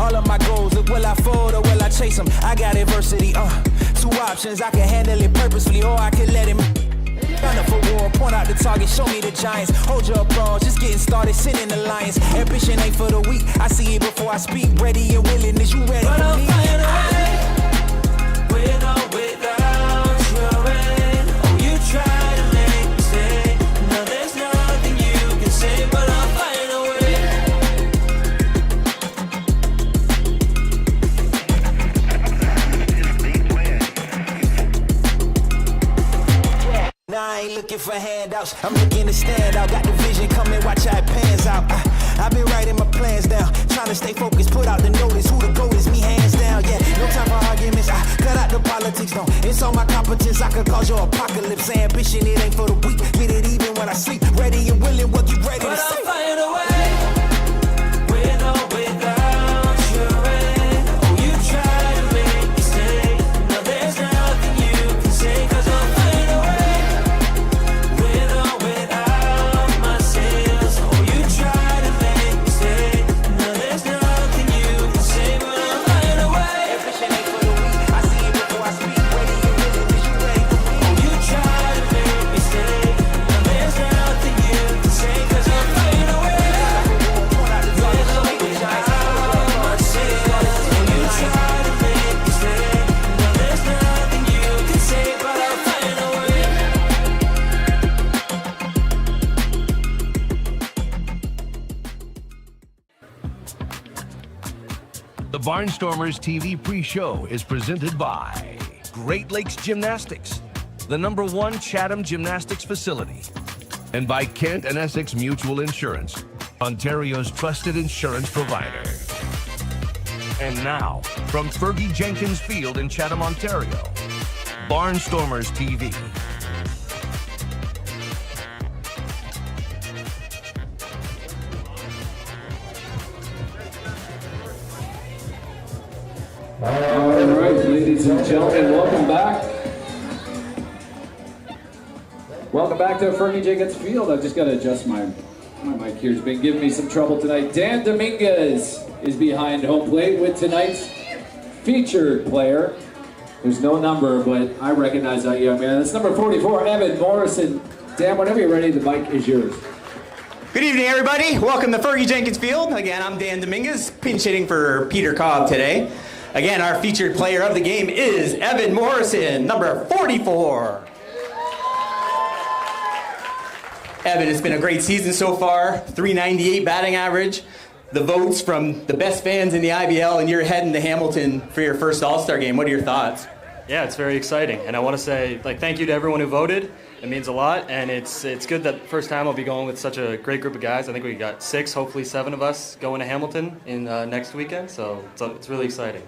all of my goals. Look, will I fold or will I chase them? I got adversity, two options. I can handle it purposefully or I can let him. Gun up for war, point out the target, show me the giants. Hold your applause, just getting started, sending the lions. Ambition ain't for the weak, I see it before I speak. Ready and willing, is you ready but for I'll me? find a way, with or without your aid. Oh, you try to make me stay. No, there's nothing you can say, but I'll find a way. Nah, I ain't looking for handouts, I'm looking to stand out. Got the vision coming, watch how it pans out. I've been writing my plans down, trying to stay focused, put out the notice. Who the GOAT is, me hands down, yeah. No time for arguments, I cut out the politics, no. It's all my competence, I could cause your apocalypse. Ambition, it ain't for the weak, get it even when I sleep. Ready and willing, what you ready but to I'll say? find a way, with or without your aid. Oh, you try to make me stay. No, there's nothing you can say, 'cause I'll find a way. The Barnstormers TV pre-show is presented by Great Lakes Gymnastics, the #1 Chatham Gymnastics facility, and by Kent and Essex Mutual Insurance, Ontario's trusted insurance provider. And now, from Fergie Jenkins Field in Chatham, Ontario, Barnstormers TV. All right, ladies and gentlemen, welcome back. Welcome back to Fergie Jenkins Field. I've just got to adjust my mic here. It's been giving me some trouble tonight. Dan Dominguez is behind home plate with tonight's featured player. There's no number, but I recognize that young man. It's number 44, Evan Morrison. Dan, whenever you're ready, the mic is yours. Good evening, everybody. Welcome to Fergie Jenkins Field. Again, I'm Dan Dominguez, pinch hitting for Peter Cobb today. Again, our featured player of the game is Evan Morrison, number 44. Evan, it's been a great season so far, .398 batting average. The votes from the best fans in the IBL, and you're heading to Hamilton for your first All-Star game. What are your thoughts? Yeah, it's very exciting, and I want to say thank you to everyone who voted. It means a lot, and it's good that the first time I'll be going with such a great group of guys. I think we got 6, hopefully 7 of us going to Hamilton in next weekend, so it's really exciting.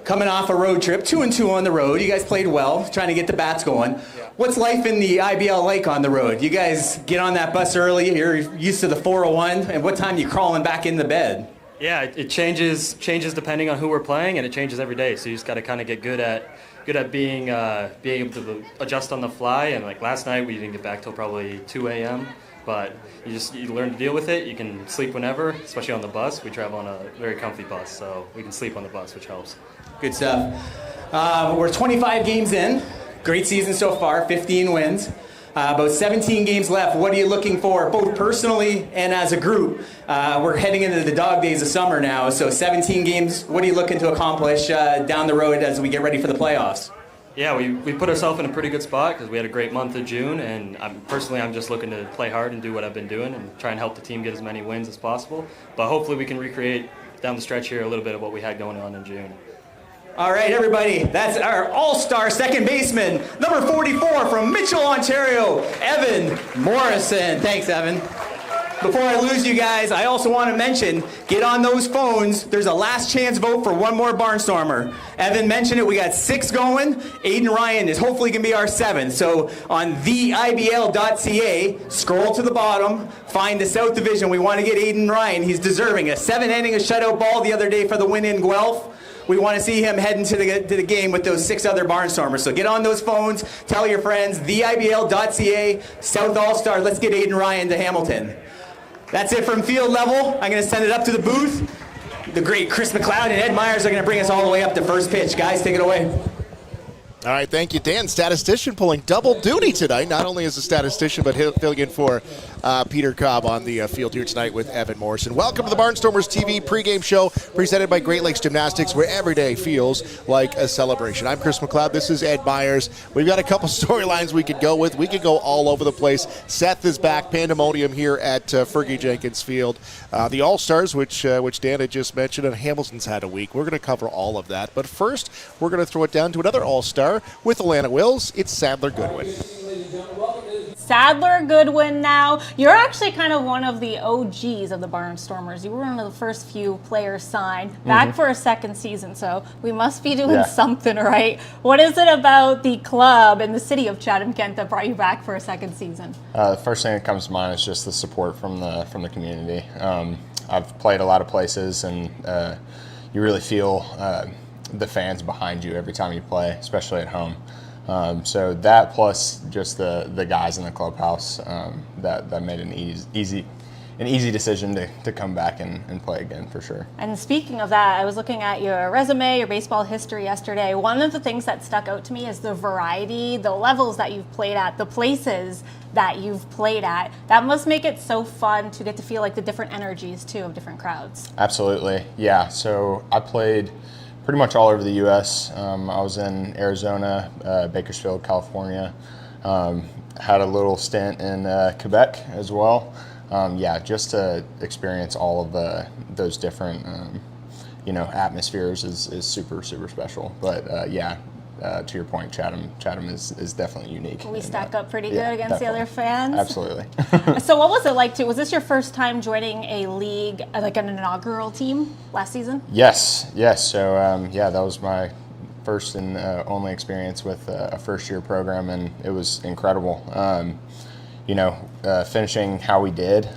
Coming off a road trip, 2-2 on the road. You guys played well, trying to get the bats going. Yeah. What's life in the IBL like on the road? You guys get on that bus early, you're used to the 4:01, and what time are you crawling back in the bed? Yeah, it changes depending on who we're playing, and it changes every day, so you just got to kind of get good at being able to adjust on the fly. And like last night, we didn't get back till probably 2 a.m., but you learn to deal with it. You can sleep whenever, especially on the bus. We travel on a very comfy bus, so we can sleep on the bus, which helps. Good stuff. We're 25 games in. Great season so far, 15 wins. About 17 games left. What are you looking for, both personally and as a group? We're heading into the dog days of summer now, so 17 games. What are you looking to accomplish down the road as we get ready for the playoffs? Yeah, we put ourselves in a pretty good spot because we had a great month of June, and I'm just looking to play hard and do what I've been doing and try and help the team get as many wins as possible. But hopefully we can recreate down the stretch here a little bit of what we had going on in June. All right, everybody, that's our all-star second baseman, number 44 from Mitchell, Ontario, Evan Morrison. Thanks, Evan. Before I lose you guys, I also want to mention, get on those phones. There's a last chance vote for one more Barnstormer. Evan mentioned it. We got 6 going. Aiden Ryan is hopefully going to be our 7th. So on theibl.ca, scroll to the bottom, find the South Division. We want to get Aiden Ryan. He's deserving. A 7-inning, a shutout ball the other day for the win in Guelph. We want to see him heading to the game with those 6 other Barnstormers. So get on those phones, tell your friends, theibl.ca, South All-Star. Let's get Aiden Ryan to Hamilton. That's it from field level. I'm going to send it up to the booth. the great Chris McLeod and Ed Myers are going to bring us all the way up to first pitch. Guys, take it away. All right, thank you, Dan. Statistician pulling double duty tonight. Not only as a statistician, but filling in for Peter Cobb on the field here tonight with Evan Morrison. Welcome to the Barnstormers TV pregame show presented by Great Lakes Gymnastics, where every day feels like a celebration. I'm Chris McLeod. This is Ed Myers. We've got a couple storylines we could go with. We could go all over the place. Seth is back. Pandemonium here at Fergie Jenkins Field. The All-Stars, which Dan had just mentioned, and Hamilton's had a week. We're going to cover all of that. But first, we're going to throw it down to another All-Star with Atlanta Wills. It's Sadler Goodwin. Sadler Goodwin now. You're actually kind of one of the OGs of the Barnstormers. You were one of the first few players signed, back for a second season, so we must be doing something right. What is it about the club and the city of Chatham-Kent that brought you back for a second season? The first thing that comes to mind is just the support from the community. I've played a lot of places, and you really feel the fans behind you every time you play, especially at home. So that plus just the guys in the clubhouse, that made an easy decision to come back and play again for sure. And speaking of that, I was looking at your resume, your baseball history yesterday. One of the things that stuck out to me is the variety, the levels that you've played at, the places that you've played at. That must make it so fun to get to feel like the different energies too of different crowds. Absolutely, yeah. So I played pretty much all over the U.S. I was in Arizona, Bakersfield, California. Had a little stint in Quebec as well. Just to experience all of those different, atmospheres is super, super special. But to your point, Chatham is definitely unique. We stack up pretty good against definitely. the other fans. Absolutely. So what was it like was this your first time joining a league, like an inaugural team last season? Yes. So that was my first and only experience with a first-year program, and it was incredible. Finishing how we did,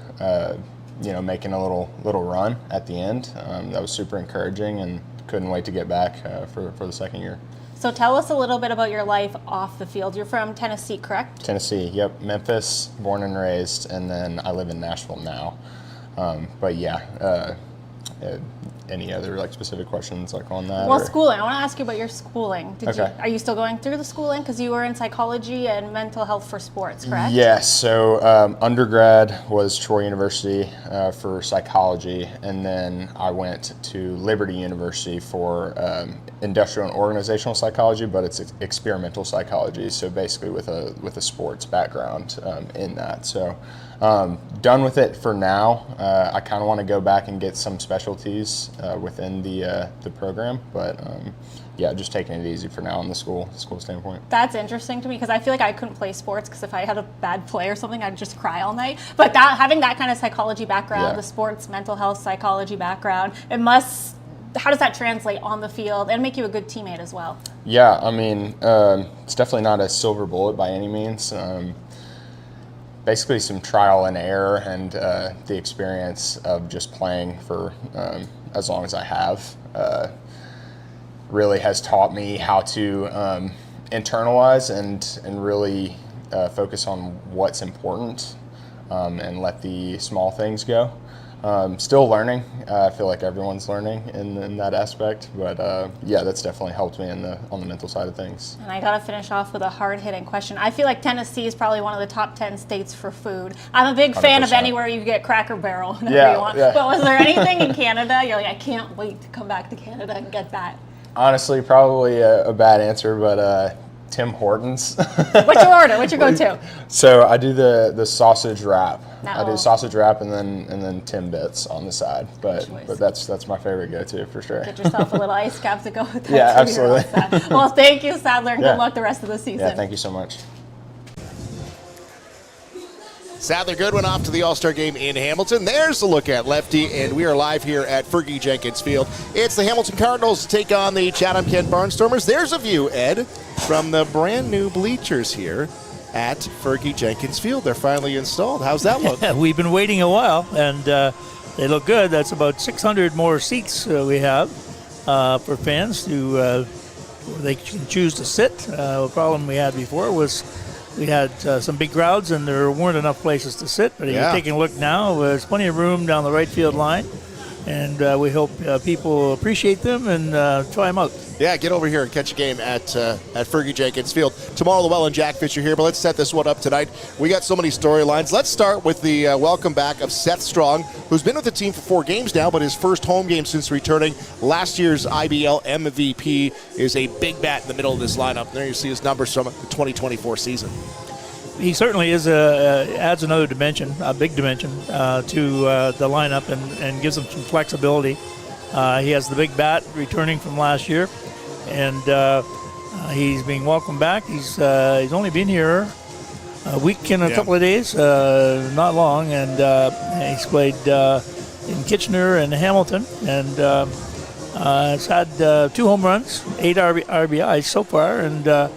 making a little run at the end, that was super encouraging, and couldn't wait to get back for the second year. So tell us a little bit about your life off the field. You're from Tennessee, correct? Tennessee, yep. Memphis, born and raised, and then I live in Nashville now. Any other specific questions on that? Well, schooling. I want to ask you about your schooling. Are you still going through the schooling? Because you were in psychology and mental health for sports, correct? Yes. So undergrad was Troy University for psychology, and then I went to Liberty University for industrial and organizational psychology, but it's experimental psychology. So basically with a sports background in that. So done with it for now. I kind of want to go back and get some specialties within the program, but just taking it easy for now on the school standpoint. That's interesting to me because I feel like I couldn't play sports because if I had a bad play or something, I'd just cry all night. But having that kind of psychology background, the sports mental health psychology background, how does that translate on the field and make you a good teammate as well? Yeah, I mean, it's definitely not a silver bullet by any means. Basically some trial and error and the experience of just playing for as long as I have really has taught me how to internalize and really focus on what's important and let the small things go. Still learning. I feel like everyone's learning in that aspect, but that's definitely helped me on the mental side of things. And I got to finish off with a hard-hitting question. I feel like Tennessee is probably one of the top 10 states for food. I'm a big fan 100%. of anywhere you get Cracker Barrel whenever you want. Yeah. But was there anything in Canada you're like, I can't wait to come back to Canada and get that? Honestly, probably a bad answer, but Tim Hortons. What's your order? What's your go-to? So I do the sausage wrap. No. I do sausage wrap and then Timbits on the side. But that's my favorite go-to for sure. Get yourself a little ice cap to go with that. Yeah, absolutely. Well, thank you, Sadler, and good luck the rest of the season. Yeah, thank you so much. Sadler Goodwin off to the All-Star game in Hamilton. There's a look at Lefty, and we are live here at Fergie Jenkins Field. It's the Hamilton Cardinals to take on the Chatham-Kent Barnstormers. There's a view, Ed, from the brand new bleachers here at Fergie Jenkins Field. They're finally installed. How's that look? We've been waiting a while, and they look good. That's about 600 more seats we have for fans they can choose to sit. The problem we had before was we had some big crowds, and there weren't enough places to sit. But if you're taking a look now, there's plenty of room down the right field line. and we hope people appreciate them and try them out. Yeah, get over here and catch a game at Fergie Jenkins Field. Tomorrow, the Welland Jackfish are here, but let's set this one up tonight. We got so many storylines. Let's start with the welcome back of Seth Strong, who's been with the team for 4 games now, but his first home game since returning. Last year's IBL MVP is a big bat in the middle of this lineup. There you see his numbers from the 2024 season. He certainly is adds another dimension, a big dimension, to the lineup and gives them some flexibility. He has the big bat returning from last year, and he's being welcomed back. He's only been here a week and a couple of days, not long, and he's played in Kitchener and Hamilton, and has had 2 home runs, 8 RBIs so far, and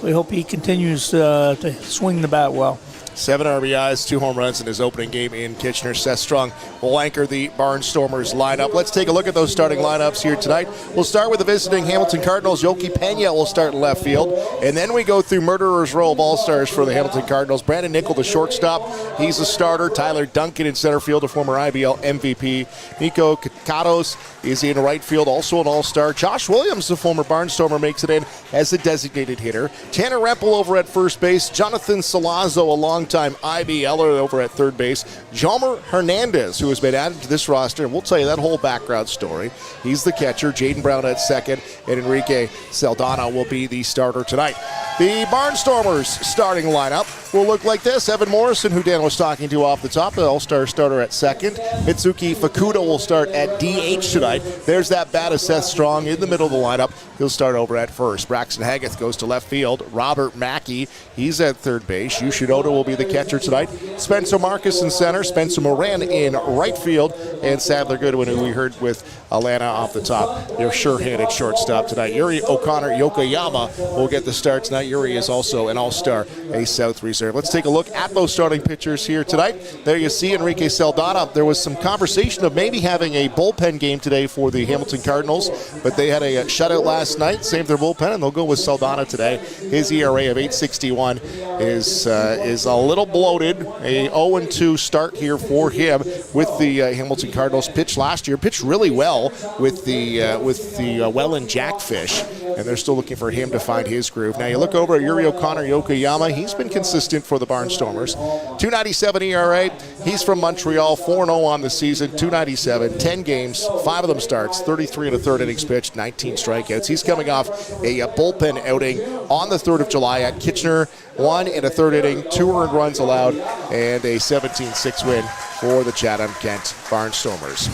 we hope he continues to swing the bat well. 7 RBIs, 2 home runs in his opening game in Kitchener. Seth Strong will anchor the Barnstormers lineup. Let's take a look at those starting lineups here tonight. We'll start with the visiting Hamilton Cardinals. Yoki Pena will start in left field. And then we go through Murderer's Row of All-Stars for the Hamilton Cardinals. Brandon Nickel, the shortstop. He's a starter. Tyler Duncan in center field, a former IBL MVP. Nico Kakatos is in right field, also an All-Star. Josh Williams, the former Barnstormer, makes it in as a designated hitter. Tanner Rempel over at first base. Jonathan Salazzo, a longtime IBLer, over at third base. Jomer Hernandez, who has been added to this roster, and we'll tell you that whole background story. He's the catcher. Jaden Brown at second, and Enrique Saldana will be the starter tonight. The Barnstormers starting lineup will look like this. Evan Morrison, who Dan was talking to off the top, the All-Star starter at second. Mitsuki Fukuda will start at DH tonight. There's that bat of Seth Strong in the middle of the lineup. He'll start over at first. Braxton Haggith goes to left field. Robert Mackey, he's at third base. Yushi Oda will be the catcher tonight. Spencer Marcus in center. Spencer Moran in right field. And Sadler Goodwin, who we heard with Alana off the top, their sure-handed shortstop tonight. Yuri O'Connor Yokoyama will get the start tonight. Yuri is also an All-Star, a South Reserve. Let's take a look at those starting pitchers here tonight. There you see Enrique Saldana. There was some conversation of maybe having a bullpen game today for the Hamilton Cardinals, but they had a shutout last night, saved their bullpen, and they'll go with Saldana today. His ERA of 8.61 is a little bloated. A 0-2 start here for him with the Hamilton Cardinals. Pitched last year, pitched really well with the Welland Jackfish, and they're still looking for him to find his groove. Now you look over at Yuri O'Connor Yokoyama. He's been consistent for the Barnstormers. 2.97 ERA. He's from Montreal. 4-0 on the season. 2.97, 10 games, 5 of them starts, 33 and a third innings pitched, 19 strikeouts. He's coming off a bullpen outing on the 3rd of July at Kitchener. 1 and a third inning, 2 earned runs allowed, and a 17-6 win for the Chatham-Kent Barnstormers.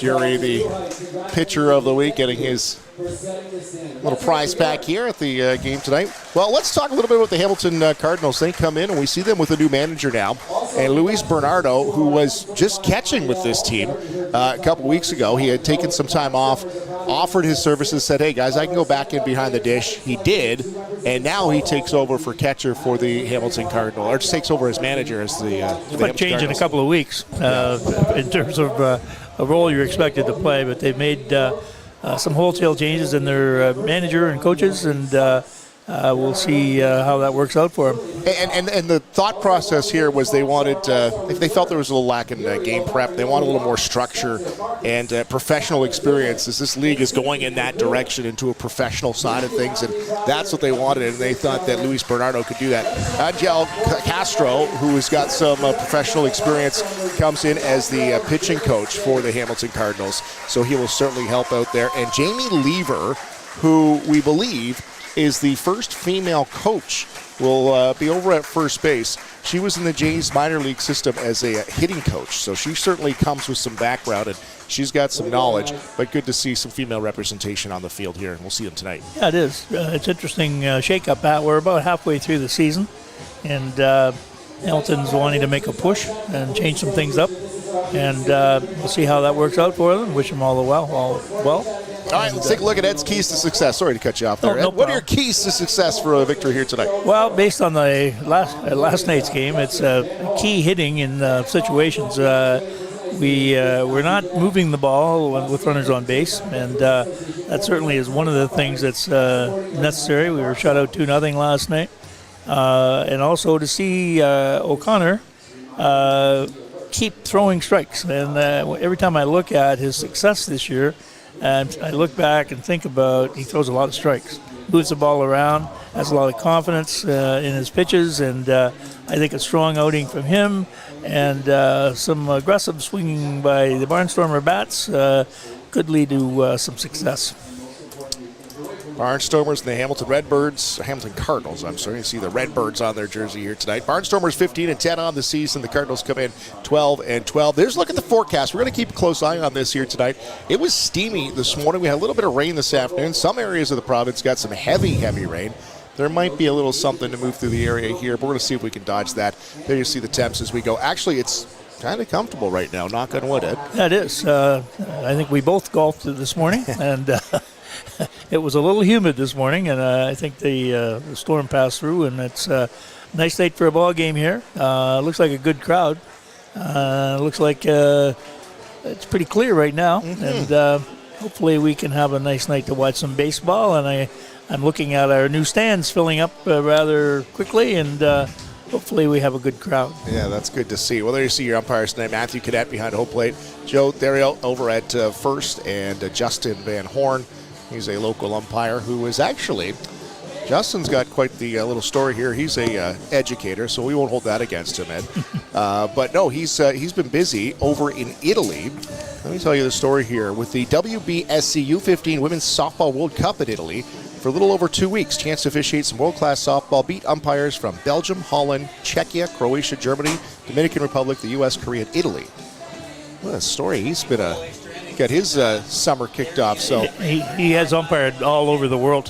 Yuri, the pitcher of the week, getting his little prize pack here at the game tonight. Well, let's talk a little bit about the Hamilton Cardinals. They come in, and we see them with a new manager now. And Luis Bernardo, who was just catching with this team a couple weeks ago, he had taken some time off, offered his services, said, hey, guys, I can go back in behind the dish. He did, and now he takes over for catcher for the Hamilton Cardinals, or just takes over as manager as the But change in a couple of weeks in terms of a role you're expected to play, but they've made some wholesale changes in their manager and coaches, and we'll see how that works out for them. And the thought process here was they wanted, they felt there was a little lack in game prep. They want a little more structure and professional experience as this league is going in that direction, into a professional side of things, and that's what they wanted, and they thought that Luis Bernardo could do that. Angel Castro, who has got some professional experience, comes in as the pitching coach for the Hamilton Cardinals, so he will certainly help out there. And Jamie Lever, who we believe is the first female coach, will be over at first base. She was in the Jays minor league system as a hitting coach, so she certainly comes with some background, and she's got some knowledge, but good to see some female representation on the field here, and we'll see them tonight. Yeah, it is. It's interesting shake-up, Pat. We're about halfway through the season, and Hamilton's wanting to make a push and change some things up, and we'll see how that works out for them. Wish them all the well. All right, let's take a look at Ed's keys to success. Sorry to cut you off there, Ed. What are your keys to success for a victory here tonight? Well, based on the last night's game, it's key hitting in situations. We're not moving the ball with runners on base, and that certainly is one of the things that's necessary. We were shut out 2-0 last night. And also to see O'Connor keep throwing strikes. And every time I look at his success this year, and I look back and think about, he throws a lot of strikes, moves the ball around, has a lot of confidence in his pitches, and I think a strong outing from him and some aggressive swinging by the Barnstormer bats could lead to some success. Barnstormers and the Hamilton Cardinals, I'm sorry. You see the Redbirds on their jersey here tonight. Barnstormers 15-10 on the season. The Cardinals come in 12-12. There's a look at the forecast. We're going to keep a close eye on this here tonight. It was steamy this morning. We had a little bit of rain this afternoon. Some areas of the province got some heavy rain. There might be a little something to move through the area here, but we're going to see if we can dodge that. There you see the temps as we go. Actually, it's kind of comfortable right now, knock on wood, Ed. Yeah, it is. I think we both golfed this morning, and it was a little humid this morning, and I think the storm passed through, and it's a nice night for a ball game here. Looks like a good crowd. Looks like it's pretty clear right now, and hopefully we can have a nice night to watch some baseball. And I'm looking at our new stands filling up rather quickly, and hopefully we have a good crowd. Yeah, that's good to see. Well, there you see your umpires tonight. Matthew Cadet behind home plate. Joe Theriot over at first, and Justin Van Horn. He's a local umpire who is actually, Justin's got quite the little story here. He's a educator, so we won't hold that against him, Ed. But no, he's been busy over in Italy. Let me tell you the story here. With the WBSC U15 Women's Softball World Cup in Italy, for a little over 2 weeks, chance to officiate some world-class softball, beat umpires from Belgium, Holland, Czechia, Croatia, Germany, Dominican Republic, the U.S., Korea, and Italy. What a story. He's been got his summer kicked off. So he has umpired all over the world,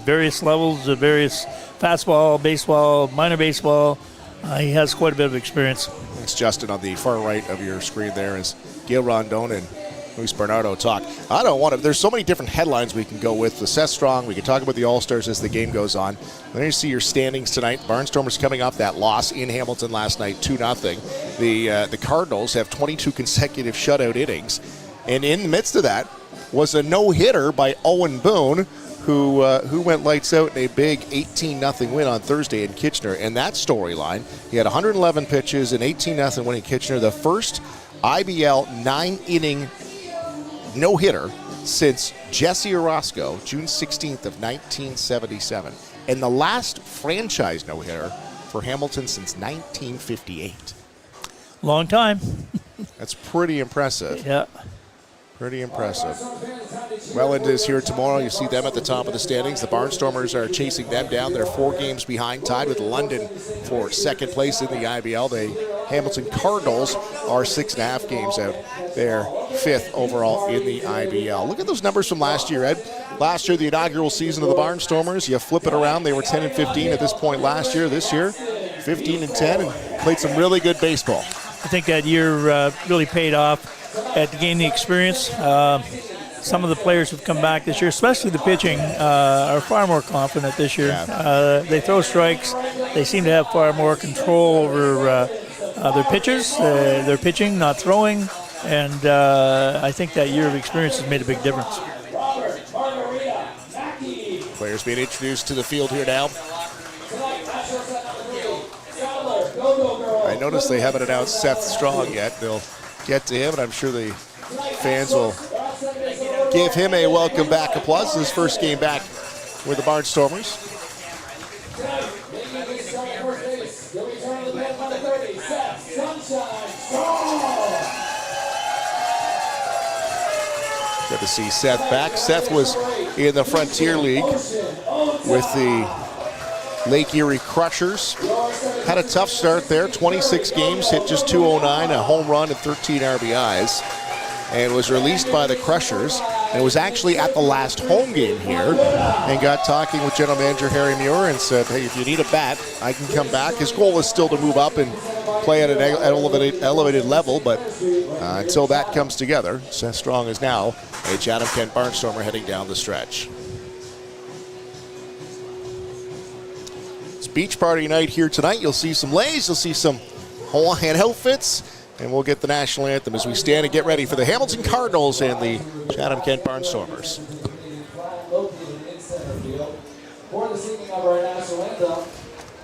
various levels, various fastball, baseball, minor baseball. He has quite a bit of experience. It's Justin on the far right of your screen there as Gail Rondon and Luis Bernardo talk. I don't want to. There's so many different headlines we can go with. The Seth Strong. We can talk about the All-Stars as the game goes on. Then you see your standings tonight. Barnstormers coming off that loss in Hamilton last night, 2-0. The Cardinals have 22 consecutive shutout innings. And in the midst of that was a no-hitter by Owen Boone, who went lights out in a big 18-0 win on Thursday in Kitchener. And that storyline, he had 111 pitches, an 18-0 win in Kitchener, the first IBL 9-inning no-hitter since Jesse Orozco, June 16th of 1977. And the last franchise no-hitter for Hamilton since 1958. Long time. That's pretty impressive. Yeah. Pretty impressive. Welland is here tomorrow. You see them at the top of the standings. The Barnstormers are chasing them down. They're 4 games behind, tied with London for second place in the IBL. The Hamilton Cardinals are 6.5 games out. They're 5th overall in the IBL. Look at those numbers from last year, Ed. Last year, the inaugural season of the Barnstormers, you flip it around, they were 10-15 at this point last year. This year, 15-10, and played some really good baseball. I think that year really paid off. To gain the experience. Some of the players who've come back this year, especially the pitching, are far more confident this year. Yeah. They throw strikes. They seem to have far more control over their pitches. They're pitching, not throwing. And I think that year of experience has made a big difference. Players being introduced to the field here now. I noticed they haven't announced Seth Strong yet. They'll get to him, and I'm sure the fans will give him a welcome back applause. His first game back with the Barnstormers. Good to see Seth back. Seth was in the Frontier League with the Lake Erie Crushers. Had a tough start there, 26 games, hit just .209, a home run and 13 RBIs, and was released by the Crushers. And was actually at the last home game here and got talking with General Manager Harry Muir and said, hey, if you need a bat, I can come back. His goal is still to move up and play at an elevated level, but until that comes together, Seth Strong is now a Chatham-Kent Barnstormer heading down the stretch. Beach party night here tonight. You'll see some leis, you'll see some Hawaiian outfits, and we'll get the national anthem as we stand and get ready for the Hamilton Cardinals and the Chatham-Kent Barnstormers. For the singing of our national anthem,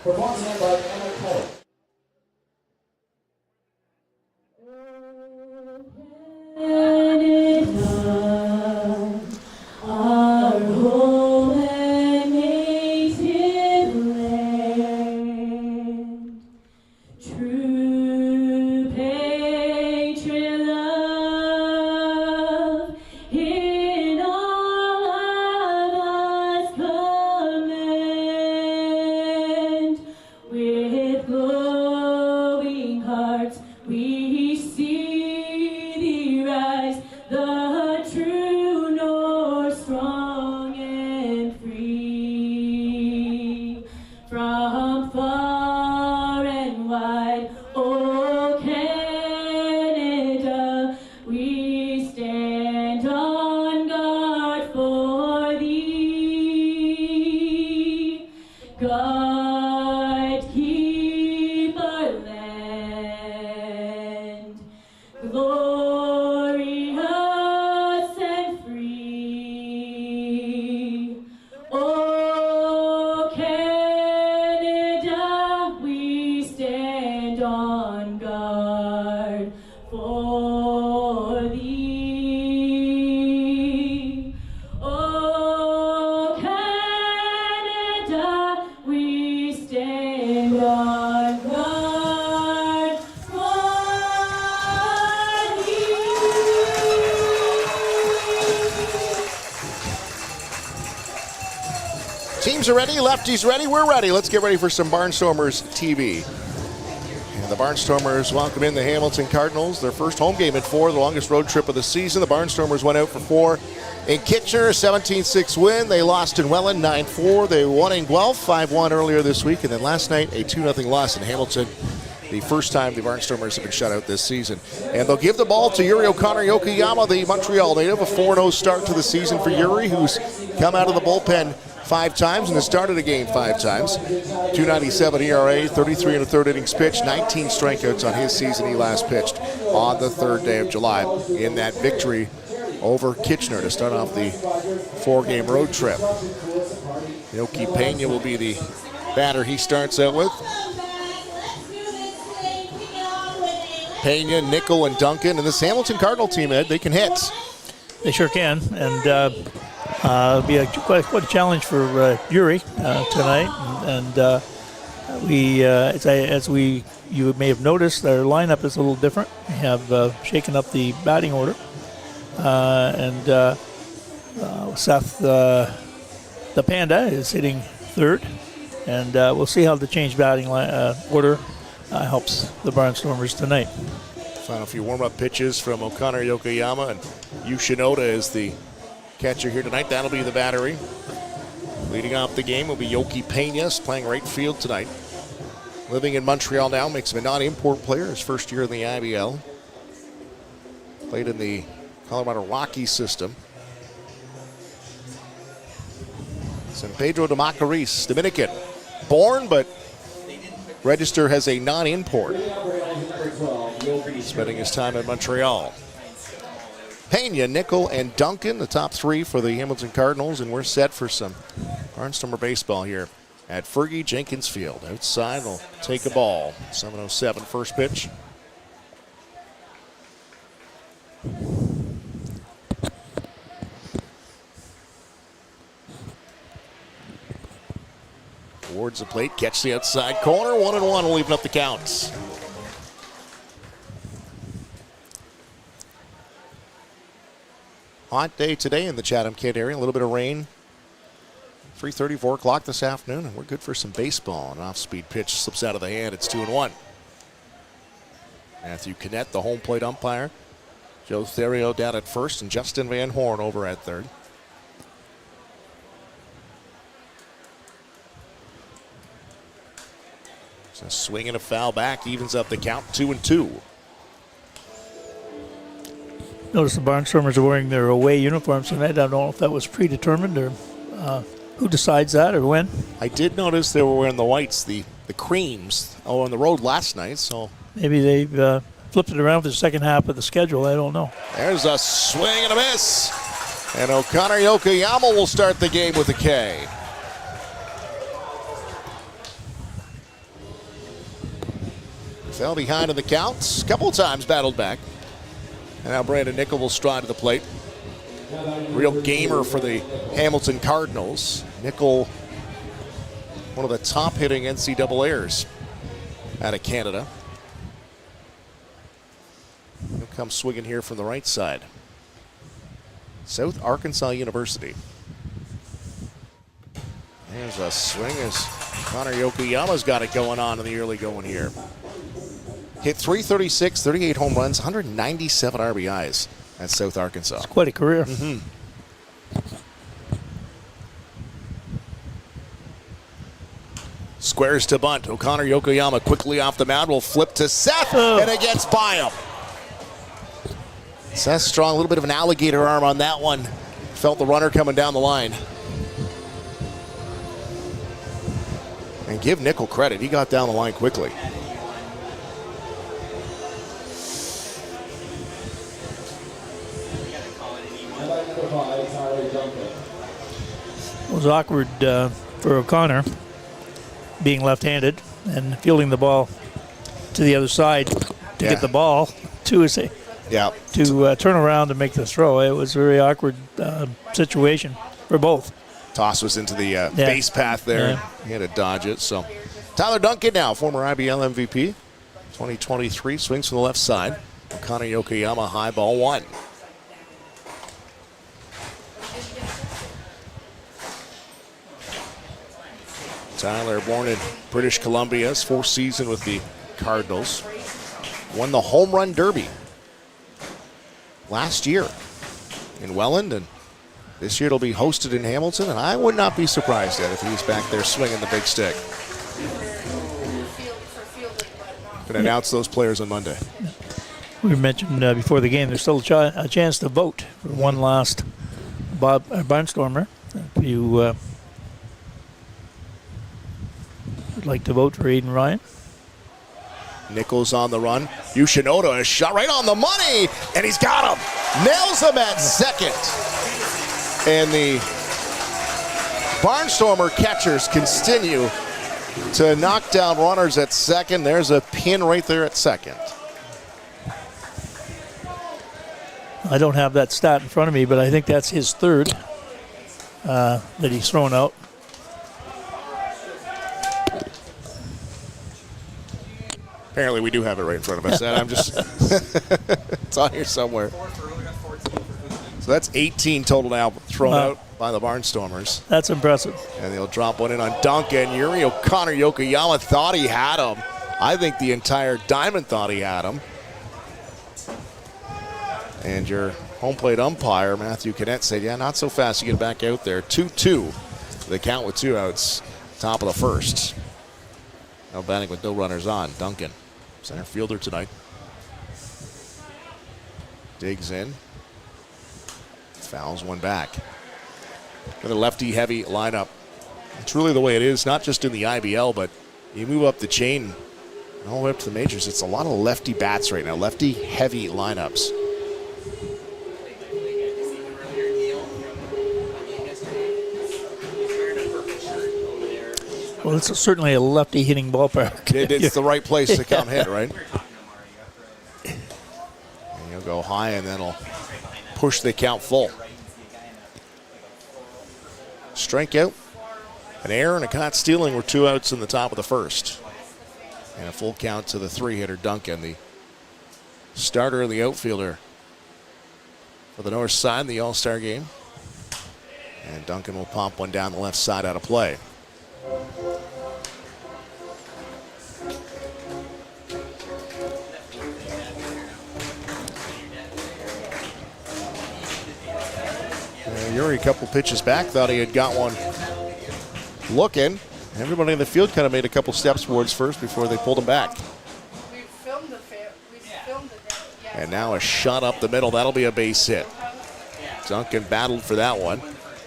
performed by Anna Cole. Teams are ready, lefties ready, we're ready. Let's get ready for some Barnstormers TV. And the Barnstormers welcome in the Hamilton Cardinals. Their first home game at 4, the longest road trip of the season. The Barnstormers went out for 4 in Kitchener, 17-6 win. They lost in Welland, 9-4. They won in Guelph, 5-1 earlier this week. And then last night, a 2-0 loss in Hamilton. The first time the Barnstormers have been shut out this season. And they'll give the ball to Yuri O'Connor-Yokoyama, the Montreal native. A 4-0 start to the season for Yuri, who's come out of the bullpen 5 times and has started a game 5 times. 2.97 ERA, 33 1/3 innings pitched, 19 strikeouts on his season. He last pitched on the 3rd day of July in that victory over Kitchener to start off the 4-game road trip. Yoki Pena will be the batter he starts out with. Pena, Nickel, and Duncan. And this Hamilton Cardinal team, Ed, they can hit. They sure can. And it'll be quite a challenge for Yuri tonight. And you may have noticed, our lineup is a little different. We have shaken up the batting order. Seth, the Panda, is hitting 3rd. And we'll see how the change batting order helps the Barnstormers tonight. Final few warm-up pitches from O'Connor-Yokoyama, and Yu Shinoda is the catcher here tonight. That'll be the battery. Leading off the game will be Yoki Pena, playing right field tonight. Living in Montreal now, makes him a non-import player. His first year in the IBL. Played in the Colorado Rockies system. San Pedro de Macorís, Dominican. Born, but register has a non-import. Spending his time in Montreal. Pena, Nickel, and Duncan, the top 3 for the Hamilton Cardinals, and we're set for some Barnstormer baseball here at Fergie Jenkins Field. Outside, they'll take a ball. 7:07 first pitch. Towards the plate, catch the outside corner. 1-1 will even up the counts. Hot day today in the Chatham-Kent area. A little bit of rain. 3:30, 4 o'clock this afternoon, and we're good for some baseball. An off-speed pitch slips out of the hand. It's 2-1. Matthew Canet, the home plate umpire. Joe Therio down at first, and Justin Van Horn over at 3rd. So a swing and a foul back evens up the count, 2-2. Notice the Barnstormers are wearing their away uniforms tonight. I don't know if that was predetermined or who decides that or when. I did notice they were wearing the whites, the creams, on the road last night. So maybe they've flipped it around for the second half of the schedule. I don't know. There's a swing and a miss. And O'Connor-Yokoyama will start the game with a K. Fell behind in the counts. A couple of times battled back. And now Brandon Nickel will stride to the plate. Real gamer for the Hamilton Cardinals. Nickel, one of the top hitting NCAAers out of Canada. He'll come swinging here from the right side. South Arkansas University. There's a swing as O'Connor-Yokoyama's got it going on in the early going here. Hit 336, 38 home runs, 197 RBIs at South Arkansas. It's quite a career. Squares to bunt. O'Connor-Yokoyama quickly off the mound will flip to Seth, and it gets by him. Seth Strong, a little bit of an alligator arm on that one. Felt the runner coming down the line. And give Nickel credit, he got down the line quickly. It was awkward for O'Connor being left-handed and fielding the ball to the other side to get the ball to his to turn around and make the throw. It was a very awkward situation for both. Toss was into the base path there. Yeah. He had to dodge it. So Tyler Duncan now, former IBL MVP, 2023, swings from the left side. O'Connor-Yokoyama, high ball 1. Tyler, born in British Columbia, his fourth season with the Cardinals. Won the Home Run Derby last year in Welland, and this year it'll be hosted in Hamilton, and I would not be surprised if he's back there swinging the big stick. Going to announce those players on Monday. We mentioned before the game there's still a chance to vote for one last Barnstormer. If you would like to vote for Aiden Ryan. Nichols on the run. Yoshinoda, a shot right on the money, and he's got him. Nails him at second. And the Barnstormer catchers continue to knock down runners at second. There's a pin right there at second. I don't have that stat in front of me, but I think that's his third that he's thrown out. Apparently we do have it right in front of us. And I'm just, it's on here somewhere. So that's 18 total now thrown out by the Barnstormers. That's impressive. And they'll drop one in on Duncan. Yuri O'Connor Yokoyama thought he had him. I think the entire diamond thought he had him. And your home plate umpire, Matthew Cadet, said, yeah, not so fast to get back out there. 2-2. The count with 2 outs, top of the first. No batting with no runners on. Duncan, center fielder tonight. Digs in. Fouls one back. Got a lefty-heavy lineup. It's really the way it is, not just in the IBL, but you move up the chain all the way up to the majors. It's a lot of lefty bats right now, lefty-heavy lineups. Well, it's certainly a lefty hitting ballpark. It's the right place to come hit, right? And you'll go high, and then it'll push the count full. Strikeout, an error, and a caught stealing were 2 outs in the top of the first. And a full count to the 3-hitter Duncan, the starter and the outfielder for the north side in the All-Star game. And Duncan will pop one down the left side out of play. Yuri, a couple pitches back, thought he had got one looking. Everybody in the field kind of made a couple steps towards first before they pulled him back. And now a shot up the middle. That'll be a base hit. Duncan battled for that one.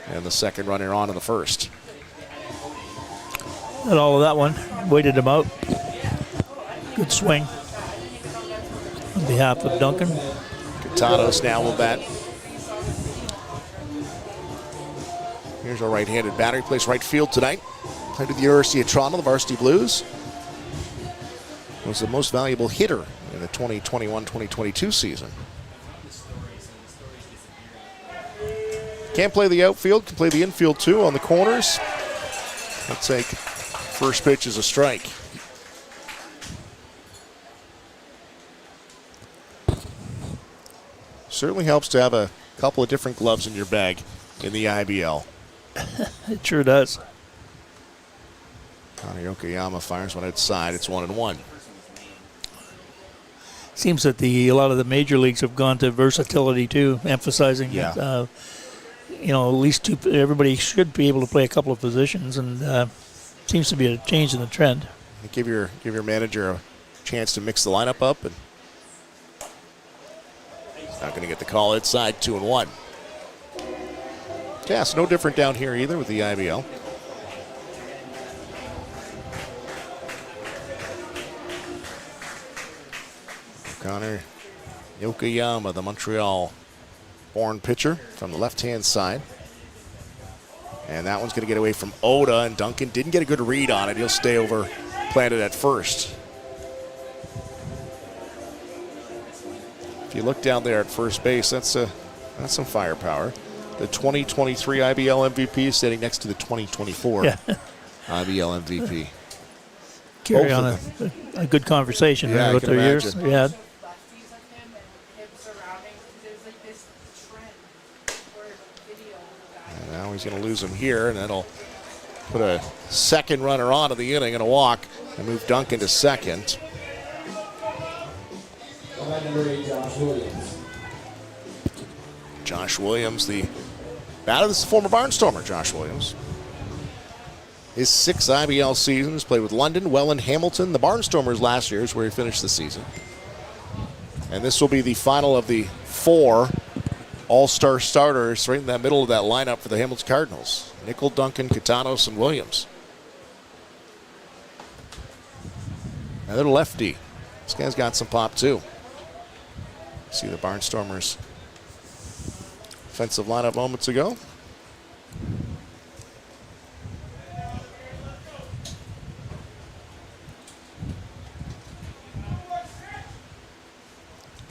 And the second runner on in the first. And all of that one waited him out. Good swing on behalf of Duncan. Katanos now will bat. Here's a right-handed batter. He plays right field tonight. Played with the University of Toronto, the Varsity Blues. Was the most valuable hitter in the 2021-2022 season. Can't play the outfield, can play the infield too on the corners. He'll take first pitch as a strike. Certainly helps to have a couple of different gloves in your bag in the IBL. It sure does. Connor Yokoyama fires one outside. It's 1-1. Seems that a lot of the major leagues have gone to versatility too, emphasizing that, at least everybody should be able to play a couple of positions, and seems to be a change in the trend. Give your manager a chance to mix the lineup up, and not going to get the call inside. 2-1. Yeah, it's no different down here either with the IBL. Connor Yokoyama, the Montreal-born pitcher from the left-hand side. And that one's going to get away from Oda, and Duncan didn't get a good read on it. He'll stay over planted at first. If you look down there at first base, that's some firepower. The 2023 IBL MVP is sitting next to the 2024 IBL MVP. Carry on a good conversation about their years. Yeah. And now he's going to lose him here, and that'll put a second runner on in the inning and a walk and move Duncan to second. Josh Williams, the batter. This is former Barnstormer, Josh Williams. His 6 IBL seasons, played with London, Welland, Hamilton. The Barnstormers last year is where he finished the season. And this will be the final of the 4 all-star starters right in the middle of that lineup for the Hamilton Cardinals. Nickel, Duncan, Katanos, and Williams. Another lefty. This guy's got some pop too. See the Barnstormers offensive lineup moments ago.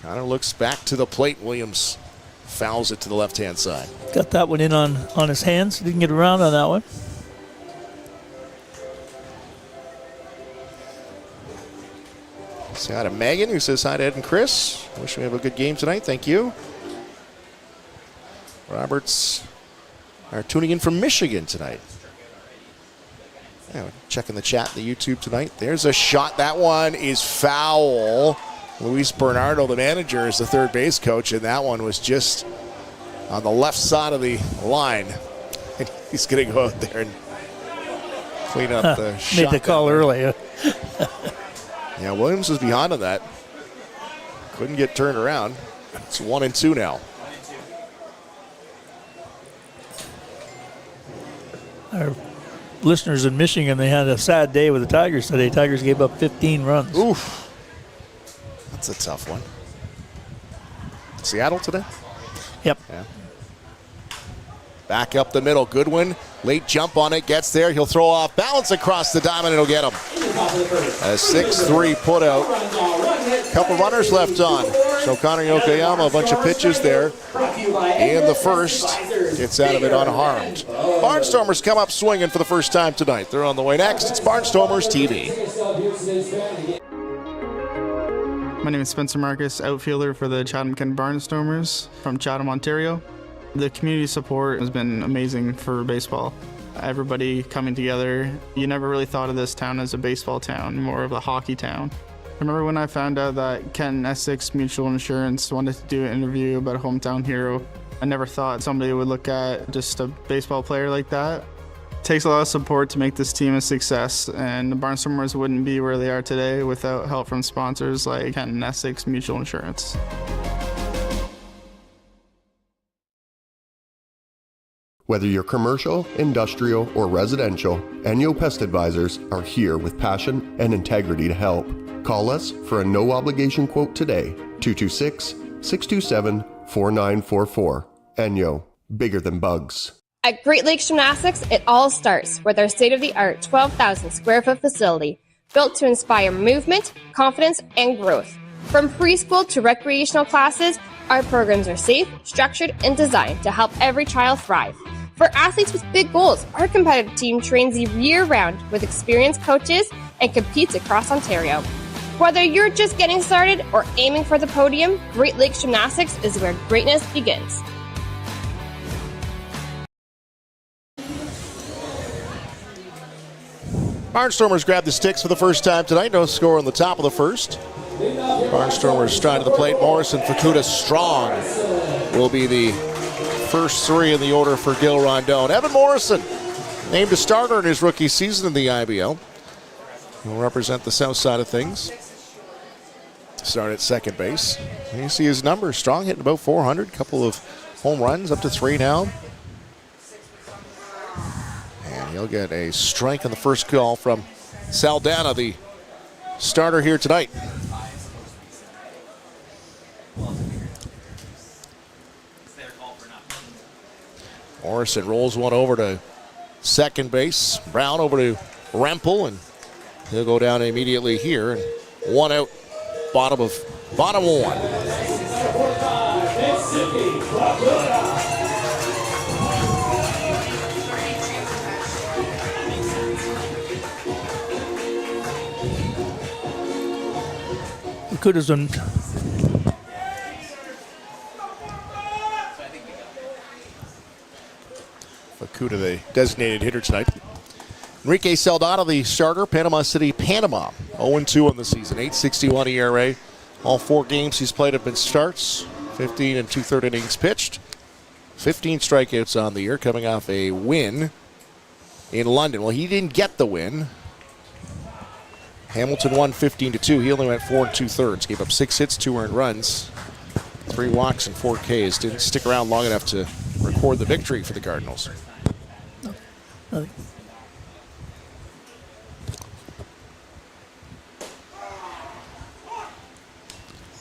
Connor looks back to the plate. Williams fouls it to the left-hand side. Got that one in on his hands. Didn't get around on that one. Say hi to Megan, who says hi to Ed and Chris. Wish we have a good game tonight. Thank you. Roberts are tuning in from Michigan tonight. Yeah, checking the chat, the YouTube tonight. There's a shot. That one is foul. Luis Bernardo, the manager, is the third base coach, and that one was just on the left side of the line. And he's going to go out there and clean up the shot. Made the call early. Yeah, Williams was behind on that. Couldn't get turned around. It's 1-2 now. Our listeners in Michigan, they had a sad day with the Tigers today. Tigers gave up 15 runs. Oof. That's a tough one. Seattle today? Yep. Yeah. Back up the middle. Goodwin, late jump on it, gets there. He'll throw off balance across the diamond, and it'll get him. A 6-3 put out. Couple runners left on. So Connor Yokoyama, a bunch of pitches there. In the first, gets out of it unharmed. Barnstormers come up swinging for the first time tonight. They're on the way next. It's Barnstormers TV. My name is Spencer Marcus, outfielder for the Chatham-Kent Barnstormers from Chatham, Ontario. The community support has been amazing for baseball. Everybody coming together. You never really thought of this town as a baseball town, more of a hockey town. I remember when I found out that Kent Essex Mutual Insurance wanted to do an interview about a hometown hero. I never thought somebody would look at just a baseball player like that. It takes a lot of support to make this team a success, and the Barnstormers wouldn't be where they are today without help from sponsors like Kent Essex Mutual Insurance. Whether you're commercial, industrial, or residential, Enyo Pest Advisors are here with passion and integrity to help. Call us for a no-obligation quote today, 226-627-4944. Enyo, bigger than bugs. At Great Lakes Gymnastics, it all starts with our state-of-the-art 12,000 square foot facility built to inspire movement, confidence, and growth. From preschool to recreational classes, our programs are safe, structured, and designed to help every child thrive. For athletes with big goals, our competitive team trains year-round with experienced coaches and competes across Ontario. Whether you're just getting started or aiming for the podium, Great Lakes Gymnastics is where greatness begins. Barnstormers grab the sticks for the first time tonight. No score on the top of the first. Barnstormers stride to the plate. Morrison, Fukuda, Strong will be the first 3 in the order for Gil Rondon. Evan Morrison, named a starter in his rookie season in the IBL. He'll represent the south side of things. Start at second base. And you see his numbers. Strong hitting about 400. Couple of home runs, up to 3 now. And he'll get a strike on the first call from Saldana, the starter here tonight. Morrison rolls one over to second base. Brown over to Rempel, and he'll go down immediately here. And 1 out, bottom 1. Fukuda's done. Fukuda, the designated hitter tonight. Enrique Saldana, the starter, Panama City, Panama. 0-2 on the season, 8.61 ERA. All 4 games he's played have been starts, 15 and 2/3 innings pitched. 15 strikeouts on the year, coming off a win in London. Well, he didn't get the win. Hamilton won 15-2. He only went 4 2/3. Gave up 6 hits, 2 earned runs, 3 walks, and 4 Ks. Didn't stick around long enough to record the victory for the Cardinals. Nothing.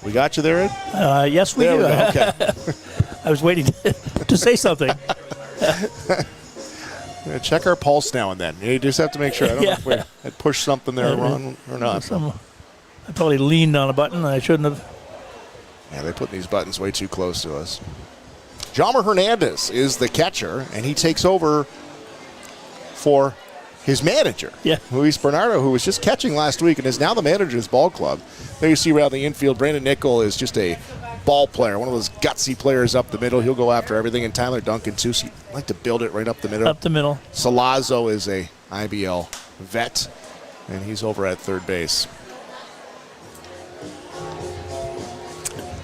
We got you there, Ed? Yes, we there do. We go. Okay. I was waiting to say something. Check our pulse now and then. You just have to make sure. I don't know if we had pushed something there wrong or not. I probably leaned on a button I shouldn't have. Yeah, they put these buttons way too close to us. Jomar Hernandez is the catcher, and he takes over for his manager, Luis Bernardo, who was just catching last week and is now the manager of his ball club. There you see around the infield, Brandon Nickel is just a ball player, one of those gutsy players up the middle. He'll go after everything, and Tyler Duncan, too. So you like to build it right up the middle. Up the middle. Salazzo is a IBL vet, and he's over at third base.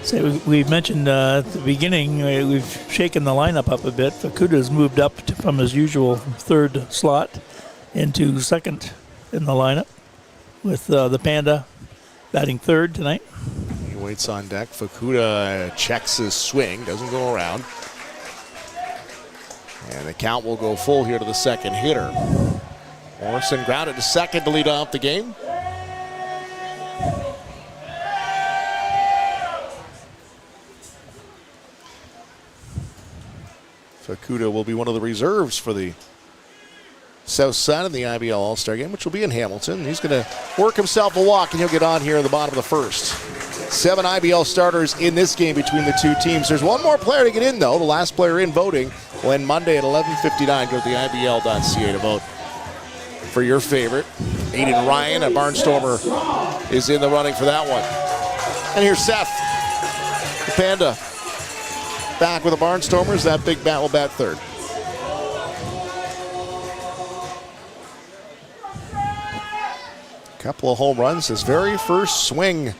So we mentioned at the beginning, we've shaken the lineup up a bit. Fukuda's moved up from his usual third slot into second in the lineup, with the Panda batting third tonight. He waits on deck. Fukuda checks his swing, doesn't go around. And the count will go full here to the second hitter. Morrison grounded to second to lead off the game. Fukuda will be one of the reserves for the south side of the IBL All-Star game, which will be in Hamilton. He's going to work himself a walk, and he'll get on here at the bottom of the first. 7 IBL starters in this game between the two teams. There's one more player to get in, though. The last player in voting will end Monday at 11:59. Go to the IBL.ca to vote for your favorite. Aiden Ryan, a Barnstormer, is in the running for that one. And here's Seth, the Panda, back with the Barnstormers. That big bat will bat third. Couple of home runs. His very first swing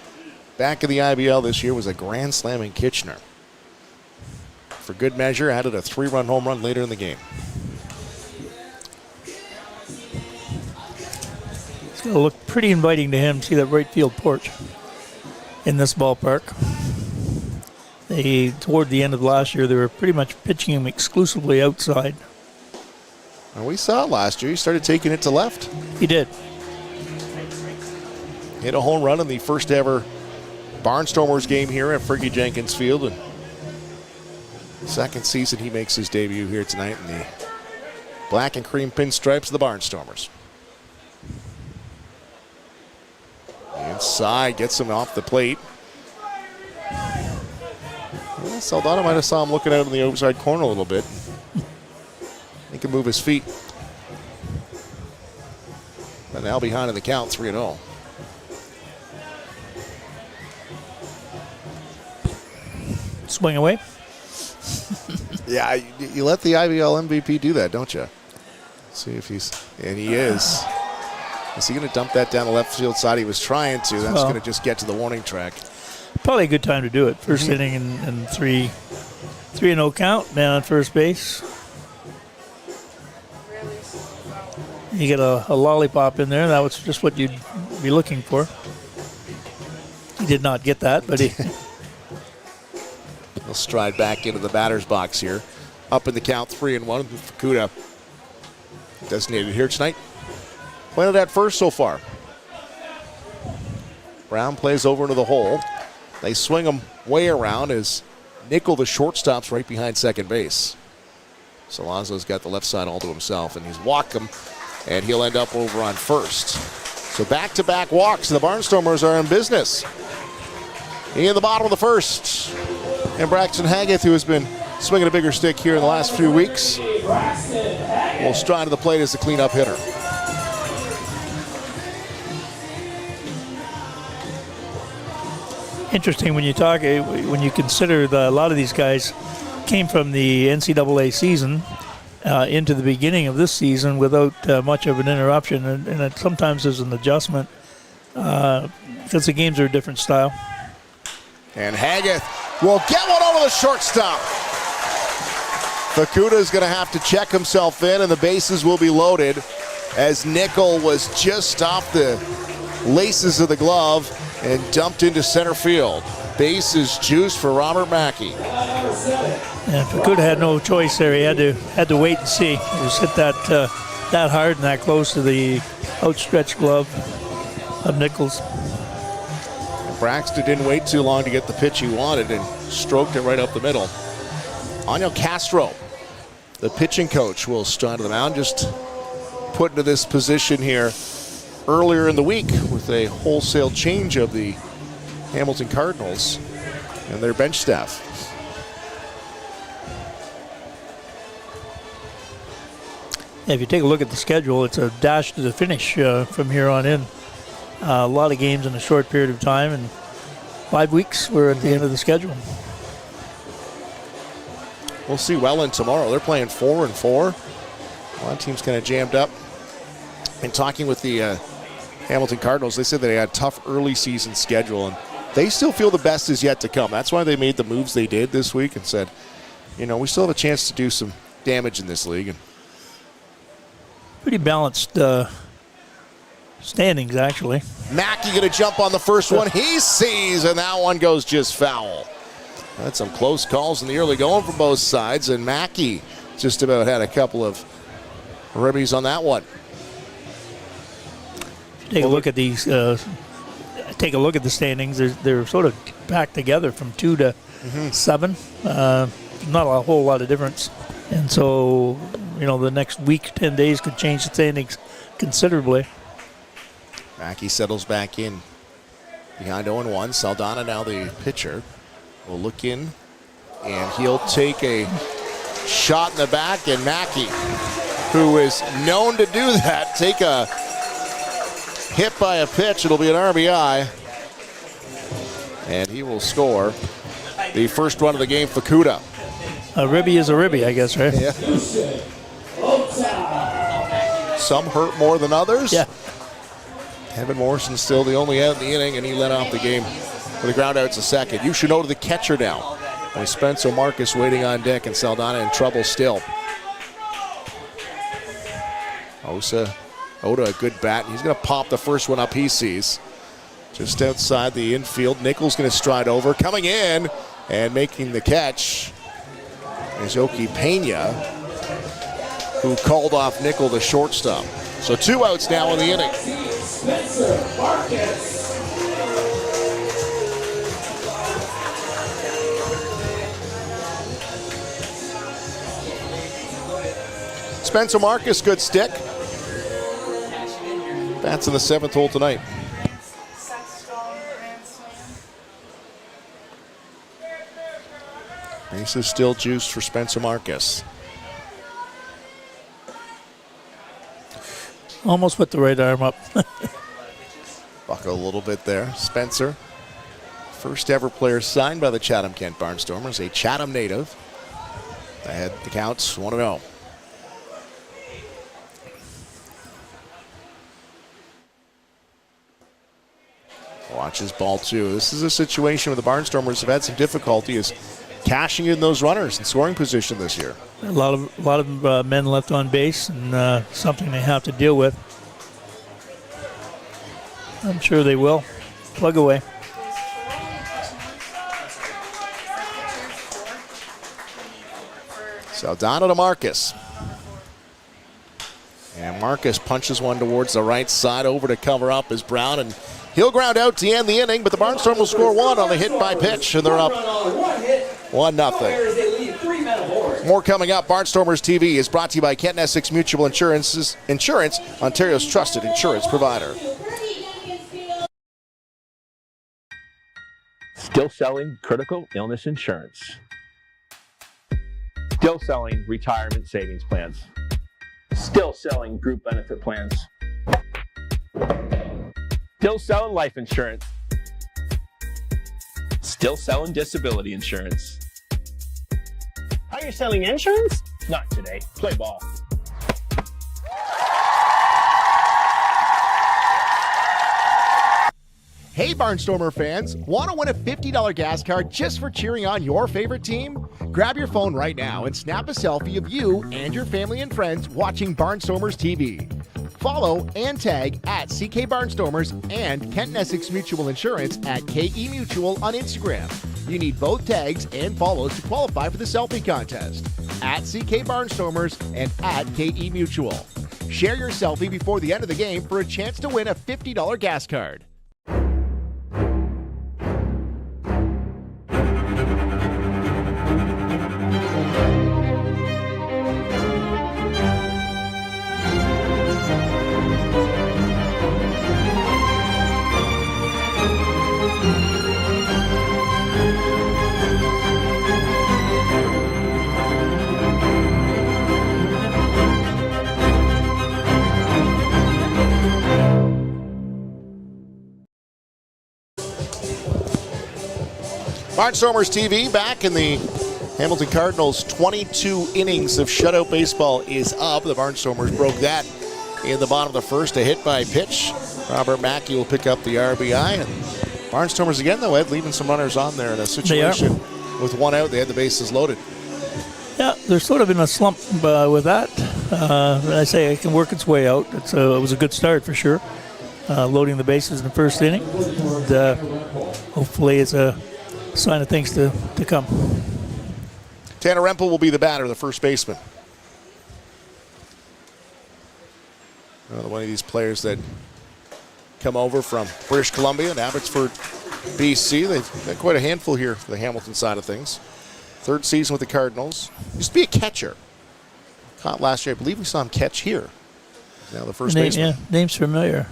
back in the IBL this year was a grand slam in Kitchener. For good measure, added a 3-run home run later in the game. It's going to look pretty inviting to him. See that right field porch in this ballpark. Toward the end of last year, they were pretty much pitching him exclusively outside. And we saw it last year. He started taking it to left. He did. Hit a home run in the first ever Barnstormers game here at Fergie Jenkins Field. And second season he makes his debut here tonight in the black and cream pinstripes of the Barnstormers. Inside, gets him off the plate. Well, Saldana might have saw him looking out in the outside corner a little bit. He can move his feet. But now behind in the count, 3-0. Swing away. Yeah, you let the IBL MVP do that, don't you? See if he's, and he is. Is he going to dump that down the left field side? He was trying to. That's going to just get to the warning track. Probably a good time to do it. First inning and 3-0 count. Man on first base. You get a lollipop in there. That was just what you'd be looking for. He did not get that, but he... He'll stride back into the batter's box here. Up in the count, 3-1. Fukuda designated here tonight. Planted at first so far. Brown plays over into the hole. They swing him way around as Nickel, the shortstop's right behind second base. Salazzo's got the left side all to himself, and he's walked him, and he'll end up over on first. So back-to-back walks. The Barnstormers are in business. In the bottom of the first. And Braxton Haggith, who has been swinging a bigger stick here in the last few weeks, will stride to the plate as the cleanup hitter. Interesting when you consider that a lot of these guys came from the NCAA season into the beginning of this season without much of an interruption, and it sometimes is an adjustment because the games are a different style. And Haggith will get one over the shortstop. Fukuda is going to have to check himself in, and the bases will be loaded as Nickel was just off the laces of the glove and dumped into center field. Bases juiced for Robert Mackey. And Fukuda had no choice there. He had to wait and see. He was hit that hard and that close to the outstretched glove of Nichols. And Braxton didn't wait too long to get the pitch he wanted and stroked it right up the middle. Anya Castro, the pitching coach, will stride to the mound, just put into this position here earlier in the week with a wholesale change of the Hamilton Cardinals and their bench staff. Yeah, if you take a look at the schedule, it's a dash to the finish from here on in. A lot of games in a short period of time, and 5 weeks we're at the end of the schedule. We'll see Welland tomorrow. They're playing 4-4. A lot of teams kind of jammed up. And talking with the Hamilton Cardinals, they said that they had a tough early season schedule, and they still feel the best is yet to come. That's why they made the moves they did this week and said, you know, we still have a chance to do some damage in this league. And pretty balanced standings, actually. Mackey going to jump on the first one. He sees, and that one goes just foul. Had some close calls in the early going from both sides, and Mackey just about had a couple of ribbies on that one. Take a look at these. Take a look at the standings. They're sort of packed together from 2 to 7. Not a whole lot of difference, and so you know the next week, 10 days could change the standings considerably. Mackey settles back in behind 0-1. Saldana now the pitcher will look in, and he'll take a shot in the back, and Mackey, who is known to do that, take a hit by a pitch. It'll be an RBI, and he will score the first run of the game. Fukuda. A ribby is a ribby, I guess, right? Yeah. Some hurt more than others. Yeah. Evan Morrison still the only out in the inning, and he led off the game with a ground out to second. You should know to the catcher now. And Spencer Marcus waiting on deck, and Saldana in trouble still. Oda, a good bat. He's going to pop the first one up he sees. Just outside the infield. Nichols going to stride over. Coming in and making the catch is Yoki Pena, who called off Nickel, the shortstop. So 2 outs now in the inning. Spencer Marcus. Spencer Marcus, good stick. Bats in the 7th hole tonight. Bases still juiced for Spencer Marcus. Almost put the right arm up. Buckle a little bit there. Spencer, first ever player signed by the Chatham-Kent Barnstormers, a Chatham native. Ahead the counts 1-0. Watches ball 2. This is a situation where the Barnstormers have had some difficulty is cashing in those runners in scoring position this year. A lot of men left on base, and something they have to deal with. I'm sure they will. Plug away. Saldana to Marcus. And Marcus punches one towards the right side. Over to cover up is Brown, and he'll ground out to end the inning, but the Barnstormers will score 1 on the hit by pitch, and they're up 1-0. More coming up. Barnstormers TV is brought to you by Kent Essex Mutual Insurance, Ontario's trusted insurance provider. Still selling critical illness insurance. Still selling retirement savings plans. Still selling group benefit plans. Still selling life insurance. Still selling disability insurance. Are you selling insurance? Not today. Play ball. Hey Barnstormer fans, want to win a $50 gas card just for cheering on your favorite team? Grab your phone right now and snap a selfie of you and your family and friends watching Barnstormers TV. Follow and tag at CK Barnstormers and Kent Essex Mutual Insurance at KE Mutual on Instagram. You need both tags and follows to qualify for the selfie contest. At CK Barnstormers and at KE Mutual. Share your selfie before the end of the game for a chance to win a $50 gas card. Barnstormers TV back in the Hamilton Cardinals. 22 innings of shutout baseball is up. The Barnstormers broke that in the bottom of the first. A hit by pitch. Robert Mackey will pick up the RBI. And Barnstormers again, though, Ed, leaving some runners on there in a situation with one out. They had the bases loaded. Yeah, they're sort of in a slump with that. I say it can work its way out. It was a good start for sure. Loading the bases in the first inning. And, hopefully it's a sign of things to come. Tanner Rempel will be the batter, the first baseman. Another one of these players that come over from British Columbia and Abbotsford, BC. They've got quite a handful here for the Hamilton side of things. Third season with the Cardinals. Used to be a catcher. Caught last year. I believe we saw him catch here. Now the first baseman. Yeah, name's familiar.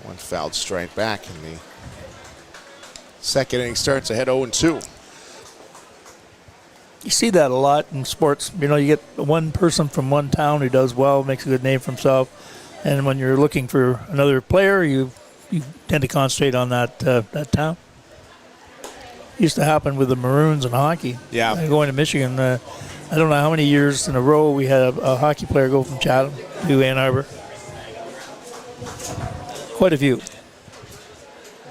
One fouled strike back in the second inning starts ahead 0-2. You see that a lot in sports. You know, you get one person from one town who does well, makes a good name for himself, and when you're looking for another player, you tend to concentrate on that town. Used to happen with the Maroons in hockey. Yeah. Going to Michigan, I don't know how many years in a row we had a hockey player go from Chatham to Ann Arbor. Quite a few.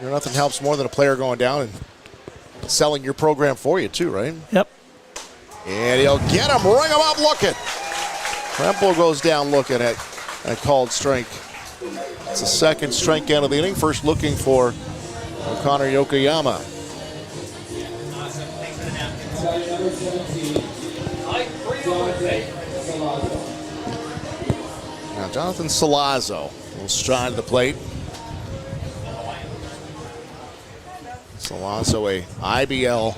You know, nothing helps more than a player going down and selling your program for you, too, right? Yep. And he'll get him, ring him up looking. Rempel goes down looking at a called strike. It's the second strikeout of the inning. First looking for O'Connor Yokoyama. Now Jonathan Salazzo will stride the plate. Salazzo, a IBL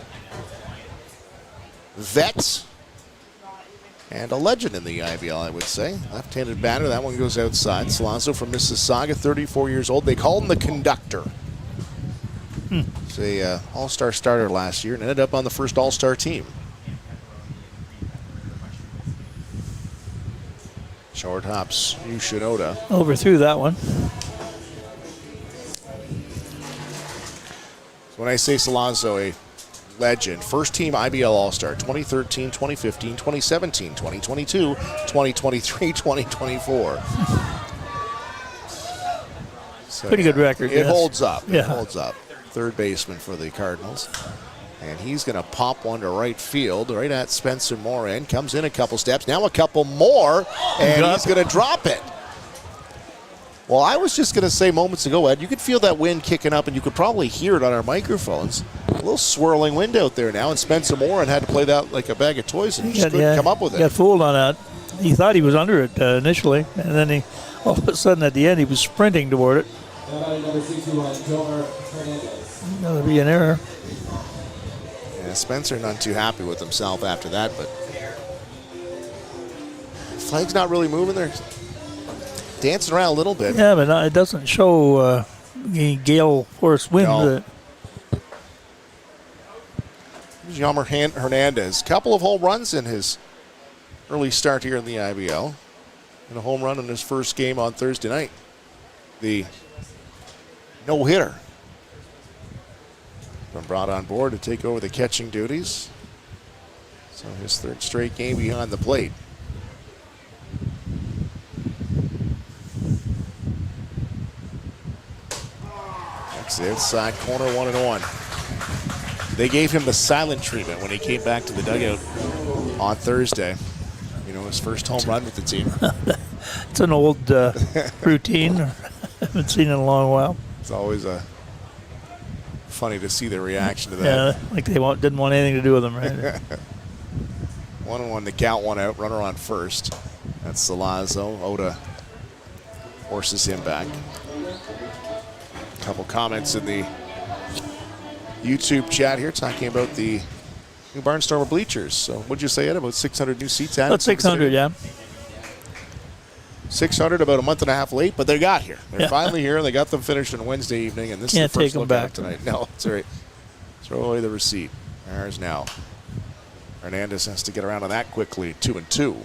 vet and a legend in the IBL, I would say. Left-handed batter, that one goes outside. Salazzo from Mississauga, 34 years old. They call him the conductor. He's a all-star starter last year and ended up on the first all-star team. Short-hops, Yu Shinoda. Overthrew that one. When I say Salazzo, a legend, first team IBL All-Star, 2013, 2015, 2017, 2022, 2023, 2024. So, pretty good record. It holds up. Yeah. It holds up. Third baseman for the Cardinals. And he's going to pop one to right field, right at Spencer Moran. Comes in a couple steps, now a couple more, and he's going to drop it. Well, I was just going to say moments ago, Ed, you could feel that wind kicking up, and you could probably hear it on our microphones. A little swirling wind out there now, and Spencer Moran had to play that like a bag of toys and just couldn't come up with it. Got fooled on that. He thought he was under it initially, and then all of a sudden at the end he was sprinting toward it. That'll be an error. Yeah, Spencer not too happy with himself after that, but flag's not really moving there. Dancing around a little bit. Yeah, but it doesn't show any gale force wind. No. Yammer Hernandez, couple of home runs in his early start here in the IBL, and a home run in his first game on Thursday night. The no-hitter. Been brought on board to take over the catching duties. So his third straight game behind the plate. That's the inside corner, 1-1. They gave him the silent treatment when he came back to the dugout on Thursday. You know, his first home run with the team. It's an old routine. Haven't seen it in a long while. It's always funny to see the reaction to that. Yeah, like they didn't want anything to do with him, right? 1-1 to count, one out, runner on first. That's Salazzo. Oda forces him back. A couple comments in the YouTube chat here talking about the new Barnstormer bleachers. So what'd you say, Ed? About 600 new seats added? About 600, yeah. 600 about a month and a half late, but they got here. They're finally here, and they got them finished on Wednesday evening, and this Can't is the first take them look back at it tonight. No, that's all right. Throw away the receipt. There's now. Hernandez has to get around on that quickly. 2-2.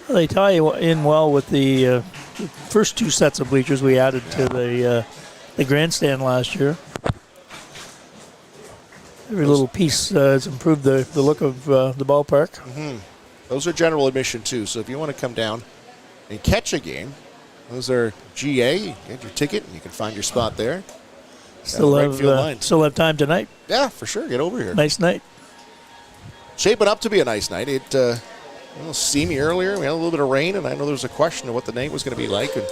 Well, they tie in well with the first two sets of bleachers we added to the grandstand last year. Every little piece has improved the look of the ballpark. Mm-hmm. Those are general admission, too. So if you want to come down and catch a game, those are GA. You get your ticket, and you can find your spot there. Still have time tonight. Yeah, for sure. Get over here. Nice night. Shaping up to be a nice night. It a little steamy earlier. We had a little bit of rain, and I know there was a question of what the night was going to be like. And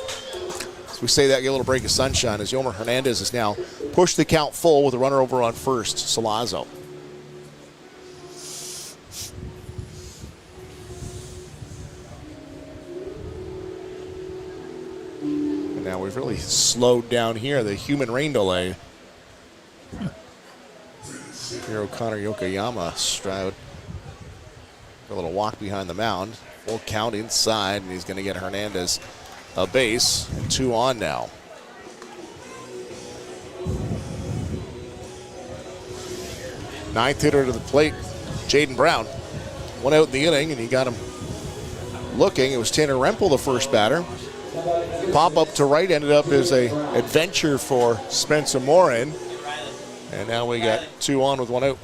as we say that, get a little break of sunshine as Yomer Hernandez has now pushed the count full with a runner over on first, Salazzo. And now we've really slowed down here, the human rain delay. Here, O'Connor Yokoyama, Stroud. A little walk behind the mound. Full count inside, and he's going to get Hernandez a base, and 2 on now. Ninth hitter to the plate, Jaden Brown. 1 out in the inning, and he got him looking. It was Tanner Rempel, the first batter. Pop up to right ended up as a adventure for Spencer Morin. And now we got 2 on with 1 out.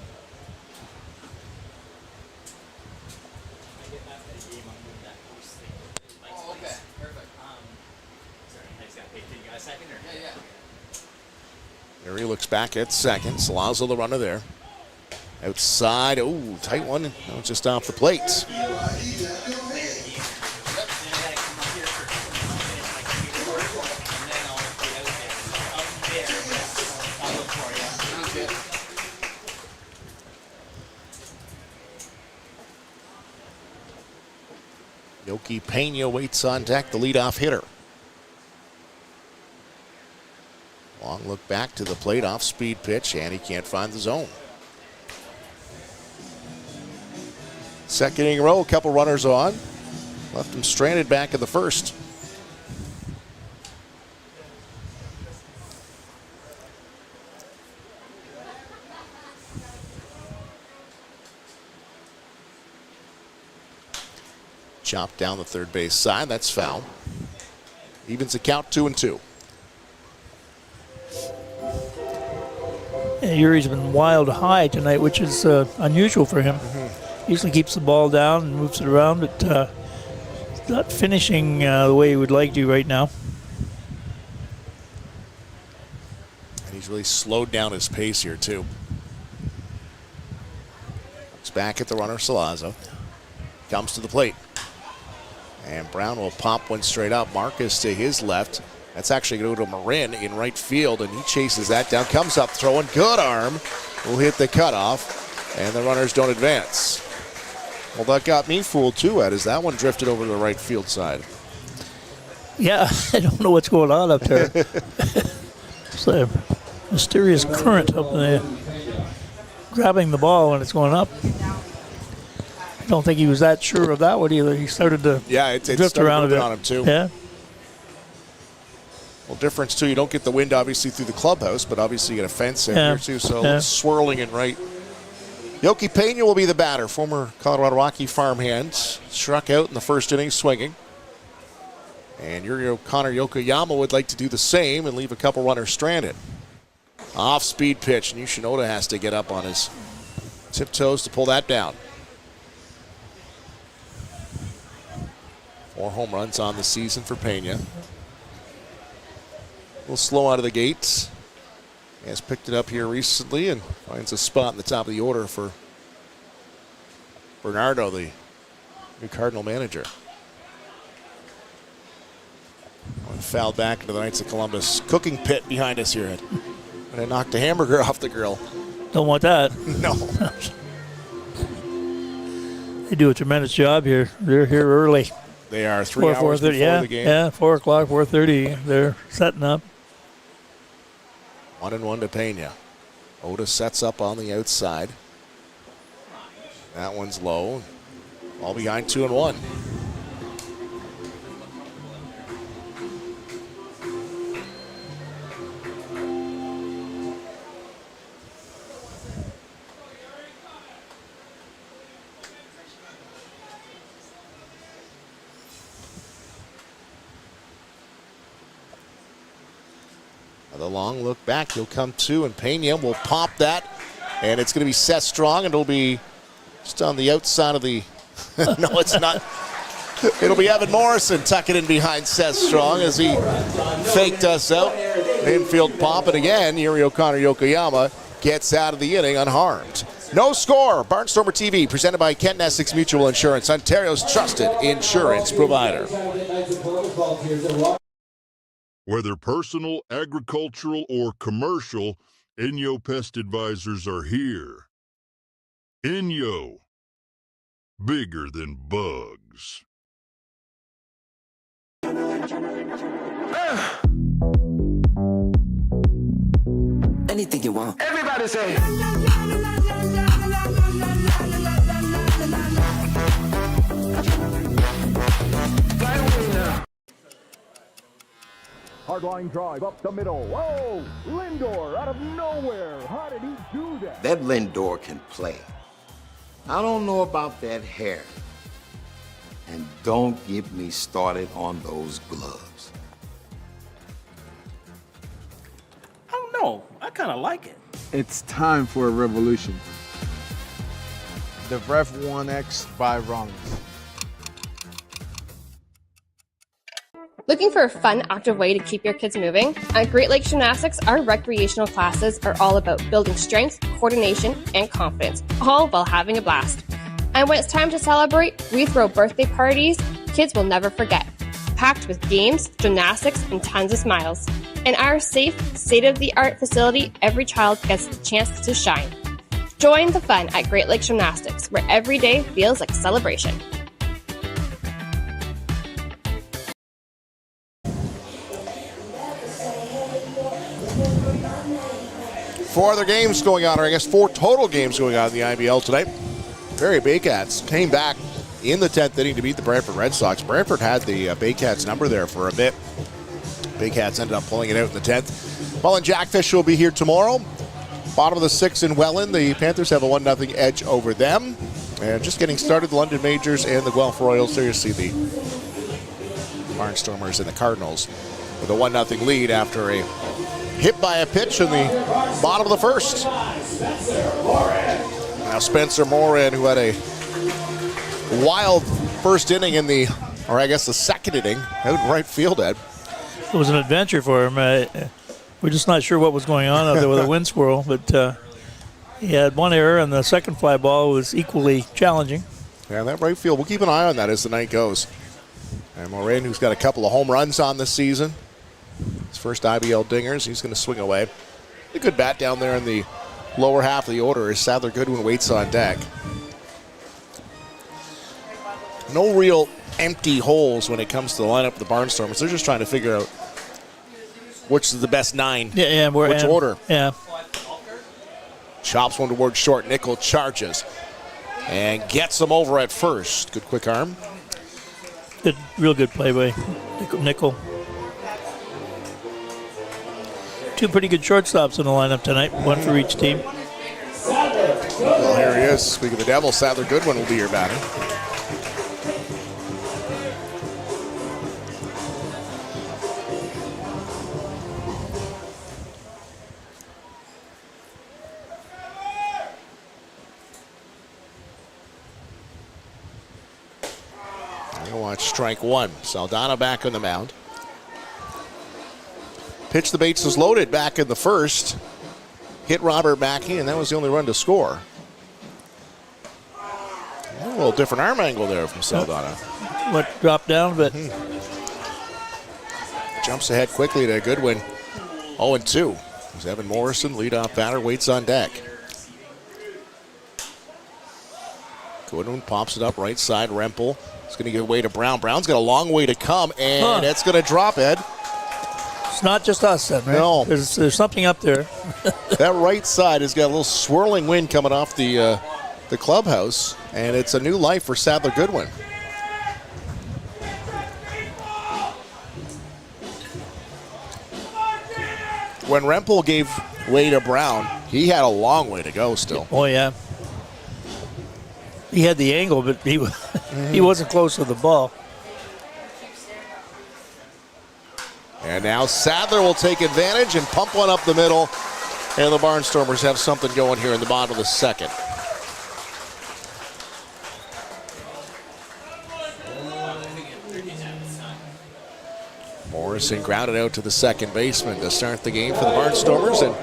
There he looks back at second. Salazzo the runner there. Outside, oh, tight one. That was just off the plate. Yoki Pena waits on deck, the leadoff hitter. Long look back to the plate, off-speed pitch, and he can't find the zone. Second inning row, a couple runners on. Left him stranded back in the first. Chopped down the third base side, that's foul. Evens the count, 2-2. Yeah, Yuri's been wild high tonight, which is unusual for him. He usually keeps the ball down and moves it around, but he's not finishing the way he would like to right now. And he's really slowed down his pace here, too. Looks back at the runner, Salazzo. Comes to the plate. And Brown will pop one straight up. Marcus to his left. That's actually going to go to Marin in right field, and he chases that down. Comes up, throwing, good arm. Will hit the cutoff, and the runners don't advance. Well, that got me fooled too, Ed, as that one drifted over to the right field side. Yeah, I don't know what's going on up there. It's a mysterious current up there, grabbing the ball when it's going up. I don't think he was that sure of that one either. He started to drift around a bit on him too. Yeah. Well, difference too, you don't get the wind obviously through the clubhouse, but obviously you get a fence in here too, so swirling in right. Yoki Pena will be the batter, former Colorado Rocky farmhand. Struck out in the first inning swinging. And Yuri O'Connor Yokoyama would like to do the same and leave a couple runners stranded. Off-speed pitch, and Yoshinoda has to get up on his tiptoes to pull that down. 4 home runs on the season for Pena. A little slow out of the gates. He has picked it up here recently and finds a spot in the top of the order for Bernardo, the new Cardinal manager. One fouled back into the Knights of Columbus cooking pit behind us here. And I knocked a hamburger off the grill. Don't want that. No. They do a tremendous job here. They're here early. They are 3 hours before the game. Yeah, 4 o'clock, 4:30. They're setting up. 1-1 to Pena. Oda sets up on the outside. That one's low. All behind 2-1. The long look back, he'll come to, and Pena will pop that, and it's going to be Seth Strong, and it'll be just on the outside of the, no, it's not. It'll be Evan Morrison tucking in behind Seth Strong as he faked us out. Infield pop, and again, Yuri O'Connor Yokoyama gets out of the inning unharmed. No score. Barnstormer TV, presented by Kent Essex Mutual Insurance, Ontario's trusted insurance provider. Whether personal, agricultural, or commercial, Inyo Pest Advisors are here. Inyo, bigger than bugs. Anything you want. Everybody say. Hardline drive up the middle. Whoa! Lindor out of nowhere. How did he do that? That Lindor can play. I don't know about that hair. And don't get me started on those gloves. I don't know. I kind of like it. It's time for a revolution. The Rev 1X by Rongs. Looking for a fun, active way to keep your kids moving? At Great Lakes Gymnastics, our recreational classes are all about building strength, coordination, and confidence, all while having a blast. And when it's time to celebrate, we throw birthday parties kids will never forget, packed with games, gymnastics, and tons of smiles. In our safe, state-of-the-art facility, every child gets the chance to shine. Join the fun at Great Lakes Gymnastics, where every day feels like a celebration. 4 other games going on, or I guess 4 total games going on in the IBL tonight. Barrie Baycats came back in the 10th inning to beat the Brantford Red Sox. Brantford had the Baycats number there for a bit. Baycats ended up pulling it out in the 10th. Mullen Jackfish will be here tomorrow. Bottom of the 6th in Welland. The Panthers have a 1-0 edge over them. And just getting started, the London Majors and the Guelph Royals. There you see the Barnstormers and the Cardinals with a 1-0 lead after a hit by a pitch in the bottom of the first. Now Spencer Moran, who had a wild first inning in the, or I guess the second inning, out in right field, Ed. It was an adventure for him. We're just not sure what was going on out there with a wind swirl, but he had one error, and the second fly ball was equally challenging. Yeah, that right field, we'll keep an eye on that as the night goes. And Moran, who's got a couple of home runs on this season. His first IBL dingers, he's going to swing away. A good bat down there in the lower half of the order as Sadler Goodwin waits on deck. No real empty holes when it comes to the lineup of the Barnstormers. They're just trying to figure out which is the best 9, which order. Yeah. Chops one towards short. Nickel charges and gets him over at first. Good quick arm. Good, real good play by Nickel. 2 pretty good shortstops in the lineup tonight, 1 for each team. Well, here he is. Speaking of the Devil, Sadler Goodwin will be your batter. You watch strike one. Saldana back on the mound. Pitch the bases loaded back in the first. Hit Robert Mackey, and that was the only run to score. A little different arm angle there from Saldana. What dropped down, but jumps ahead quickly to Goodwin. 0-2. As Evan Morrison, leadoff batter, waits on deck. Goodwin pops it up right side. Rempel is going to give way to Brown. Brown's got a long way to come, and it's going to drop, Ed. It's not just us, then, right? No. There's something up there. That right side has got a little swirling wind coming off the clubhouse, and it's a new life for Sadler Goodwin. When Rempel gave way to Brown, he had a long way to go still. Oh, yeah. He had the angle, but he wasn't close to the ball. And now Sadler will take advantage and pump one up the middle. And the Barnstormers have something going here in the bottom of the second. Morrison grounded out to the second baseman to start the game for the Barnstormers. And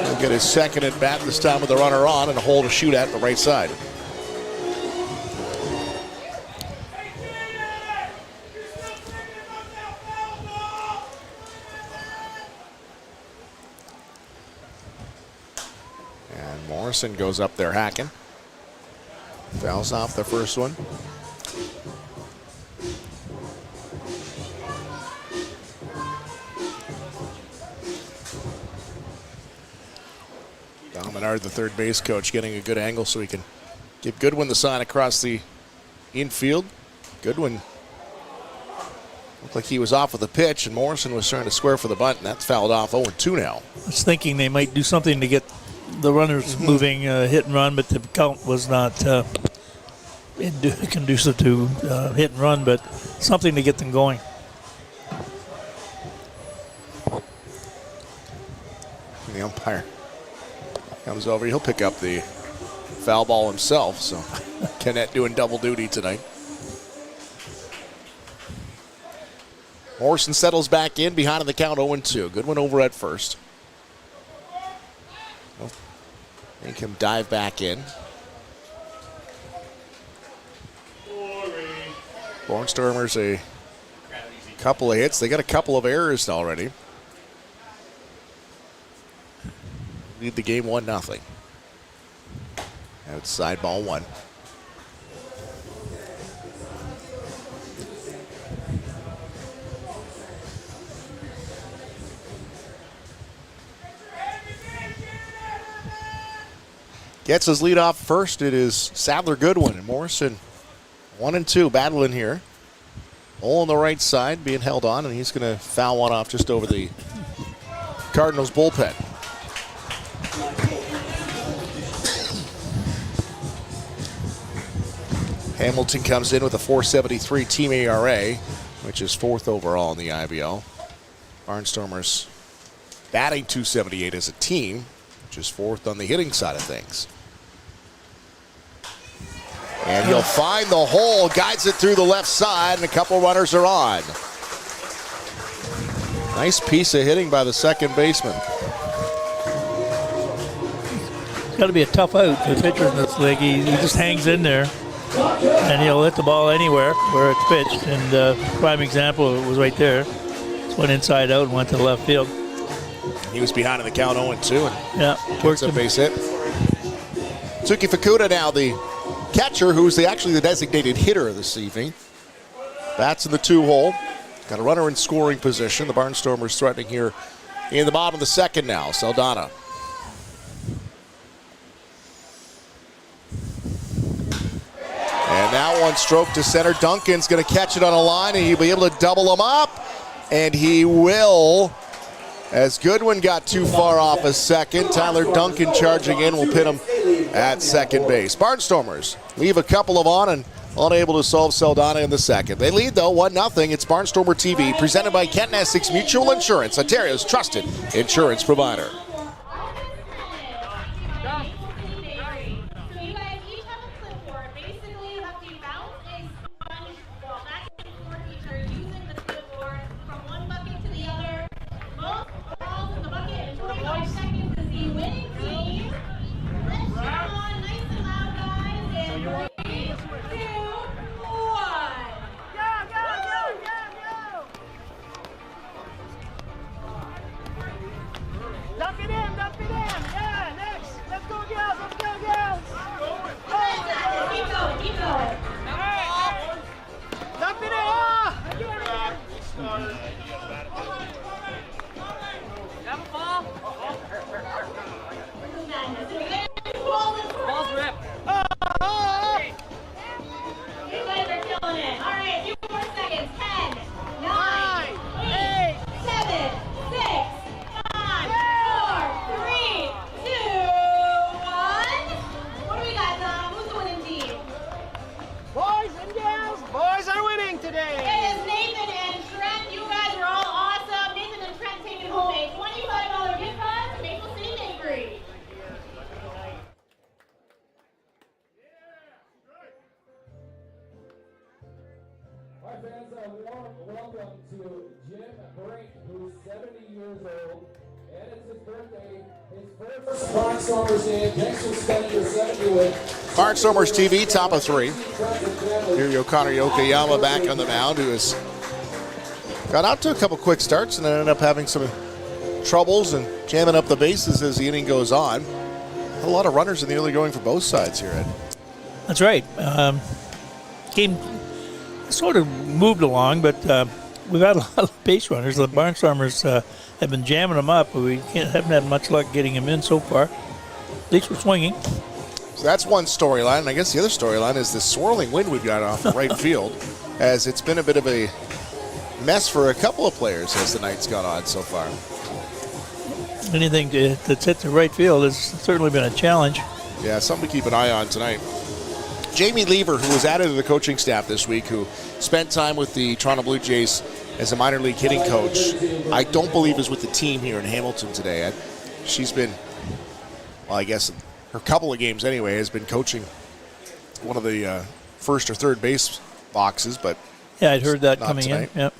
he'll get his second at bat, this time with the runner on and a hole to shoot at the right side. And Morrison goes up there hacking. Fouls off the first one. Menard, the third base coach, getting a good angle so he can give Goodwin the sign across the infield. Goodwin looked like he was off with the pitch, and Morrison was trying to square for the bunt, and that's fouled off. 0-2 now. I was thinking they might do something to get the runners moving, hit and run, but the count was not conducive to hit and run, but something to get them going. And the umpire comes over. He'll pick up the foul ball himself. So Kennett doing double duty tonight. Morrison settles back in behind in the count 0-2. Goodwin over at first. Make him dive back in. Barnstormers a couple of hits. They got a couple of errors already. Lead the game 1-0. Outside ball one. Gets his lead off first. It is Sadler Goodwin and Morrison 1-2 battling here. Hole on the right side being held on, and he's going to foul one off just over the Cardinals bullpen. Hamilton comes in with a .473 team ERA, which is 4th overall in the IBL. Barnstormers batting .278 as a team, which is 4th on the hitting side of things. And he'll find the hole, guides it through the left side, and a couple runners are on. Nice piece of hitting by the second baseman. It's got to be a tough out for the pitcher in this league. He just hangs in there. And he'll hit the ball anywhere where it's pitched. And prime example, it was right there. Just went inside out and went to the left field. He was behind in the count 0-2. And yeah, works a base hit. Tsuki Fukuda now the catcher, who's actually the designated hitter this evening. Bats in the 2-hole. Got a runner in scoring position. The Barnstormers threatening here in the bottom of the second now. Saldana. And that one stroked to center. Duncan's going to catch it on a line, and he'll be able to double him up. And he will, as Goodwin got too far off a second. Tyler Duncan charging in will pin him at second base. Barnstormers leave a couple of on and unable to solve Saldana in the second. They lead, though, 1-0. It's Barnstormer TV, presented by Kent Essex Mutual Insurance, Ontario's trusted insurance provider. So you guys each have a clipboard. Basically, you have to use a warm welcome to Jim Brink, who's 70 years old, and it's his birthday. His first Barnstormers game. Thanks for spending your 70 with Barnstormers TV, top of 3. Here, Connor Yokoyama back on the mound, who has got out to a couple quick starts and then ended up having some troubles and jamming up the bases as the inning goes on. A lot of runners in the early going for both sides here, Ed. That's right. Game sort of moved along, but we've had a lot of base runners. The Barnstormers have been jamming them up, but we haven't had much luck getting them in so far. At least we're swinging. So that's one storyline, and I guess the other storyline is the swirling wind we've got off the right field, as it's been a bit of a mess for a couple of players as the night's gone on so far. Anything that's hit the right field has certainly been a challenge. Yeah, something to keep an eye on tonight. Jamie Lever, who was added to the coaching staff this week, who spent time with the Toronto Blue Jays as a minor league hitting coach, I don't believe is with the team here in Hamilton today. She's been, well, I guess her couple of games anyway, has been coaching one of the first or third base boxes, but yeah, I'd heard that coming tonight. in. Yep.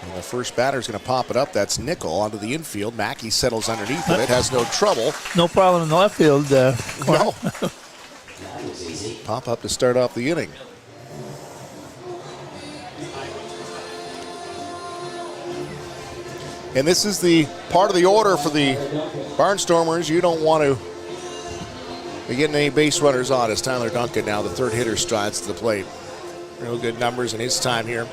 And the first batter is going to pop it up. That's Nickel onto the infield. Mackey settles underneath of it, has no trouble. No problem in the left field. No. Pop up to start off the inning. And this is the part of the order for the Barnstormers. You don't want to be getting any base runners on as Tyler Duncan, now the third hitter, strides to the plate. Real good numbers in his time here.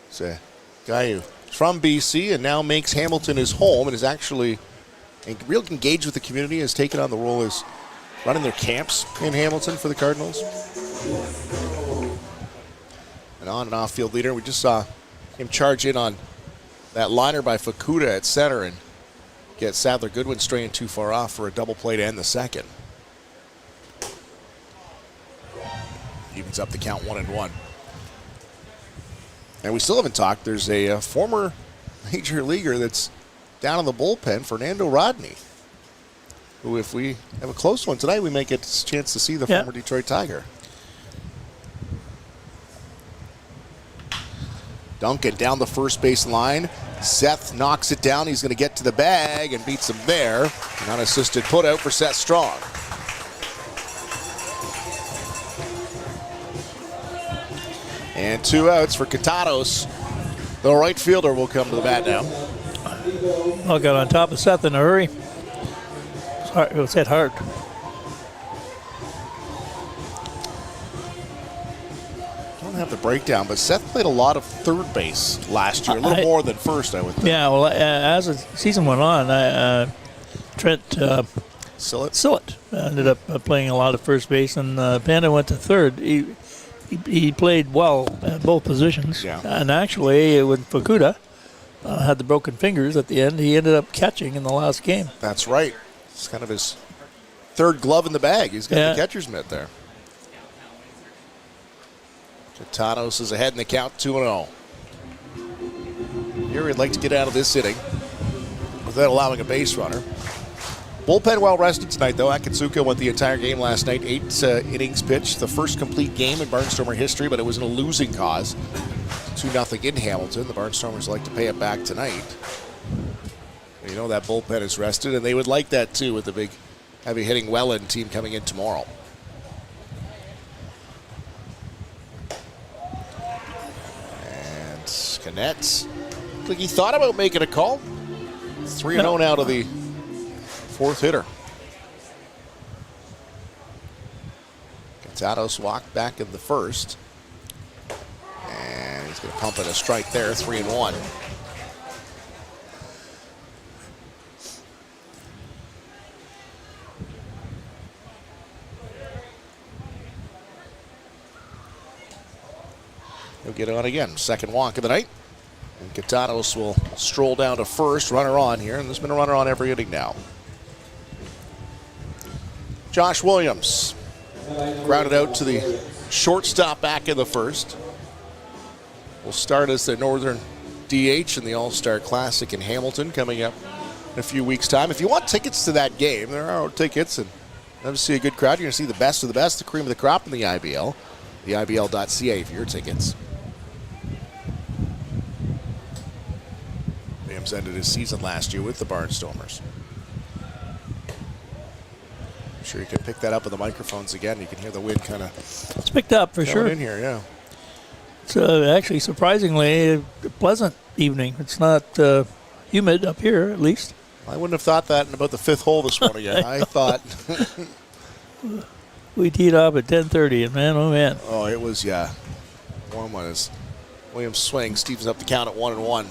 It's a guy who's from BC and now makes Hamilton his home and is actually real engaged with the community, has taken on the role as running their camps in Hamilton for the Cardinals. An on and off field leader. We just saw him charge in on that liner by Fukuda at center and get Sadler Goodwin straying too far off for a double play to end the second. Evens up the count 1-1. And we still haven't talked. There's a former major leaguer that's down in the bullpen, Fernando Rodney, who, if we have a close one tonight, we may get a chance to see the former Detroit Tiger. Duncan down the first base line. Seth knocks it down. He's going to get to the bag and beats him there. An unassisted put out for Seth Strong. And 2 outs for Katatos. The right fielder will come to the bat now. Well, got on top of Seth in a hurry. It was hit hard. Don't have the breakdown, but Seth played a lot of third base last year. A little more than first, I would think. Yeah, well, as the season went on, Trent Sillett ended up playing a lot of first base, and Panda went to third. He played well at both positions. Yeah. And actually, when Fukuda had the broken fingers at the end, he ended up catching in the last game. That's right. It's kind of his third glove in the bag. He's got the catcher's mitt there. Katanos is ahead in the count, 2-0. Here he'd like to get out of this inning without allowing a base runner. Bullpen well rested tonight, though. Akatsuka went the entire game last night. 8 innings pitched. The first complete game in Barnstormer history, but it was in a losing cause. 2-0 in Hamilton. The Barnstormers like to pay it back tonight. You know that bullpen is rested, and they would like that, too, with the big heavy-hitting Welland team coming in tomorrow. And Canetz, looks like he thought about making a call. 3-0 now to the fourth hitter. Gonzados walked back in the first. And he's going to pump in a strike there, 3-1. He'll get on again. Second walk of the night. And Katanos will stroll down to first. Runner on here, and there's been a runner on every inning now. Josh Williams grounded out to the shortstop back in the first. Will start as the Northern DH in the All-Star Classic in Hamilton coming up in a few weeks' time. If you want tickets to that game, there are tickets, and Love to see a good crowd. You're going to see the best of the best, the cream of the crop in the IBL. The IBL.ca for your tickets. Williams ended his season last year with the Barnstormers. I'm sure you can pick that up with the microphones again. You can hear the wind kind of. It's picked up for sure. In here, yeah. It's actually surprisingly a pleasant evening. It's not humid up here, at least. I wouldn't have thought that in about the 5th hole this morning. I thought. We teed off at 10:30, and man, oh man. Oh, it was, yeah. Warm one is Williams swing. Stevens up the count at 1-1.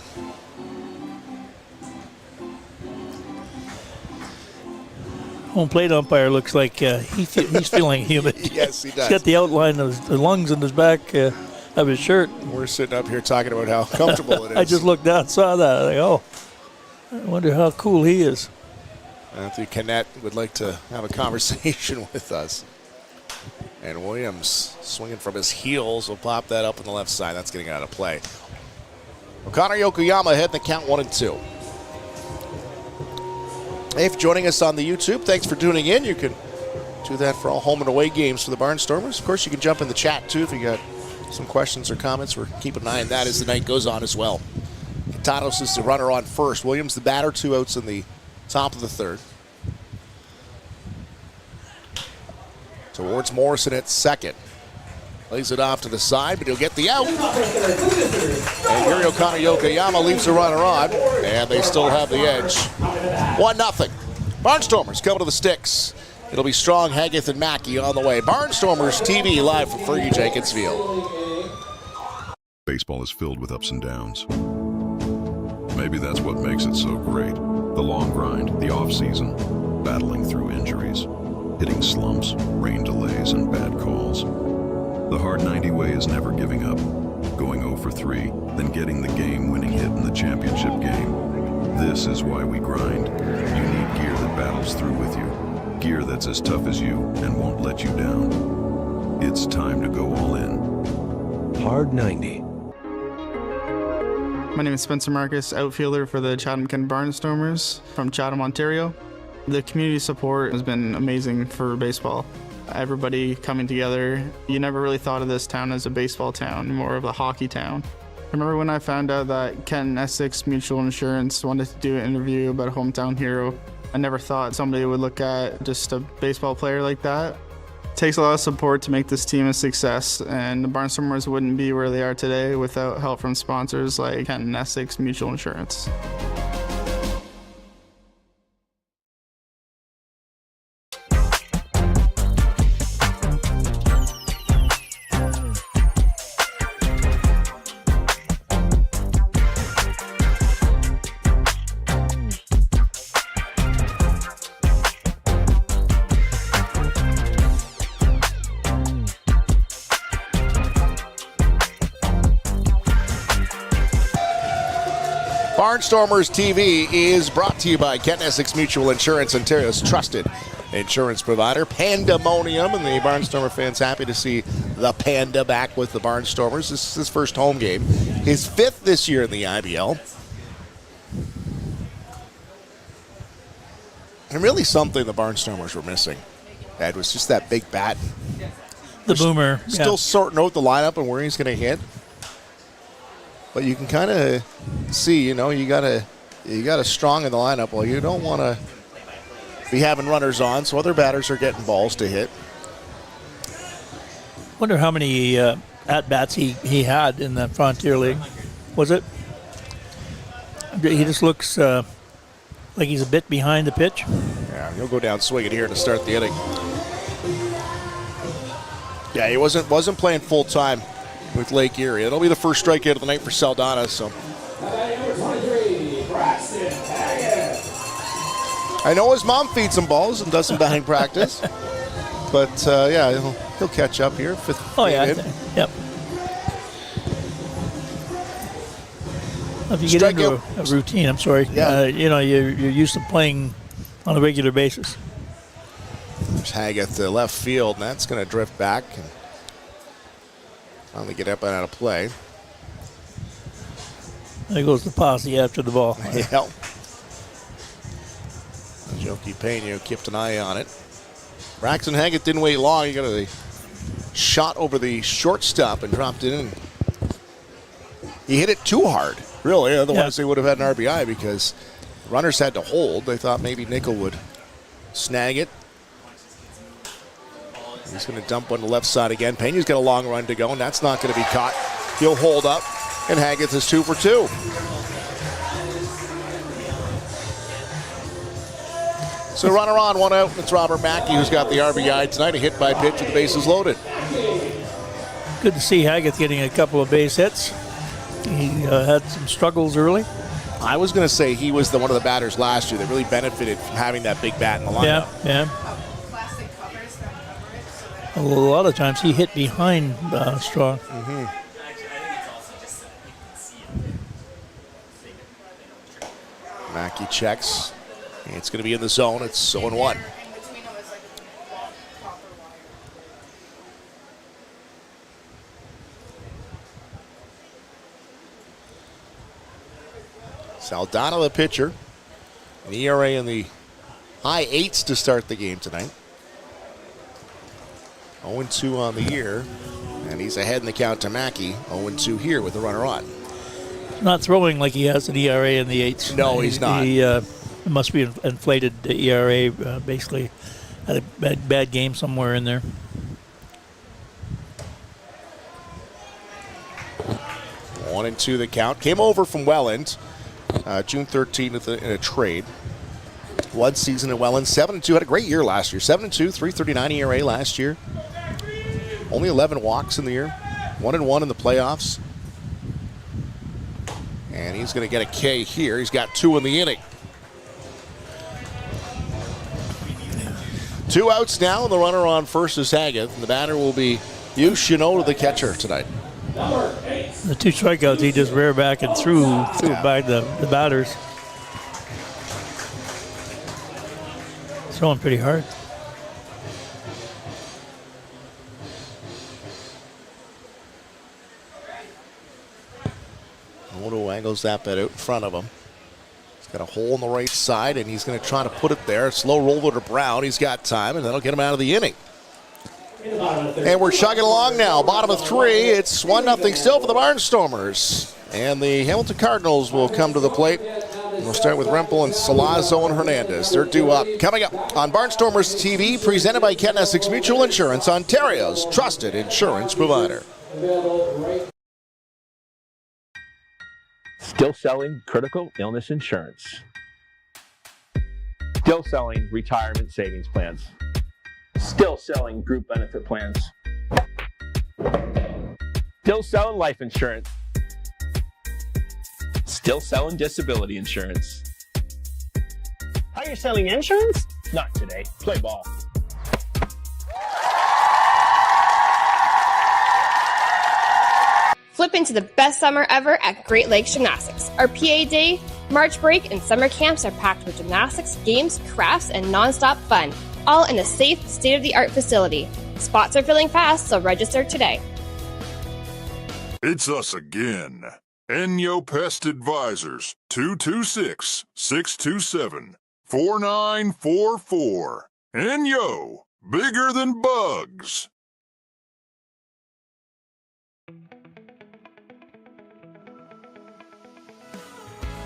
Home plate umpire looks like he's feeling humid. Yes, he does. He's got the outline of the lungs in his back of his shirt. We're sitting up here talking about how comfortable it is. I just looked down and saw that. I go, oh, I wonder how cool he is. Anthony Kennett would like to have a conversation with us. And Williams swinging from his heels will pop that up on the left side. That's getting out of play. Connor Yokoyama heading the count 1-2. Hey, if you're joining us on the YouTube, thanks for tuning in. You can do that for all home and away games for the Barnstormers. Of course, you can jump in the chat, too, if you got some questions or comments. We're keeping an eye on that as the night goes on as well. Tatos is the runner on first. Williams the batter, 2 outs in the top of the 3rd. Towards Morrison at second. Lays it off to the side, but he'll get the out. And Yuri O'Connor Yokoyama leaves the runner on, and they still have the edge. 1-0. Barnstormers coming to the sticks. It'll be Strong, Haggith, and Mackey on the way. Barnstormers TV live from Fergie Jenkins Field. Baseball is filled with ups and downs. Maybe that's what makes it so great. The long grind, the off-season, battling through injuries, hitting slumps, rain delays, and bad calls. The hard 90 way is never giving up, going 0 for 3, then getting the game-winning hit in the championship game. This is why we grind. You need gear that battles through with you, gear that's as tough as you and won't let you down. It's time to go all in. Hard 90. My name is Spencer Marcus, outfielder for the Chatham-Kent Barnstormers from Chatham, Ontario. The community support has been amazing for baseball. Everybody coming together. You never really thought of this town as a baseball town, more of a hockey town. I remember when I found out that Kent Essex Mutual Insurance wanted to do an interview about a hometown hero. I never thought somebody would look at just a baseball player like that. It takes a lot of support to make this team a success, and the Barnstormers wouldn't be where they are today without help from sponsors like Kent Essex Mutual Insurance. Barnstormers TV is brought to you by Kent Essex Mutual Insurance, Ontario's trusted insurance provider. Pandemonium, and the Barnstormer fans happy to see the Panda back with the Barnstormers. This is his first home game, his 5th this year in the IBL. And really something the Barnstormers were missing, Ed, was just that big bat. The boomer. Still sorting out the lineup and where he's going to hit. But you can kind of see, you got a Strong in the lineup. Well, you don't want to be having runners on, so other batters are getting balls to hit. Wonder how many at-bats he had in the Frontier League. Was it? He just looks like he's a bit behind the pitch. Yeah, he'll go down swinging here to start the inning. Yeah, he wasn't playing full time with Lake Erie. It'll be the first strikeout of the night for Saldana. So I know his mom feeds him balls and does some batting practice, but yeah, he'll catch up here. Yep. If you get into a routine, I'm sorry. Yeah. You're used to playing on a regular basis. There's Haggith to left field, and that's going to drift back and finally get up and out of play. There goes the posse after the ball. Yeah. Joki Pena kept an eye on it. Braxton Haggett didn't wait long. He got a shot over the shortstop and dropped it in. He hit it too hard, really. Otherwise, they would have had an RBI because runners had to hold. They thought maybe Nickel would snag it. He's going to dump on the left side again. Pena's got a long run to go, and that's not going to be caught. He'll hold up, and Haggett is 2 for 2. So runner on, 1 out. It's Robert Mackey who's got the RBI tonight. A hit by pitch with the bases loaded. Good to see Haggett getting a couple of base hits. He had some struggles early. I was going to say he was one of the batters last year that really benefited from having that big bat in the lineup. Yeah. A lot of times he hit behind Strong. Mackey checks. It's going to be in the zone. It's 0-1. Saldana, the pitcher. An ERA in the high 8s to start the game tonight. 0-2 on the year. And he's ahead in the count to Mackey. 0-2 here with the runner on. Not throwing like he has an ERA in the 8s. No, he's not. He must be inflated ERA, basically. Had a bad game somewhere in there. One and two the count. Came over from Welland June 13th in a trade. One season at Welland. 7-2. Had a great year last year. 7-2, 3.39 ERA last year. Only 11 walks in the year. 1-1 in the playoffs. And he's going to get a K here. He's got 2 in the inning. 2 outs now, and the runner on first is Haggett. And the batter will be Yu Shinoda, the catcher tonight. The 2 strikeouts, he just reared back and threw by the batters. Throwing pretty hard. Odo angles that bat out in front of him. He's got a hole in the right side, and he's going to try to put it there. Slow roll to Brown. He's got time, and that'll get him out of the inning. And we're chugging along now. Bottom of 3. It's 1-0 still for the Barnstormers. And the Hamilton Cardinals will come to the plate. We'll start with Rempel and Salazzo and Hernandez. They're due up. Coming up on Barnstormers TV, presented by Kent Essex Mutual Insurance, Ontario's trusted insurance provider. Still selling critical illness insurance. Still selling retirement savings plans. Still selling group benefit plans. Still selling life insurance. Still selling disability insurance. Are you selling insurance? Not today. Play ball. Flip into the best summer ever at Great Lakes Gymnastics. Our PA Day, March break, and summer camps are packed with gymnastics, games, crafts, and nonstop fun, all in a safe, state-of-the-art facility. Spots are filling fast, so register today. It's us again. Enyo Pest Advisors, 226-627-4944. Enyo, bigger than bugs.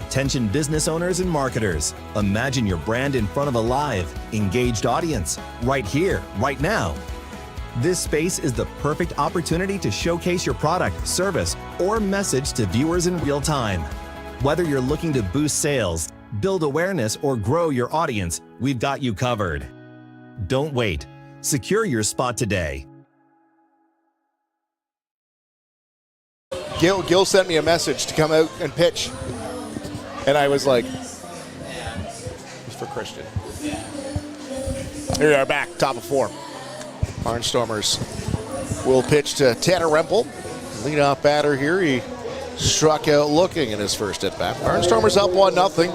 Attention business owners and marketers. Imagine your brand in front of a live, engaged audience, right here, right now. This space is the perfect opportunity to showcase your product, service, or message to viewers in real time. Whether you're looking to boost sales, build awareness, or grow your audience, we've got you covered. Don't wait. Secure your spot today. Gil sent me a message to come out and pitch. And I was like, it's for Christian. Here we are back, top of 4. Barnstormers will pitch to Tanner Rempel. Leadoff batter here. He struck out looking in his first at-bat. Barnstormers up 1-0.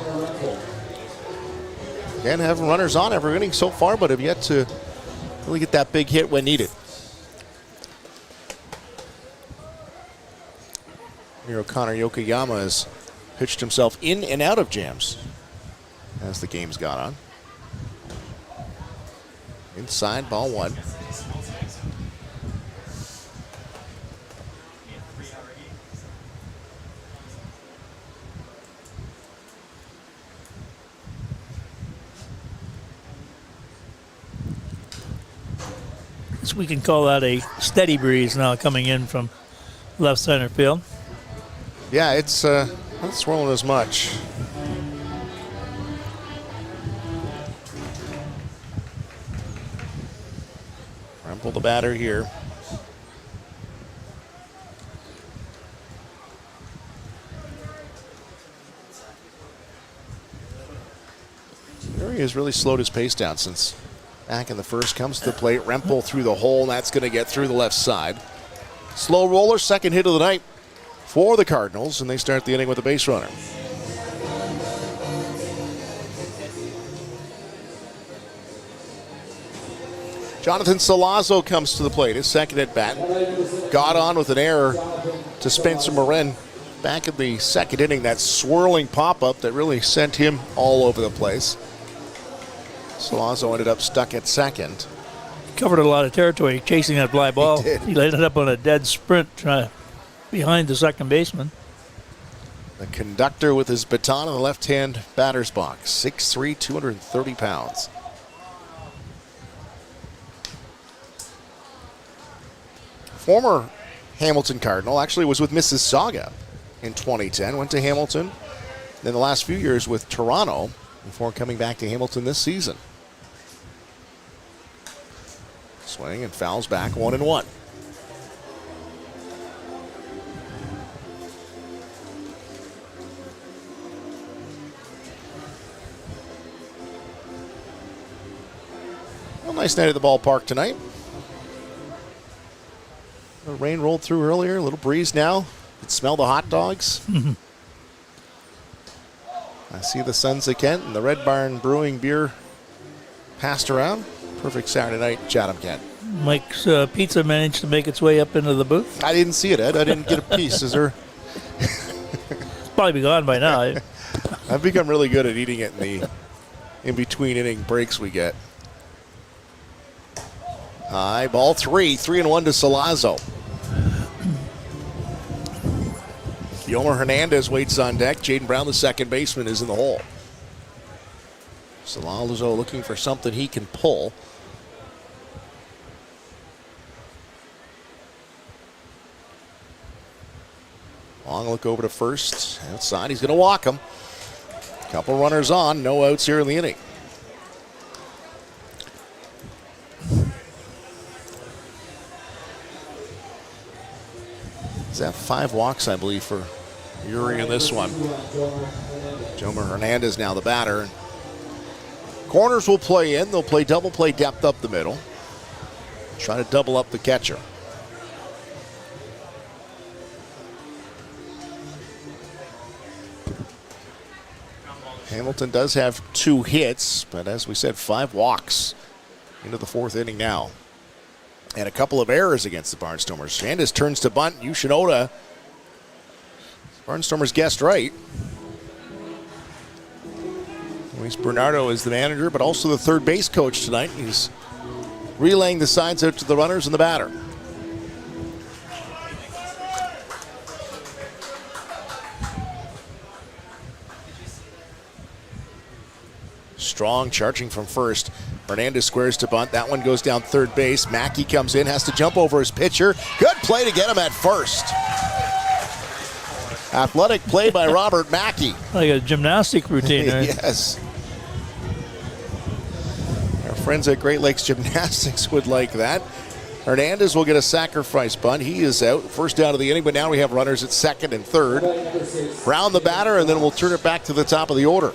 Again, having runners on every inning so far, but have yet to really get that big hit when needed. Here, Connor Yokoyama has pitched himself in and out of jams as the game's gone on. Inside, ball one. So we can call that a steady breeze now coming in from left center field. Yeah, it's not swirling as much. Rempel the batter here. He has really slowed his pace down since back in the first. Comes to the plate. Rempel through the hole, and that's going to get through the left side. Slow roller, second hit of the night for the Cardinals, and they start the inning with a base runner. Jonathan Salazzo comes to the plate, his second at bat. Got on with an error to Spencer Marin back in the second inning. That swirling pop-up that really sent him all over the place. Salazzo ended up stuck at second. Covered a lot of territory chasing that fly ball. He ended up on a dead sprint behind the second baseman. The conductor with his baton in the left-hand batter's box. 6'3", 230 pounds. Former Hamilton Cardinal, actually was with Mississauga in 2010. Went to Hamilton. Then the last few years with Toronto before coming back to Hamilton this season. Swing and fouls back 1-1. Well, nice night at the ballpark tonight. The rain rolled through earlier, a little breeze now. You can smell the hot dogs. I see the Sons of Kent and the Red Barn Brewing beer passed around. Perfect Saturday night, Chatham-Kent. Mike's pizza managed to make its way up into the booth. I didn't see it, Ed. I didn't get a piece. Is there? It's probably be gone by now. I've become really good at eating it in between inning breaks we get. High ball 3-1 to Salazzo. Yomer Hernandez waits on deck. Jaden Brown, the second baseman, is in the hole. Salazzo looking for something he can pull. Long look over to first. Outside, he's going to walk him. Couple runners on, no outs here in the inning. He's at 5 walks, I believe, for Uri in this one. Jomer Hernandez now the batter. Corners will play in. They'll play double play depth up the middle. Try to double up the catcher. Hamilton does have 2 hits, but as we said, 5 walks into the 4th inning now. And a couple of errors against the Barnstormers. Hernandez turns to bunt. Yu Shinoda. Barnstormers guessed right. Luis Bernardo is the manager, but also the third base coach tonight. He's relaying the signs out to the runners and the batter. Strong charging from first. Hernandez squares to bunt. That one goes down third base. Mackey comes in, has to jump over his pitcher. Good play to get him at first. Athletic play by Robert Mackey. Like a gymnastic routine, right? Yes. Our friends at Great Lakes Gymnastics would like that. Hernandez will get a sacrifice bunt. He is out. First down of the inning, but now we have runners at second and third. Brown the batter, and then we'll turn it back to the top of the order.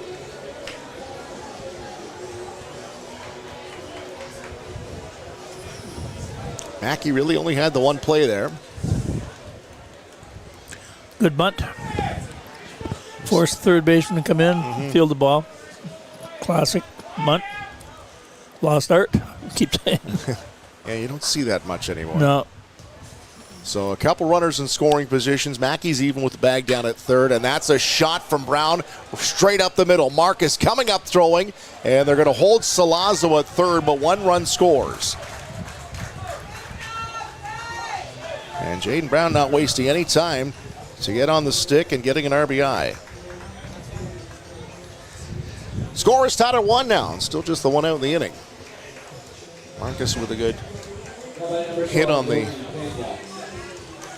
Mackey really only had the one play there. Good bunt. Forced third baseman to come in, field the ball. Classic bunt. Lost art. Keep saying. Yeah, you don't see that much anymore. No. So a couple runners in scoring positions. Mackey's even with the bag down at third, and that's a shot from Brown straight up the middle. Marcus coming up throwing, and they're going to hold Salazzo at third, but 1 run scores. And Jaden Brown not wasting any time to get on the stick and getting an RBI. Score is tied at 1 now, and still just the 1 out in the inning. Marcus with a good hit on the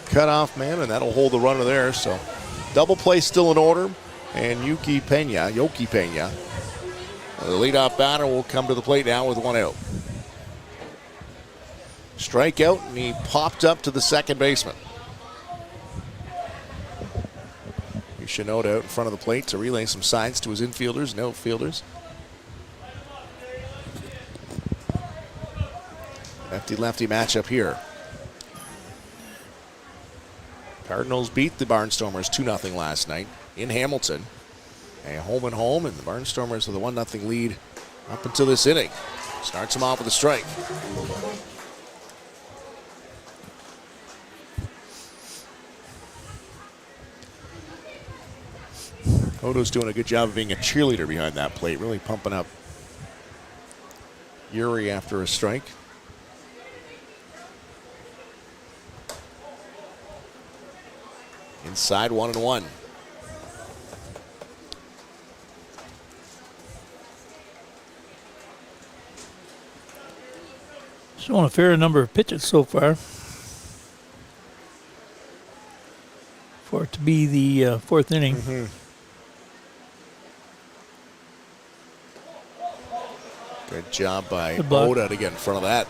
cutoff man, and that'll hold the runner there. So double play still in order, and Yoki Pena, the leadoff batter, will come to the plate now with 1 out. Strikeout, and he popped up to the second baseman. Chanot out in front of the plate to relay some signs to his infielders and outfielders. Lefty-lefty matchup here. Cardinals beat the Barnstormers 2-0 last night in Hamilton. A home and home, and the Barnstormers with a 1-0 lead up until this inning. Starts him off with a strike. Odo's doing a good job of being a cheerleader behind that plate, really pumping up Yuri after a strike. Inside 1-1. Showing a fair number of pitches so far for it to be the 4th inning. Mm-hmm. Good job by Oda to get in front of that.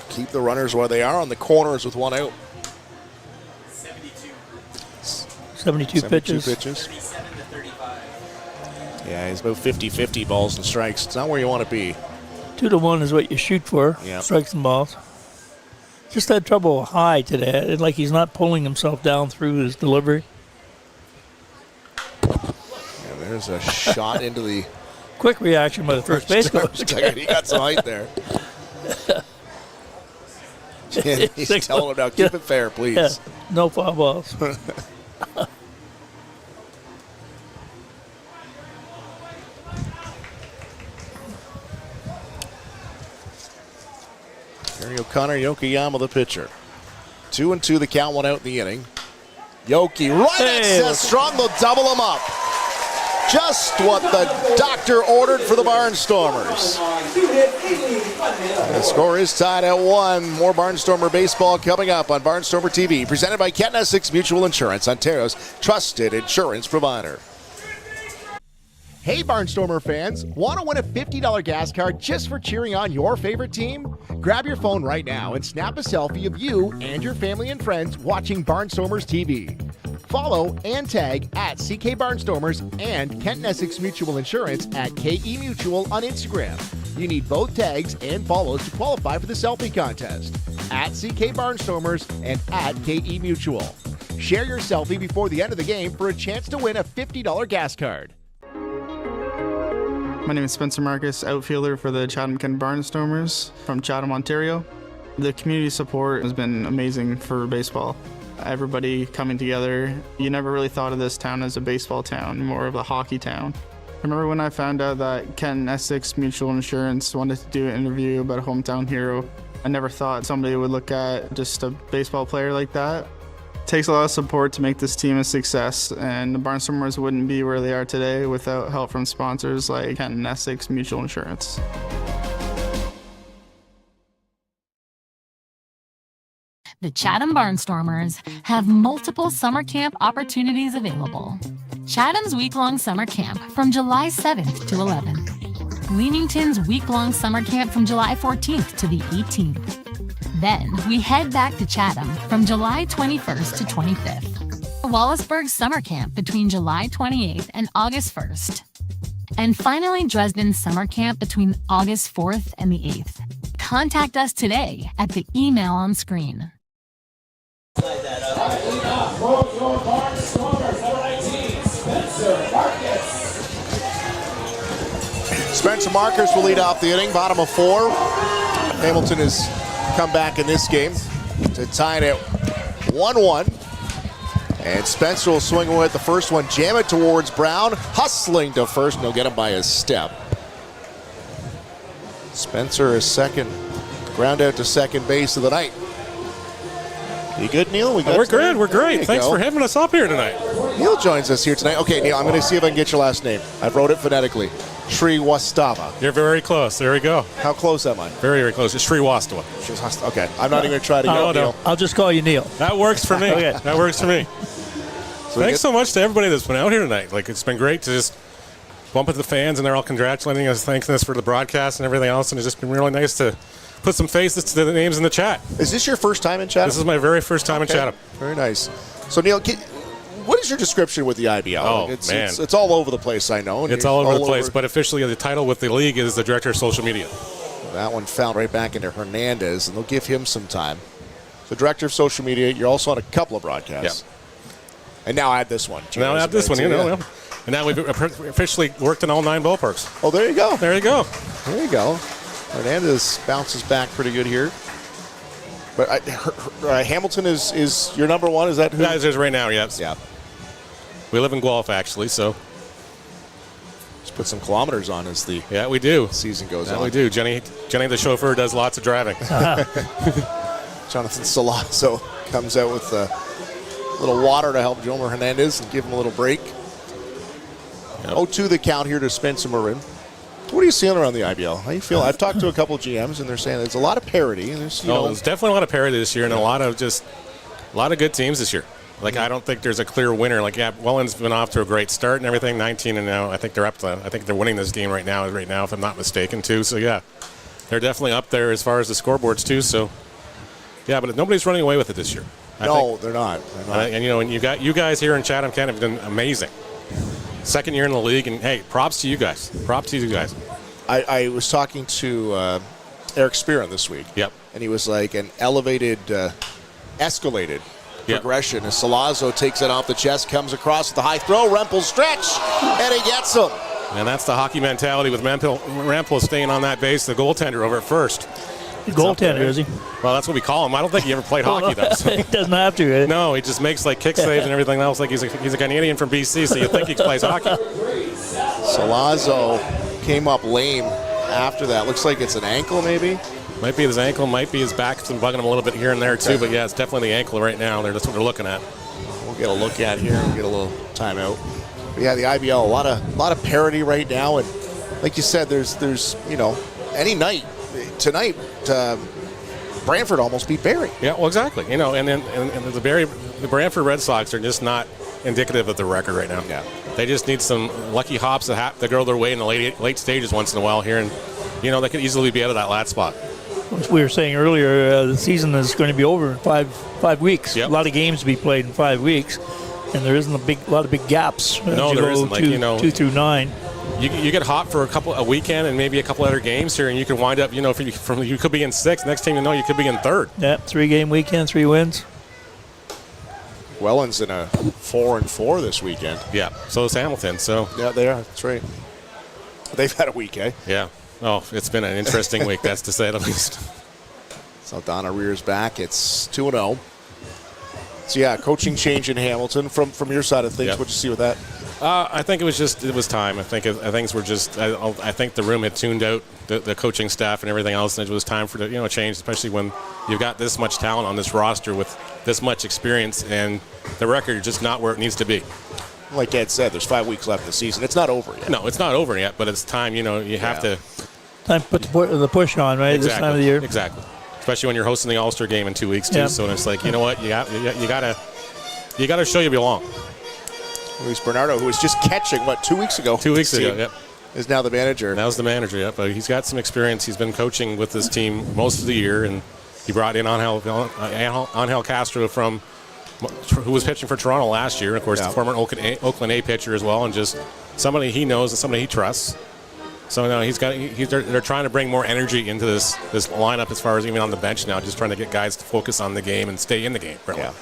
Keep the runners where they are on the corners with 1 out. 72 pitches. 37 to 35. Yeah, he's about 50-50 balls and strikes. It's not where you want to be. 2-1 is what you shoot for. Yep. Strikes and balls. Just had trouble high today. Like he's not pulling himself down through his delivery. Yeah, there's a shot into the... Quick reaction by the first base coach. He got some height there. He's telling him now, keep it fair, please. Yeah, no foul balls. Gary O'Connor, Yokoyama the pitcher. 2-2 the count, 1 out in the inning. Yoki right at strong, they'll double him up. Just what the doctor ordered for the Barnstormers. The score is tied at 1. More Barnstormer baseball coming up on Barnstormer TV, presented by Kent Essex Mutual Insurance, Ontario's trusted insurance provider. Hey Barnstormer fans, want to win a $50 gas card just for cheering on your favorite team? Grab your phone right now and snap a selfie of you and your family and friends watching Barnstormers TV. Follow and tag at CK Barnstormers and Kent Essex Mutual Insurance at KE Mutual on Instagram. You need both tags and follows to qualify for the selfie contest. At CK Barnstormers and at KE Mutual. Share your selfie before the end of the game for a chance to win a $50 gas card. My name is Spencer Marcus, outfielder for the Chatham-Kent Barnstormers from Chatham, Ontario. The community support has been amazing for baseball. Everybody coming together. You never really thought of this town as a baseball town, more of a hockey town. I remember when I found out that Kent Essex Mutual Insurance wanted to do an interview about a hometown hero. I never thought somebody would look at just a baseball player like that. It takes a lot of support to make this team a success, and the Barnstormers wouldn't be where they are today without help from sponsors like Kent Essex Mutual Insurance. The Chatham Barnstormers have multiple summer camp opportunities available. Chatham's week-long summer camp from July 7th to 11th. Leamington's week-long summer camp from July 14th to the 18th. Then we head back to Chatham from July 21st to 25th. Wallaceburg's summer camp between July 28th and August 1st. And finally Dresden's summer camp between August 4th and the 8th. Contact us today at the email on screen. Spencer Marcus will lead off the inning, bottom of 4. Hamilton has come back in this game. to tie it at 1-1. And Spencer will swing away at the first one, jam it towards Brown, hustling to first, and he'll get him by a step. Spencer is second, ground out to second base of the night. You good, Neil? We're good. We're great. Thanks for having us up here tonight. Neil joins us here tonight. Okay, Neil, I'm going to see if I can get your last name. I wrote it phonetically. Sriwastava. You're very close. There we go. How close am I? Very, very close. It's Sriwastava. Okay, I'm not even going to try to get Neil. I'll just call you Neil. That works for me. Okay. That works for me. So thanks so much to everybody that's been out here tonight. Like, it's been great to just bump into the fans, and they're all congratulating us, thanking us for the broadcast and everything else, and it's just been really nice to put some faces to the names in the chat. Is this your first time in Chatham? This is my very first time in Chatham. Very nice. So, Neil, what is your description with the IBL? Oh, man. It's all over the place, I know. It's all over the place, but officially the title with the league is the Director of Social Media. That one found right back into Hernandez, and they'll give him some time. So, Director of Social Media, you're also on a couple of broadcasts. Yep. And now add this one. Now add this one, you know. And now we've officially worked in all 9 ballparks. Oh, there you go. There you go. There you go. Hernandez bounces back pretty good here. But Hamilton is your number one? Is that who? That is right now, yes. Yeah. We live in Guelph, actually, so. Just put some kilometers on as the we do. Season goes on. Yeah, we do. Jenny, the chauffeur, does lots of driving. Jonathan Salazzo comes out with a little water to help Jomer Hernandez and give him a little break. Yep. 0-2 the count here to Spencer Marin. What are you seeing around the IBL? How do you feel? I've talked to a couple of GMs, and they're saying there's a lot of parity. And there's definitely a lot of parity this year, and a lot of good teams this year. Like, I don't think there's a clear winner. Like, Welland's been off to a great start and everything, 19 and now. I think they're winning this game right now, if I'm not mistaken, too. So yeah, they're definitely up there as far as the scoreboards too. So yeah, but nobody's running away with it this year. They're not. And you guys here in Chatham-Kent have done amazing. Second year in the league, and hey, props to you guys. Props to you guys. I was talking to Eric Spearin this week. Yep. And he was like an elevated, escalated progression as Salazzo takes it off the chest, comes across with the high throw, Rempel stretch, and he gets him. And that's the hockey mentality with Rempel staying on that base, the goaltender over at first. Goaltender, is he? Well, that's what we call him. I don't think he ever played hockey, though. So. He doesn't have to. No, he just makes like kick saves and everything else. Like he's a Canadian from BC, so you think he plays hockey. Salazzo came up lame after that. Looks like it's an ankle, maybe. Might be his ankle, might be his back. It's been bugging him a little bit here and there too. But yeah, it's definitely the ankle right now. That's what they're looking at. We'll get a look at here. We'll get a little timeout. But yeah, the IBL, a lot of parity right now, and like you said, there's any night tonight. Brantford almost beat Barrie. Yeah, well, exactly. And the Brantford Red Sox are just not indicative of the record right now. Yeah. They just need some lucky hops that go their way in the late stages once in a while here, and they could easily be out of that last spot. As we were saying earlier, the season is going to be over in five weeks. Yep. A lot of games to be played in 5 weeks, and there isn't a lot of big gaps. No, there isn't. 2 through 9. You get hot for a weekend and maybe a couple other games here, and you can wind up, you could be in 6th. Next thing you know, you could be in 3rd. Yeah, 3-game weekend, 3 wins. Welland's in a 4-4 this weekend. Yeah, so is Hamilton. So yeah, they are. That's right. They've had a week, eh? Yeah. Oh, it's been an interesting week, that's to say the least. Saldana rears back. It's 2-0. So yeah, coaching change in Hamilton. From your side of things, What'd you see with that? I think it was time. I think the room had tuned out the coaching staff and everything else, and it was time for a change, especially when you've got this much talent on this roster with this much experience, and the record is just not where it needs to be. Like Ed said, there's 5 weeks left of the season. It's not over yet. No, it's not over yet, but it's time. You have to. Time to put the push on, right? Exactly, this time of the year. Exactly. Especially when you're hosting the All-Star game in 2 weeks too. Yeah. So it's like, you know what, you gotta show you belong. Luis Bernardo, who was just catching 2 weeks ago. 2 weeks ago, yep. Is now the manager. Now's the manager, yep. But he's got some experience. He's been coaching with this team most of the year, and he brought in Angel Castro who was pitching for Toronto last year. Of course, the former Oakland A pitcher as well, and just somebody he knows and somebody he trusts. So now they're trying to bring more energy into this lineup as far as even on the bench now, just trying to get guys to focus on the game and stay in the game. Really. Yeah.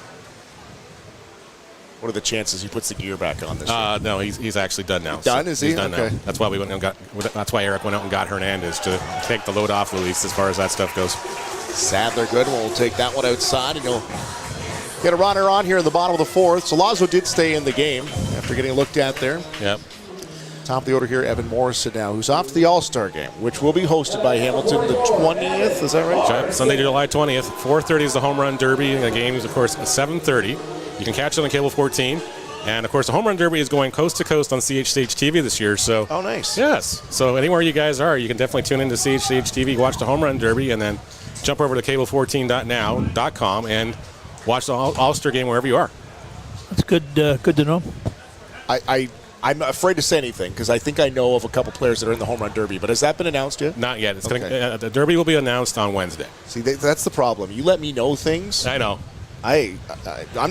What are the chances he puts the gear back on this year? No, he's actually done now. Done? Is he? He's done okay. now. That's why Eric went out and got Hernandez to take the load off Luis as far as that stuff goes. Sadler Goodwin will take that one outside, and you'll get a runner on here in the bottom of the fourth. So Lazo did stay in the game after getting looked at there. Yep. Top of the order here, Evan Morrison now, who's off to the All-Star game, which will be hosted by Hamilton the 20th. Is that right? Sunday, July 20th. 4:30 is the Home Run Derby. And the game is, of course, at 7:30. You can catch it on Cable 14. And, of course, the Home Run Derby is going coast to coast on CHCH TV this year. So, oh, nice. Yes. So anywhere you guys are, you can definitely tune into CHCH TV, watch the Home Run Derby, and then jump over to cable14.now.com and watch the All-Star game wherever you are. That's good. Good to know. I'm afraid to say anything because I think I know of a couple players that are in the Home Run Derby, but has that been announced yet? Not yet. It's the Derby will be announced on Wednesday. See, that's the problem. You let me know things. I know. I'm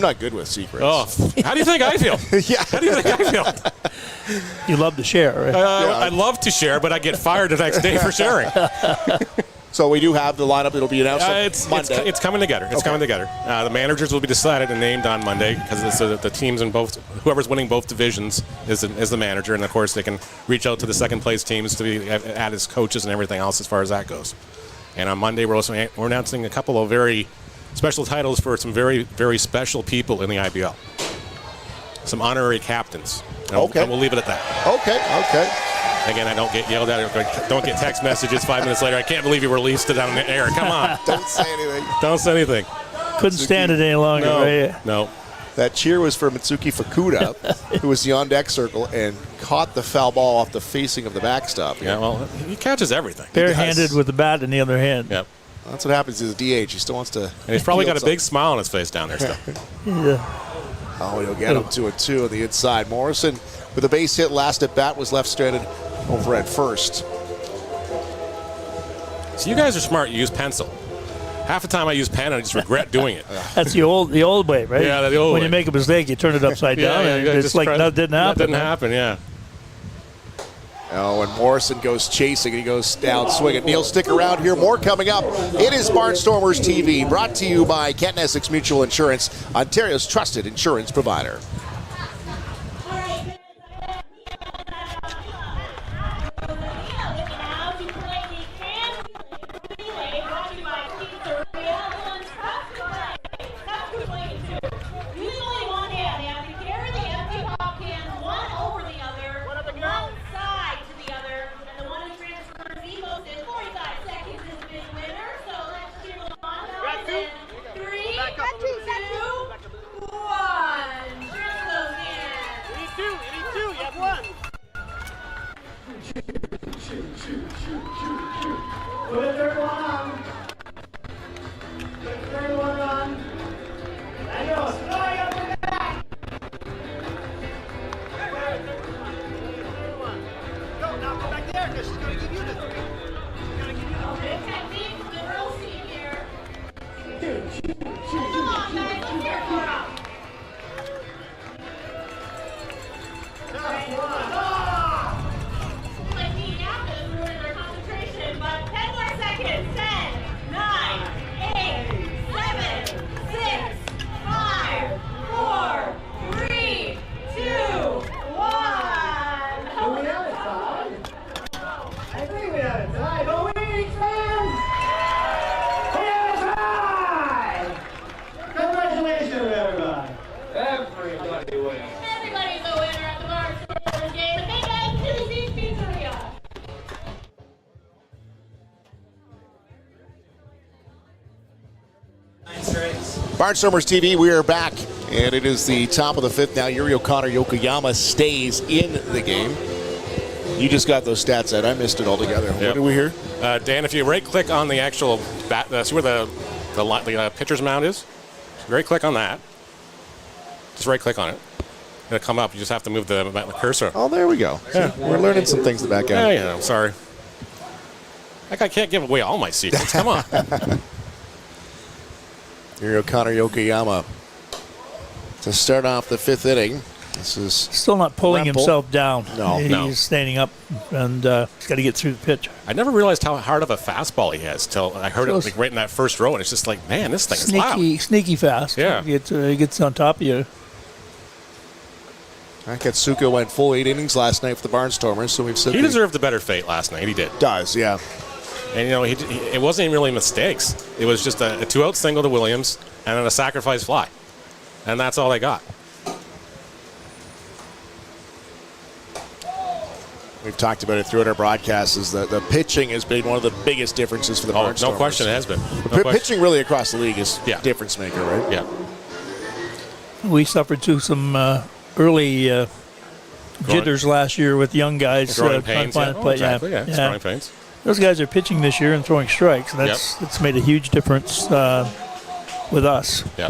not good with secrets. Oh, how do you think I feel? Yeah. How do you think I feel? You love to share, right? I love to share, but I get fired the next day for sharing. So we do have the lineup. It'll be announced on Monday. It's coming together. It's coming together. The managers will be decided and named on Monday because the teams in both, whoever's winning both divisions is the manager, and of course they can reach out to the second place teams to be add as coaches and everything else as far as that goes. And on Monday we're announcing a couple of very special titles for some very, very special people in the IBL. Some honorary captains. And we'll leave it at that. Okay. Again, I don't get yelled at or don't get text messages 5 minutes later. I can't believe you released it on the air. Come on. Don't say anything. Don't say anything. Couldn't stand it any longer, right? No. That cheer was for Mitsuki Fukuda, who was the on-deck circle and caught the foul ball off the facing of the backstop. Yeah, well, he catches everything. Barehanded with the bat in the other hand. Yep. That's what happens to the DH. He still wants to. And he's probably got a big smile on his face down there still. Yeah. Oh, he'll get him to a 2 on the inside. Morrison with a base hit last at bat was left stranded over at first. So you guys are smart. You use pencil. Half the time I use pen and I just regret doing it. That's the old way, right? Yeah, the old way. When you make a mistake, you turn it upside down, and it's like that didn't happen. That didn't happen, yeah. Oh, and Morrison goes chasing, and he goes down swinging. Neil, stick around here. More coming up. It is Barnstormers TV, brought to you by Kent Essex Mutual Insurance, Ontario's trusted insurance provider. Barnstormers TV, we are back, and it is the top of the fifth now. Yuri O'Connor Yokoyama stays in the game. You just got those stats out. I missed it altogether. Yep. What do we hear? Dan, if you right-click on the actual bat, see where the pitcher's mound is? Right-click on that. Just right-click on it. It'll come up. You just have to move the cursor. Oh, there we go. Yeah. We're learning some things in the back end. Yeah, I'm sorry. Like I can't give away all my secrets. Come on. Yuri O'Connor Yokoyama to start off the fifth inning. This is still not pulling himself down. No. He's standing up, and he's got to get through the pitch. I never realized how hard of a fastball he has till I heard it like right in that first row, and it's just like, man, this thing is loud. Sneaky fast. Yeah. He gets on top of you. Akatsuka went full 8 innings last night for the Barnstormers, so we've said he deserved a better fate last night. He did. Does, yeah. And, it wasn't even really mistakes. It was just a 2-out single to Williams and then a sacrifice fly. And that's all they got. We've talked about it throughout our broadcasts. Is the pitching has been one of the biggest differences for the Barnstormers. No question, it has been. Pitching really across the league is difference maker, right? Yeah. We suffered through some early jitters last year with young guys. Growing pains. Exactly. Yeah. Growing pains. Those guys are pitching this year and throwing strikes. And that's made a huge difference with us. Yeah.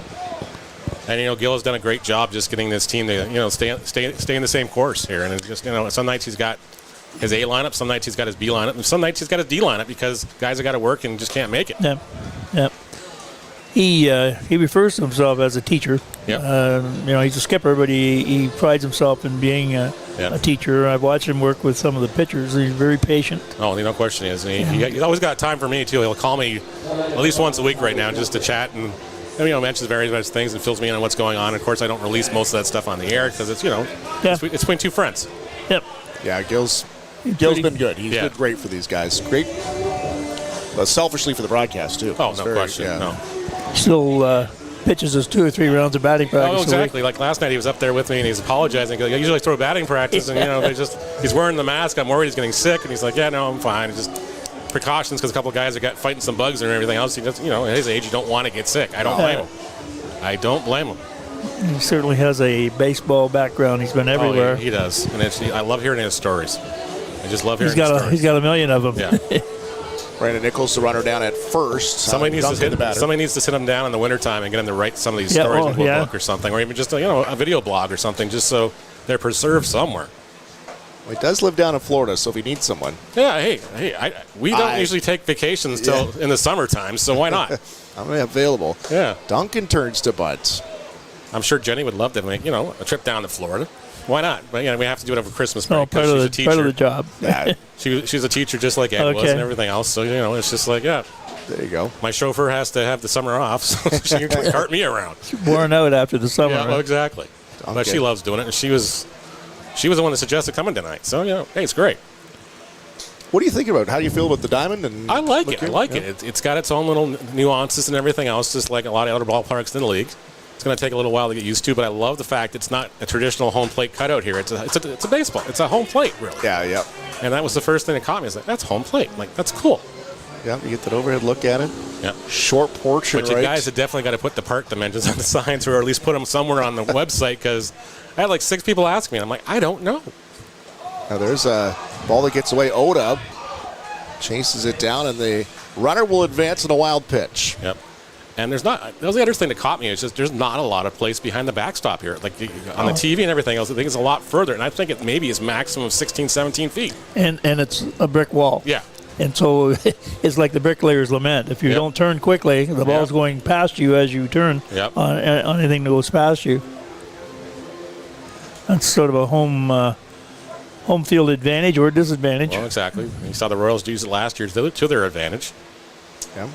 And Gil has done a great job just getting this team to stay in the same course here. And it's just some nights he's got his A lineup, some nights he's got his B lineup, and some nights he's got his D lineup because guys have got to work and just can't make it. Yeah. Yeah. He refers to himself as a teacher. Yeah. He's a skipper, but he prides himself in being a teacher. I've watched him work with some of the pitchers. He's very patient. Oh, no question he is. And he's always got time for me too. He'll call me at least once a week right now just to chat and mentions various things and fills me in on what's going on. Of course, I don't release most of that stuff on the air because it's it's between two friends. Yep. Yeah, Gil's been good. He's been great for these guys. Great. Selfishly for the broadcast too. Oh, no question. No. Still pitches us 2 or 3 rounds of batting practice. Oh, exactly. Like last night, he was up there with me and he's apologizing. I usually throw batting practice, and he's wearing the mask. I'm worried he's getting sick, and he's like, "Yeah, no, I'm fine." It's just precautions because a couple of guys are fighting some bugs and everything else. He just, at his age, you don't want to get sick. I don't blame him. I don't blame him. He certainly has a baseball background. He's been everywhere. Oh, he does, and I love hearing his stories. I just love hearing his stories. He's got a million of them. Yeah. Brandon Nichols, the runner down at first. Somebody needs to sit him down in the wintertime and get him to write some of these stories into a book or something, or even just a video blog or something, just so they're preserved somewhere. Well, he does live down in Florida, so if he needs someone. Yeah, we don't usually take vacations till in the summertime, so why not? I'm available. Yeah. Duncan turns to buds. I'm sure Jenny would love to make a trip down to Florida. Why not? But we have to do it over Christmas break. Part of the job. Yeah. She's a teacher just like Ed was and everything else. So it's just like there you go. My chauffeur has to have the summer off, so she can cart me around. She's worn out after the summer. Yeah, well, exactly. Okay. But she loves doing it, and she was the one that suggested coming tonight. So hey, it's great. What do you think about it? How do you feel about the diamond? And I like it. I like it. It's got its own little nuances and everything else, just like a lot of other ballparks in the league. It's going to take a little while to get used to, but I love the fact it's not a traditional home plate cutout here. It's a baseball. It's a home plate, really. Yeah. And that was the first thing that caught me. I was like, that's home plate. Like, that's cool. Yeah, you get that overhead look at it. Yeah. Short porch. But you guys have definitely got to put the park dimensions on the signs, or at least put them somewhere on the website, because I had like 6 people ask me, and I'm like, I don't know. Now there's a ball that gets away. Oda chases it down, and the runner will advance in a wild pitch. Yep. And that was the other thing that caught me. Is just there's not a lot of place behind the backstop here. Like on the TV and everything else, I think it's a lot further. And I think it maybe is maximum of 16, 17 feet. And it's a brick wall. Yeah. And so it's like the bricklayer's lament. If you don't turn quickly, the ball's going past you as you turn on anything that goes past you. That's sort of a home field advantage or disadvantage. Well, exactly. You saw the Royals use it last year to their advantage. Yeah.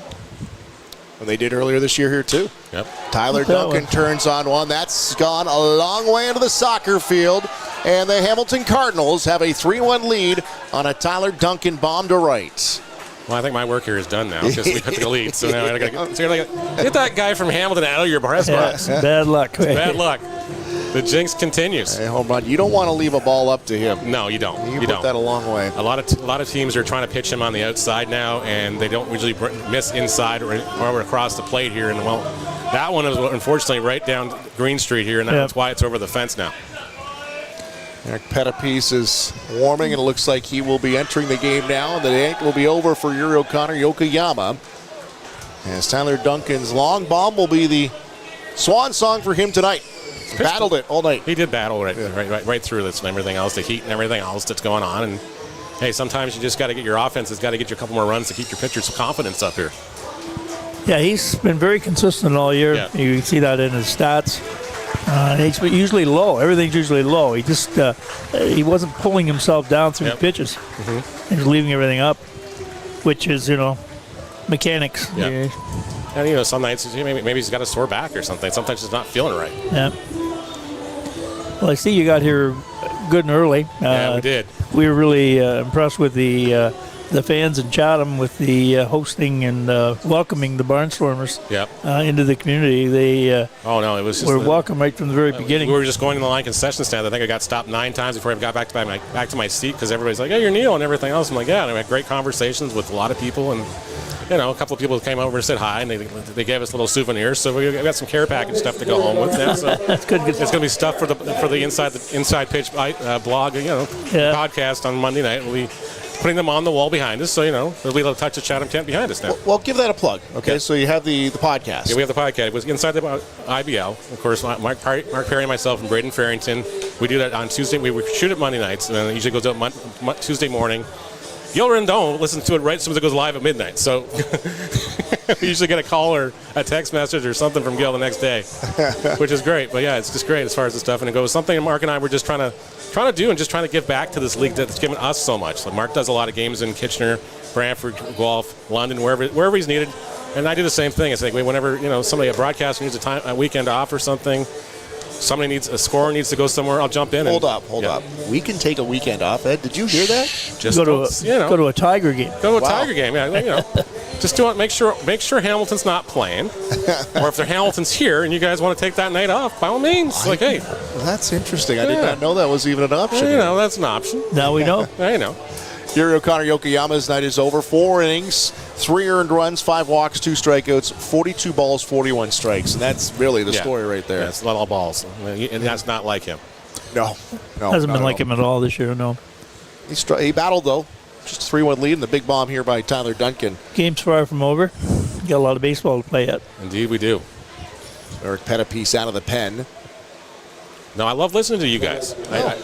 And they did earlier this year here, too. Yep. Tyler Duncan turns on one. That's gone a long way into the soccer field. And the Hamilton Cardinals have a 3-1 lead on a Tyler Duncan bomb to right. Well, I think my work here is done now because we took the lead. So now I got to get that guy from Hamilton out of your press box. Bad luck. Bad luck. The jinx continues. Hey, home run. You don't want to leave a ball up to him. No, you don't. You put that a long way. A lot of teams are trying to pitch him on the outside now, and they don't usually miss inside or across the plate here. And that one is unfortunately right down Green Street here, and that's why it's over the fence now. Eric Pettipies is warming, and it looks like he will be entering the game now. The ink will be over for Yuri O'Connor Yokoyama. As Tyler Duncan's long bomb will be the swan song for him tonight. Battled it all night. He did battle right through this and everything else, the heat and everything else that's going on. And hey, sometimes you just got to get your offense. It's got to get you a couple more runs to keep your pitchers' confidence up here. Yeah, he's been very consistent all year. Yeah. You see that in his stats. He's usually low. Everything's usually low. He just he wasn't pulling himself down through the pitches. Mm-hmm. He's leaving everything up, which is mechanics. Yeah. And some nights maybe he's got a sore back or something. Sometimes he's not feeling right. Yeah. Well, I see you got here good and early. Yeah, we did. We were really impressed with the the fans in Chatham with the hosting and welcoming the Barnstormers into the community. They it was just were welcome right from the very beginning. We were just going to the line concession stand. I think I got stopped 9 times before I got back to my seat because everybody's like, "Hey, you're Neil," and everything else. I'm like, "Yeah." And we had great conversations with a lot of people, and a couple of people came over and said hi, and they gave us little souvenirs. So we got some care package stuff to go home with now. So that's good. It's going to be stuff for the inside pitch blog, podcast on Monday night. We'll be putting them on the wall behind us, so there'll be a little touch of Chatham-Kent behind us now. Well, give that a plug. Okay, so you have the podcast. Yeah, we have the podcast. It was inside the IBL. Of course, Mark Perry, myself, and Braden Farrington. We do that on Tuesday. We shoot it Monday nights, and then it usually goes out Tuesday morning. Gil Rendon listens to it right as soon as it goes live at midnight. So we usually get a call or a text message or something from Gil the next day, which is great. But yeah, it's just great as far as the stuff. And it goes something Mark and I were just trying to do and just trying to give back to this league that's given us so much. Like Mark does a lot of games in Kitchener, Brantford, Guelph, London, wherever he's needed. And I do the same thing. It's like whenever a broadcaster needs a weekend off or something, a scorer needs to go somewhere, I'll jump in. Hold up. We can take a weekend off, Ed. Did you hear that? Just go to a Tiger game. Go to a Tiger game, yeah. Just do it. Make sure Hamilton's not playing, or if Hamilton's here and you guys want to take that night off, by all means. Hey, that's interesting. I did not know that was even an option. That's an option. Now we know. I know. Yuri O'Connor Yokoyama's night is over. 4 innings, 3 earned runs, 5 walks, 2 strikeouts, 42 balls, 41 strikes. And that's really the story right there. Yeah, it's a lot of balls. And that's not like him. No. Hasn't been like him at all this year, no. He battled, though. Just a 3-1 lead and the big bomb here by Tyler Duncan. Game's far from over. Got a lot of baseball to play yet. Indeed we do. Eric Pettipiece out of the pen. No, I love listening to you guys.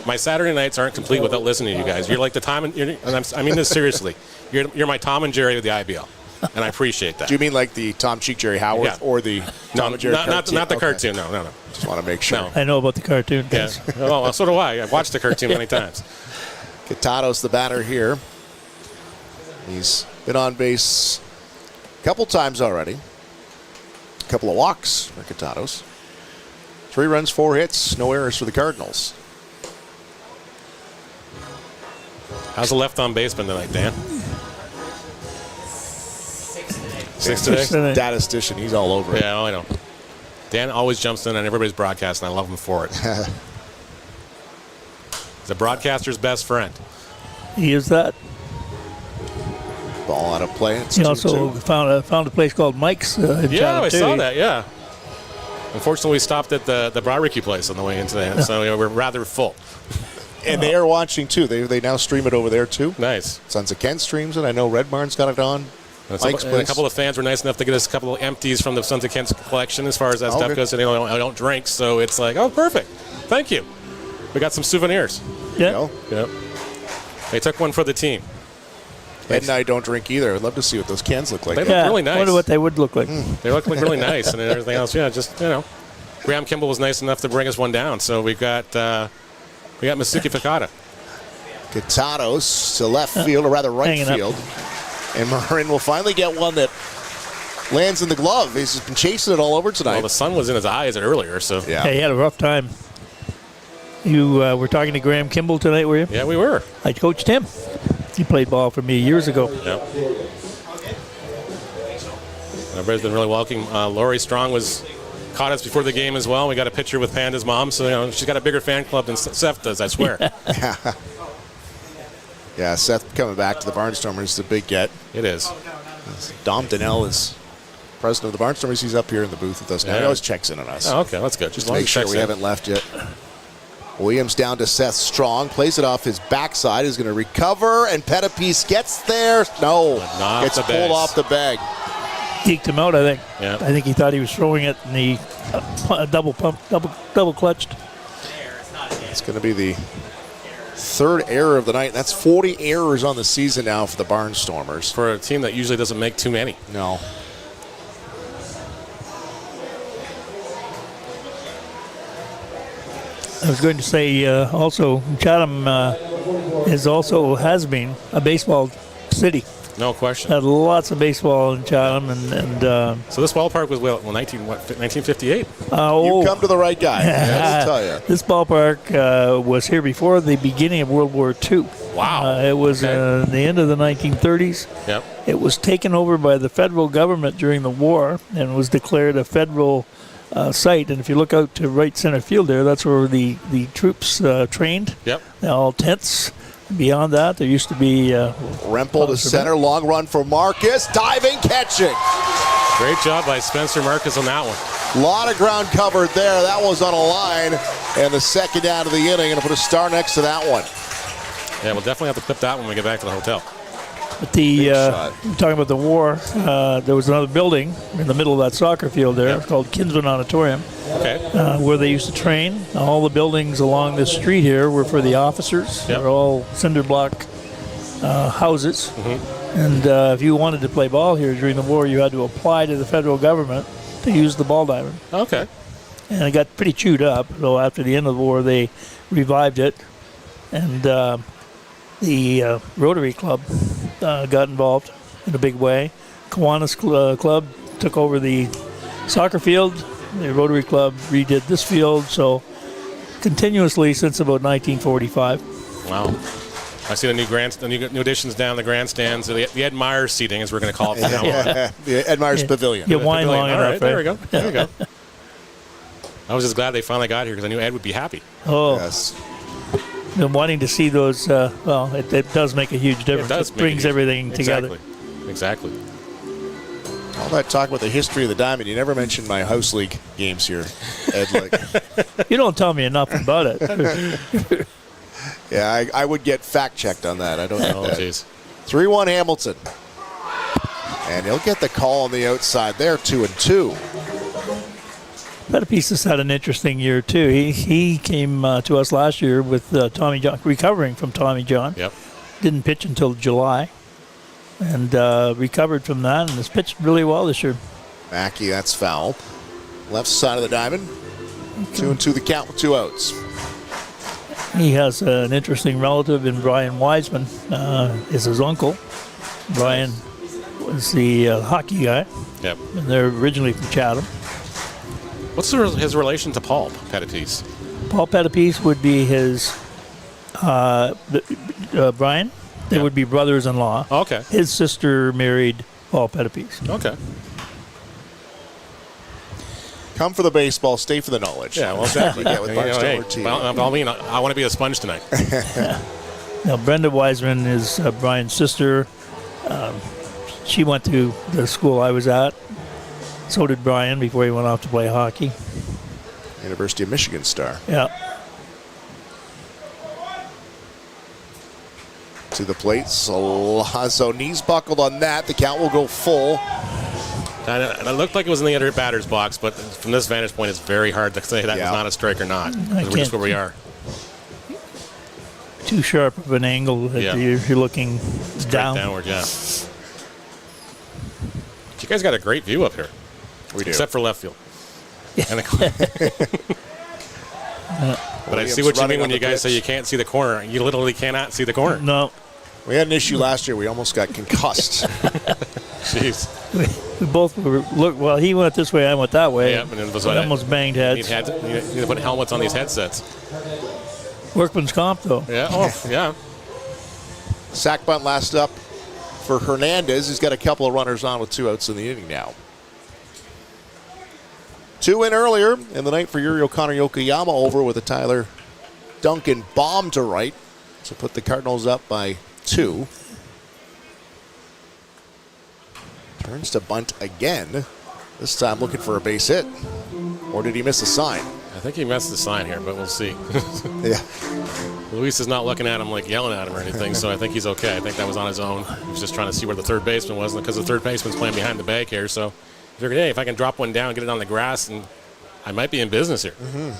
My Saturday nights aren't complete without listening to you guys. You're like the Tom and I mean this seriously. You're my Tom and Jerry of the IBL, and I appreciate that. Do you mean like the Tom Cheek Jerry Howard or the Tom and Jerry cartoon? Not the cartoon. No. Just want to make sure. I know about the cartoon. Yeah. Well, so do I. I've watched the cartoon many times. Katatos, the batter here. He's been on base a couple times already. A couple of walks for Katatos. 3 runs, 4 hits, no errors for the Cardinals. How's the left on baseman tonight, Dan? 6 today? Statistician, he's all over it. Yeah, I know. Dan always jumps in on everybody's broadcast, and I love him for it. He's a broadcaster's best friend. He is that. Ball out of play. He also found a place called Mike's in Chatham, I saw that, yeah. Unfortunately, we stopped at the barbecue place on the way into that, so we're rather full. And they are watching, too. They now stream it over there, too. Nice. Sons of Kent streams it. I know Red Barn's got it on. Mike's place. A couple of fans were nice enough to get us a couple of empties from the Sons of Kent's collection as far as that stuff goes. And I don't drink, so it's like, oh, perfect. Thank you. We got some souvenirs. Yeah. Yep. They took one for the team. Ed and I don't drink either. I'd love to see what those cans look like. They look really nice. I wonder what they would look like. They look like really nice, and everything else. Yeah, just Graham Kimball was nice enough to bring us one down, so we got Masuki Fakata. Katatos to left field, or rather right field, and Marin will finally get one that lands in the glove. He's been chasing it all over tonight. Well, the sun was in his eyes earlier, so yeah, he had a rough time. You were talking to Graham Kimball tonight, were you? Yeah, we were. I coached him. He played ball for me years ago. Yeah. Everybody's been really welcoming. Lori Strong caught us before the game as well. We got a picture with Panda's mom, so she's got a bigger fan club than Seth does, I swear. Yeah, Seth coming back to the Barnstormers is a big get. It is. Dom Donnell is president of the Barnstormers. He's up here in the booth with us now. He always checks in on us. Oh, okay, that's good. Just to make sure we haven't left yet. Williams down to Seth Strong. Plays it off his backside. Is going to recover, and Pettipiece gets there. No. Gets pulled off the bag. Deked him out, I think. Yeah. I think he thought he was throwing it, and he double clutched. It's going to be the 3rd error of the night. That's 40 errors on the season now for the Barnstormers. For a team that usually doesn't make too many. No. I was going to say also Chatham has been a baseball city. No question. Had lots of baseball in Chatham, and so this ballpark was 1958. You come to the right guy. I have to tell you. This ballpark was here before the beginning of World War II. Wow. It was the end of the 1930s. Yep. It was taken over by the federal government during the war and was declared a federal site. And if you look out to right center field there, that's where the troops trained. Yep. All tents. Beyond that, there used to be... Rempel to center, long run for Marcus, diving, catching. Great job by Spencer Marcus on that one. A lot of ground covered there. That was on a line. And the second down of the inning, and put a star next to that one. Yeah, we'll definitely have to clip that when we get back to the hotel. But talking about the war, there was another building in the middle of that soccer field there. It's called Kinsman Auditorium, where they used to train. All the buildings along this street here were for the officers. They're all cinder block houses. And if you wanted to play ball here during the war, you had to apply to the federal government to use the ball diamond. Okay. And it got pretty chewed up. So after the end of the war, they revived it. And the Rotary Club got involved in a big way. Kiwanis Club took over the soccer field. The Rotary Club redid this field. So continuously since about 1945. Wow. I see the new additions down the grandstands, the Ed Myers seating, as we're going to call it from now on. The Ed Myers Pavilion. You whine long enough. Right, there we go. There we go. I was just glad they finally got here because I knew Ed would be happy. Oh. Yes. Been wanting to see those. It does make a huge difference. It brings everything together. Exactly. All that talk about the history of the diamond, you never mentioned my house league games here, Ed. You don't tell me enough about it. Yeah, I would get fact-checked on that. I don't know that. 3-1 Hamilton. And he'll get the call on the outside there, 2-2. Pettipies has had an interesting year, too. He came to us last year with Tommy John, recovering from Tommy John. Yep. Didn't pitch until July. And recovered from that and has pitched really well this year. Mackey, that's foul. Left side of the diamond. 2-2 the count with 2 outs. He has an interesting relative in Brian Wiseman, is his uncle. Brian was the hockey guy. Yep. And they're originally from Chatham. What's his relation to Paul Pettipies? Paul Pettipies would be his Brian. They would be brothers-in-law. Okay. His sister married Paul Pettipies. Okay. Come for the baseball, stay for the knowledge. Yeah, well, exactly. Get with Barnstormer TV. Well, I want to be a sponge tonight. Now, Brenda Wiseman is Brian's sister. She went to the school I was at. So did Brian before he went off to play hockey. University of Michigan star. Yeah. To the plate, so knees buckled on that. The count will go full. And it looked like it was in the other batter's box, but from this vantage point, it's very hard to say that was not a strike or not. We're just where we are. Too sharp of an angle that you're looking down. Downward, yeah. You guys got a great view up here. We do. Except for left field. But I see what you mean when you guys say you can't see the corner. You literally cannot see the corner. No. We had an issue last year. We almost got concussed. Jeez. We both were, well, he went this way, I went that way. Yeah, and it was almost banged heads. You need to put helmets on these headsets. Workman's comp, though. Yeah. Oh, yeah. Sack bunt last up for Hernandez. He's got a couple of runners on with 2 outs in the inning now. 2 in earlier in the night for Yuri O'Connor Yokoyama over with a Tyler Duncan bomb to right to put the Cardinals up by 2. Turns to bunt again. This time looking for a base hit. Or did he miss a sign? I think he missed the sign here, but we'll see. Yeah. Luis is not looking at him like yelling at him or anything, so I think he's okay. I think that was on his own. He was just trying to see where the third baseman was because the third baseman's playing behind the bag here, so I figured, hey, if I can drop one down, get it on the grass, and I might be in business here. Mm-hmm.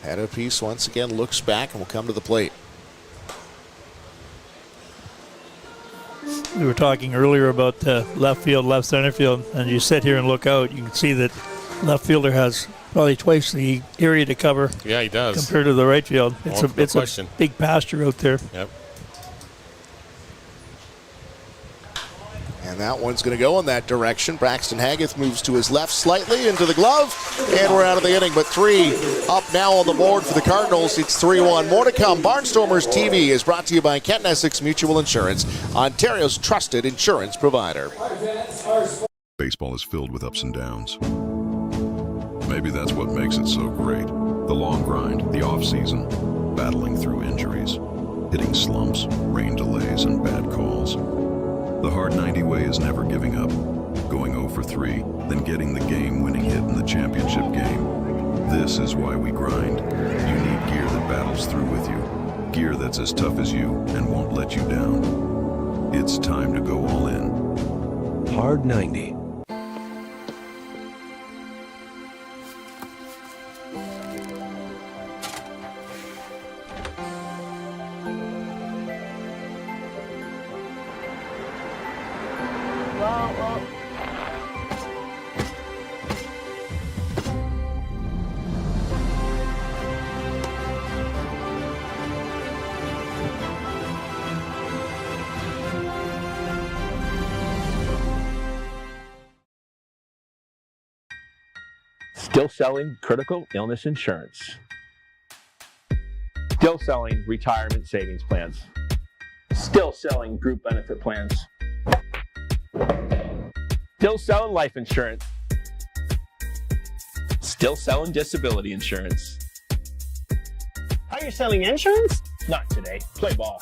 Pettipies once again looks back and will come to the plate. We were talking earlier about left field, left center field, and you sit here and look out, you can see that left fielder has probably twice the area to cover. Yeah, he does. Compared to the right field. It's a big pasture out there. Yep. And that one's going to go in that direction. Braxton Haggith moves to his left slightly into the glove, and we're out of the inning. But 3 up now on the board for the Cardinals. It's 3-1. More to come. Barnstormers TV is brought to you by Kent Essex Mutual Insurance, Ontario's trusted insurance provider. Baseball is filled with ups and downs. Maybe that's what makes it so great. The long grind, the off-season, battling through injuries, hitting slumps, rain delays, and bad calls. The hard 90 way is never giving up, going 0 for 3, then getting the game-winning hit in the championship game. This is why we grind. You need gear that battles through with you, gear that's as tough as you and won't let you down. It's time to go all in. Hard 90. Still selling critical illness insurance. Still selling retirement savings plans. Still selling group benefit plans. Still selling life insurance. Still selling disability insurance. Are you selling insurance? Not today. Play ball.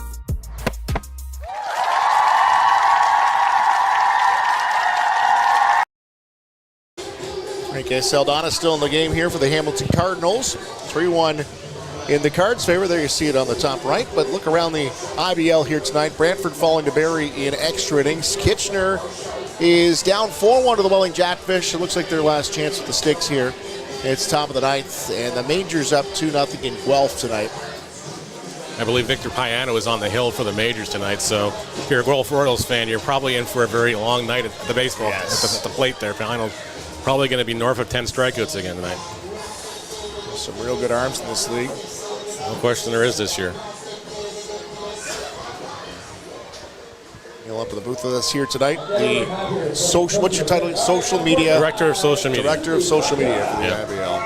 Frank Saldana still in the game here for the Hamilton Cardinals. 3-1 in the Cards' favor. There you see it on the top right. But look around the IBL here tonight. Brantford falling to Barrie in extra innings. Kitchener is down 4-1 to the Welling Jackfish. It looks like their last chance with the Sticks here. It's top of the ninth. And the Majors up 2-0 in Guelph tonight. I believe Victor Payano is on the hill for the Majors tonight, so if you're a Guelph Royals fan, you're probably in for a very long night at the baseball at the plate there. Payano's probably going to be north of 10 strikeouts again tonight. Some real good arms in this league. No question there is this year. He'll up in the booth with us here tonight. The social, what's your title? Social media. Director of social media. Director of social media for the IBL.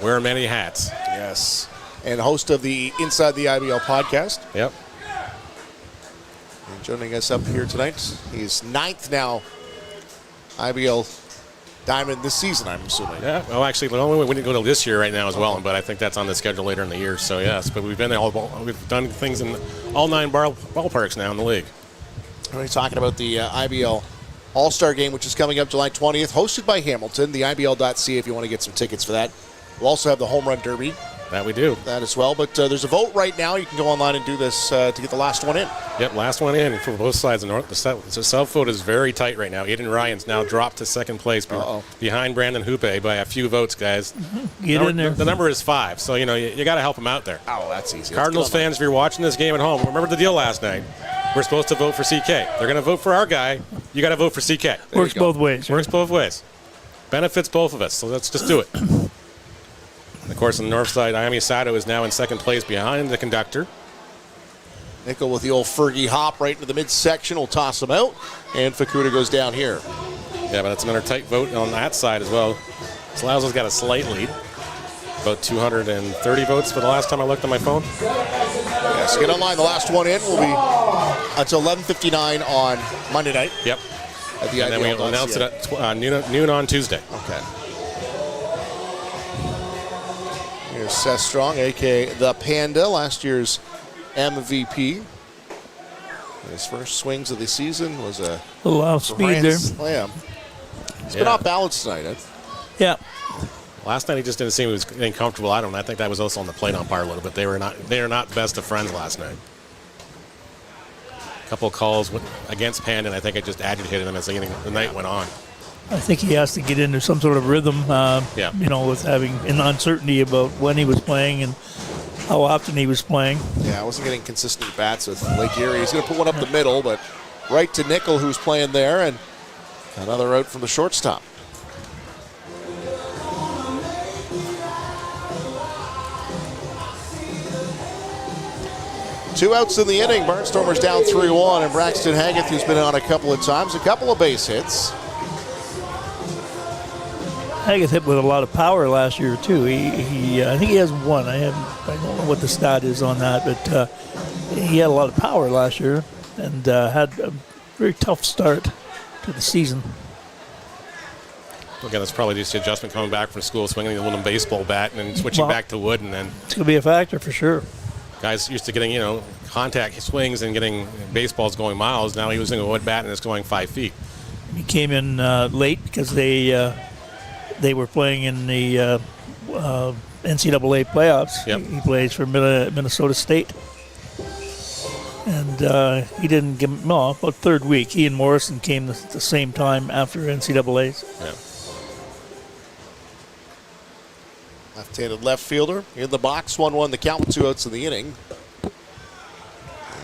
Wear many hats. Yes. And host of the Inside the IBL podcast. Yep. And joining us up here tonight, he's 9th now IBL Diamond this season, I'm assuming. Yeah, well, actually, we didn't go to this year right now as well, but I think that's on the schedule later in the year. So yes, but we've done things in all 9 ballparks now in the league. We're talking about the IBL All-Star Game, which is coming up July 20th, hosted by Hamilton. The IBL.ca if you want to get some tickets for that. We'll also have the Home Run Derby. That we do. That as well. But there's a vote right now. You can go online and do this to get the last one in. Yep, last one in for both sides. The south vote is very tight right now. Aiden Ryan's now dropped to second place behind Brandon Hoope by a few votes, guys. Get in there. The number is 5, so you got to help him out there. Oh, that's easy. Cardinals fans, if you're watching this game at home, remember the deal last night. We're supposed to vote for CK. They're going to vote for our guy. You got to vote for CK. Works both ways. Works both ways. Benefits both of us, so let's just do it. Of course, on the north side, Ayami Sato is now in second place behind the conductor. Nickel with the old Fergie hop right into the midsection will toss him out, and Fukuda goes down here. Yeah, but that's another tight vote on that side as well. Slauzo's got a slight lead, about 230 votes for the last time I looked on my phone. Yes, get online. The last one in will be until 11:59 on Monday night. Yep. At the and then we'll announce it at noon on Tuesday. Okay. Here's Seth Strong, a.k.a. the Panda, last year's MVP. His first swings of the season was a little off speed there. Slam. He's been off balance tonight. Yeah. Last night he just didn't seem he was getting comfortable. I think that was also on the plate umpire a little bit. They are not best of friends last night. A couple of calls against Panda, and I think it just agitated him as the night went on. I think he has to get into some sort of rhythm, with having an uncertainty about when he was playing and how often he was playing. Yeah, I wasn't getting consistent bats with Lake Erie. He's going to put one up the middle, but right to Nickel, who's playing there, and another out from the shortstop. 2 outs in the inning. Barnstormers down 3-1, and Braxton Haggith, who's been on a couple of times, a couple of base hits. Haggith hit with a lot of power last year too. I think he has one. I don't know what the stat is on that, but he had a lot of power last year and had a very tough start to the season. Again, that's probably just the adjustment coming back from school, swinging the little baseball bat and then switching back to wood, and then it's going to be a factor for sure. Guys used to getting contact swings and getting baseballs going miles. Now he was in a wood bat and it's going 5 feet. He came in late because they were playing in the NCAA playoffs. Yep. He plays for Minnesota State. And he didn't give him, about third week. He and Morrison came the same time after NCAAs. Yeah. Left-handed left fielder in the box, 1-1 the count with 2 outs in the inning. And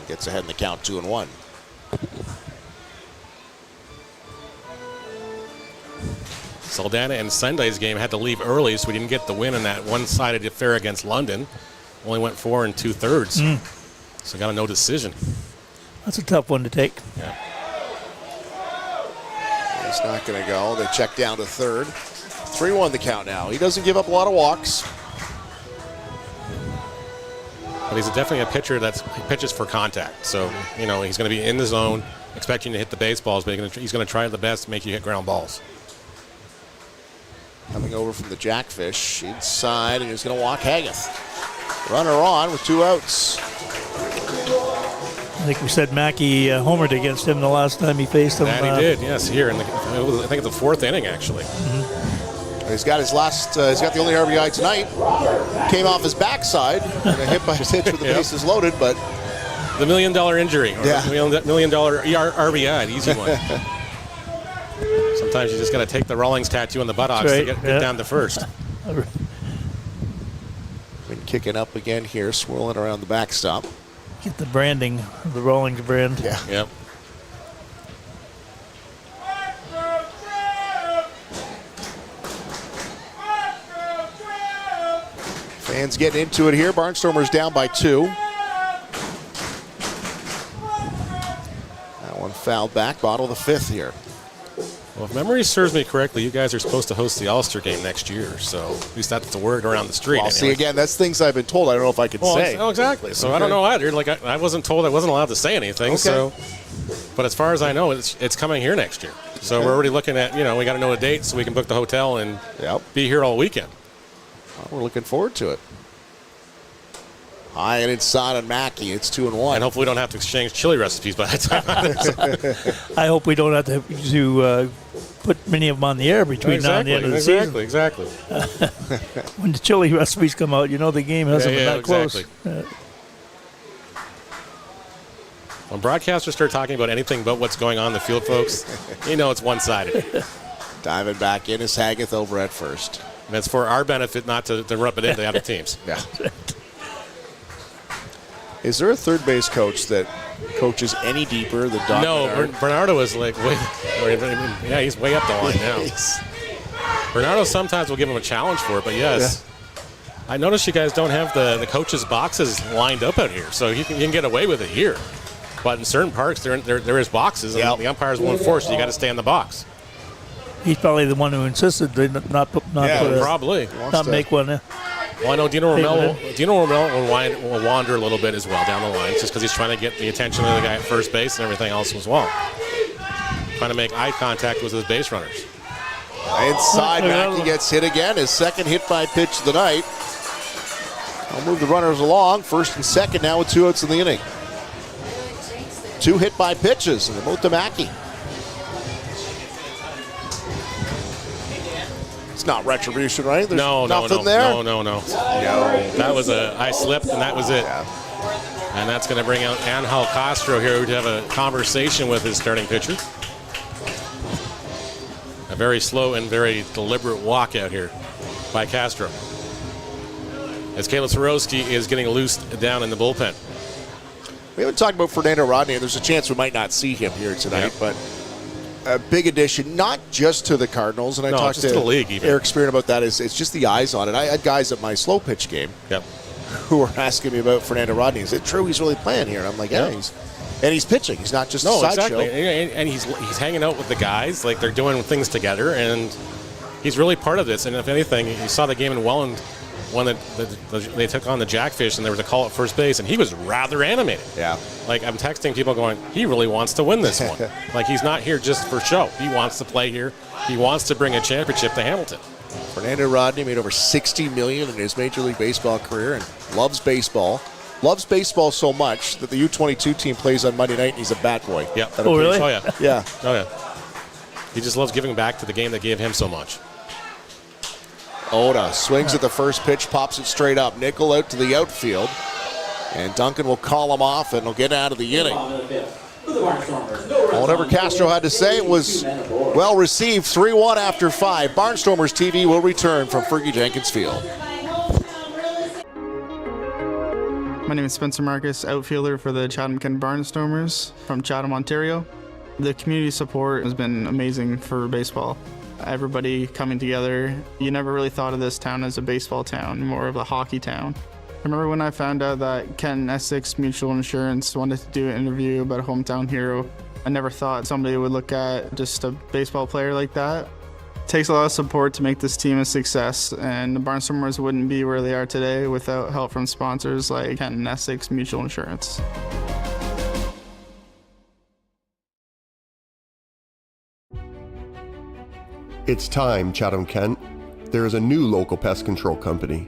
gets ahead in the count, 2-1. Saldana and Sunday's game had to leave early, so we didn't get the win in that one-sided affair against London. Only went 4 2/3. So got a no decision. That's a tough one to take. Yeah. He's not going to go. They check down to third. 3-1 the count now. He doesn't give up a lot of walks. But he's definitely a pitcher he pitches for contact. So, he's going to be in the zone, expecting to hit the baseballs, but he's going to try the best to make you hit ground balls. Coming over from the Jackfish inside, and he's going to walk Haggith. Runner on with 2 outs. I think we said Mackey homered against him the last time he faced him. That he did, yes, here. I think it's the 4th inning, actually. He's got his last, he's got the only RBI tonight. Came off his backside and a hit by his pitch with the bases loaded, but. The $1 million injury. Or $1 million RBI, an easy one. Sometimes you just got to take the Rawlings tattoo on the buttocks to get down to first. Been kicking up again here, swirling around the backstop. Get the branding, the Rawlings brand. Yeah. Yep. Fans getting into it here. Barnstormers down by 2. That one fouled back. Bottle the 5th here. Well, if memory serves me correctly, you guys are supposed to host the All-Star game next year, so at least that's the word around the street. Well, see, again, that's things I've been told. I don't know if I can say. Oh, exactly. So I don't know either. I wasn't told I wasn't allowed to say anything. Okay. So, but as far as I know, it's coming here next year. So we're already looking at, we got to know a date so we can book the hotel and be here all weekend. Well, we're looking forward to it. High and inside on Mackey. It's 2-1. And hopefully we don't have to exchange chili recipes by that time. I hope we don't have to put many of them on the air between now and the end of the season. Exactly. When the chili recipes come out, the game hasn't been that close. When broadcasters start talking about anything but what's going on in the field, folks, it's one-sided. Diving back in is Haggith over at first. And it's for our benefit not to rub it into the other teams. Yeah. Is there a third base coach that coaches any deeper than Don Bernard? No, Bernardo is he's way up the line now. Bernardo sometimes will give him a challenge for it, but yes. Yeah. I noticed you guys don't have the coaches' boxes lined up out here, so you can get away with it here. But in certain parks, there is boxes, and the umpires won't enforce it. You got to stay in the box. He's probably the one who insisted they not probably not make one. Well, I know Dino Romel will wander a little bit as well down the line, just because he's trying to get the attention of the guy at first base and everything else as well. Trying to make eye contact with his base runners. Inside, Mackey gets hit again. His second hit by pitch of the night. I'll move the runners along. First and second now with 2 outs in the inning. 2 hit by pitches, and they're both to Mackey. It's not retribution, right? There's nothing there? No. That was I slipped, and that was it. Yeah. And that's going to bring out Angel Castro here to have a conversation with his starting pitcher. A very slow and very deliberate walk out here by Castro. As Caleb Swarovski is getting loosed down in the bullpen. We haven't talked about Fernando Rodney. There's a chance we might not see him here tonight, but a big addition, not just to the Cardinals. And I talked to the league even. Eric Spearn about that. It's just the eyes on it. I had guys at my slow pitch game who were asking me about Fernando Rodney. Is it true he's really playing here? And I'm like, yeah, he's pitching. He's not just a sideshow. Exactly. And he's hanging out with the guys. Like, they're doing things together, and he's really part of this. And if anything, you saw the game in Welland when they took on the Jackfish, and there was a call at first base, and he was rather animated. Yeah. Like, I'm texting people going, he really wants to win this one. Like, he's not here just for show. He wants to play here. He wants to bring a championship to Hamilton. Fernando Rodney made over $60 million in his Major League Baseball career and loves baseball. Loves baseball so much that the U22 team plays on Monday night, and he's a bat boy. Yeah. Oh, really? Oh, yeah. Yeah. Oh, yeah. He just loves giving back to the game that gave him so much. Oda swings at the first pitch, pops it straight up. Nickel out to the outfield. And Duncan will call him off, and he'll get out of the inning. Whatever Castro had to say, it was well received. 3-1 after 5. Barnstormers TV will return from Fergie Jenkins Field. My name is Spencer Marcus, outfielder for the Chatham-Kent Barnstormers from Chatham, Ontario. The community support has been amazing for baseball. Everybody coming together. You never really thought of this town as a baseball town, more of a hockey town. I remember when I found out that Kent Essex Mutual Insurance wanted to do an interview about a hometown hero. I never thought somebody would look at just a baseball player like that. It takes a lot of support to make this team a success, and the Barnstormers wouldn't be where they are today without help from sponsors like Kent Essex Mutual Insurance. It's time, Chatham-Kent. There is a new local pest control company.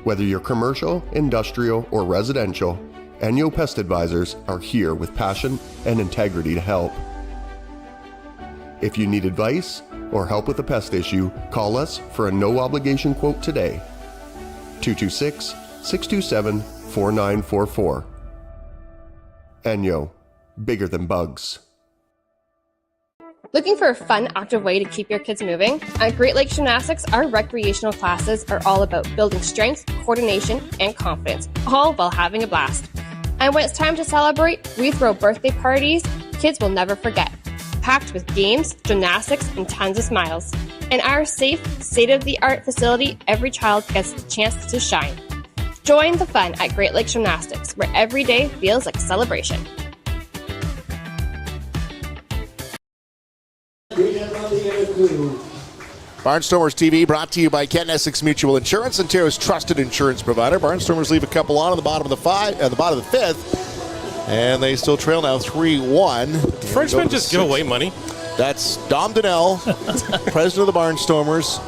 Whether you're commercial, industrial, or residential, Enyo Pest Advisors are here with passion and integrity to help. If you need advice or help with a pest issue, call us for a no-obligation quote today. 226-627-4944. Enyo, bigger than bugs. Looking for a fun, active way to keep your kids moving? At Great Lakes Gymnastics, our recreational classes are all about building strength, coordination, and confidence, all while having a blast. And when it's time to celebrate, we throw birthday parties kids will never forget, packed with games, gymnastics, and tons of smiles. In our safe, state-of-the-art facility, every child gets the chance to shine. Join the fun at Great Lakes Gymnastics, where every day feels like a celebration. Barnstormers TV brought to you by Kent Essex Mutual Insurance, Ontario's trusted insurance provider. Barnstormers leave a couple on the bottom of the fifth, and they still trail now 3-1. Frenchmen just give away money. That's Dom Donnell, president of the Barnstormers.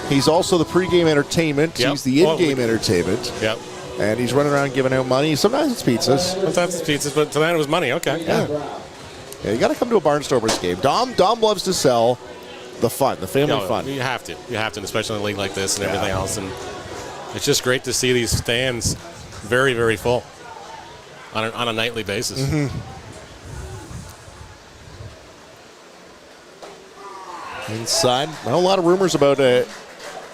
He's also the pregame entertainment. Yep. He's the in-game entertainment. Yep. And he's running around giving out money. Sometimes it's pizzas. Sometimes it's pizzas, but tonight it was money. Okay. Yeah, you got to come to a Barnstormers game. Dom loves to sell the fun, the family fun. You have to, and especially in a league like this and everything else. And it's just great to see these stands very, very full on a nightly basis. Mm-hmm. Inside, a lot of rumors about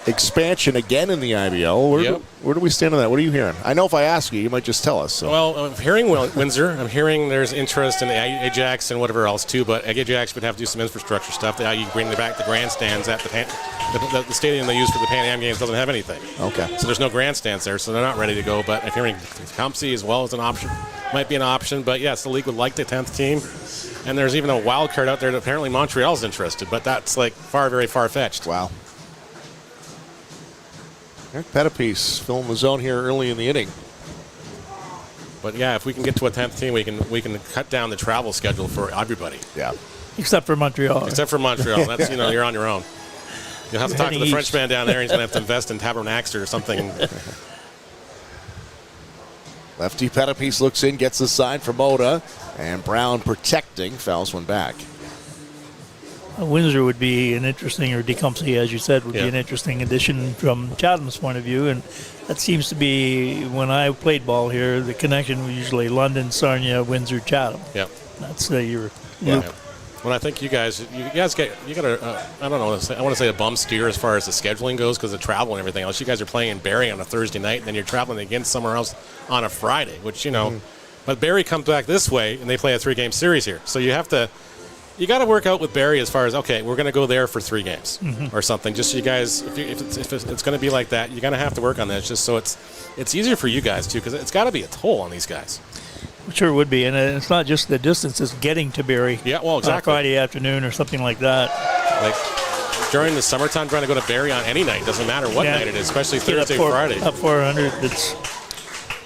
expansion again in the IBL. Where do we stand on that? What are you hearing? I know if I ask you, you might just tell us. So. Well, I'm hearing Windsor. I'm hearing there's interest in Ajax and whatever else too, but Ajax would have to do some infrastructure stuff. You bring back the grandstands at the stadium they use for the Pan Am games doesn't have anything. Okay. So there's no grandstands there, so they're not ready to go. But I'm hearing Tecumseh as well as an option. Might be an option, but yes, the league would like the 10th team. And there's even a wild card out there that apparently Montreal's interested, but that's like very far-fetched. Wow. Eric Pettipies filling the zone here early in the inning. But yeah, if we can get to a 10th team, we can cut down the travel schedule for everybody. Yeah. Except for Montreal. Except for Montreal. That's, you're on your own. You'll have to talk to the Heading Frenchman down there. He's going to have to invest in Tabernaxter or something. Lefty Pettipies looks in, gets the sign from Oda, and Brown protecting, fouls one back. Windsor would be an interesting, or Tecumseh, as you said, would be an interesting addition from Chatham's point of view. And that seems to be, when I played ball here, the connection was usually London, Sarnia, Windsor, Chatham. Yep. That's your loop. Well, I think you guys got a, I don't know, I want to say a bum steer as far as the scheduling goes because of travel and everything else. You guys are playing in Barrie on a Thursday night, and then you're traveling against somewhere else on a Friday, which, but Barrie comes back this way, and they play a 3-game series here. So you have to you got to work out with Barry as far as, okay, we're going to go there for 3 games or something. Just so you guys, if it's going to be like that, you're going to have to work on this just so it's easier for you guys too, because it's got to be a toll on these guys. Sure would be, and it's not just the distance; it's getting to Barrie. Yeah, well, exactly. On Friday afternoon or something like that. Like during the summertime, trying to go to Barrie on any night doesn't matter what night it is, especially Thursday, Friday. Up 400, it's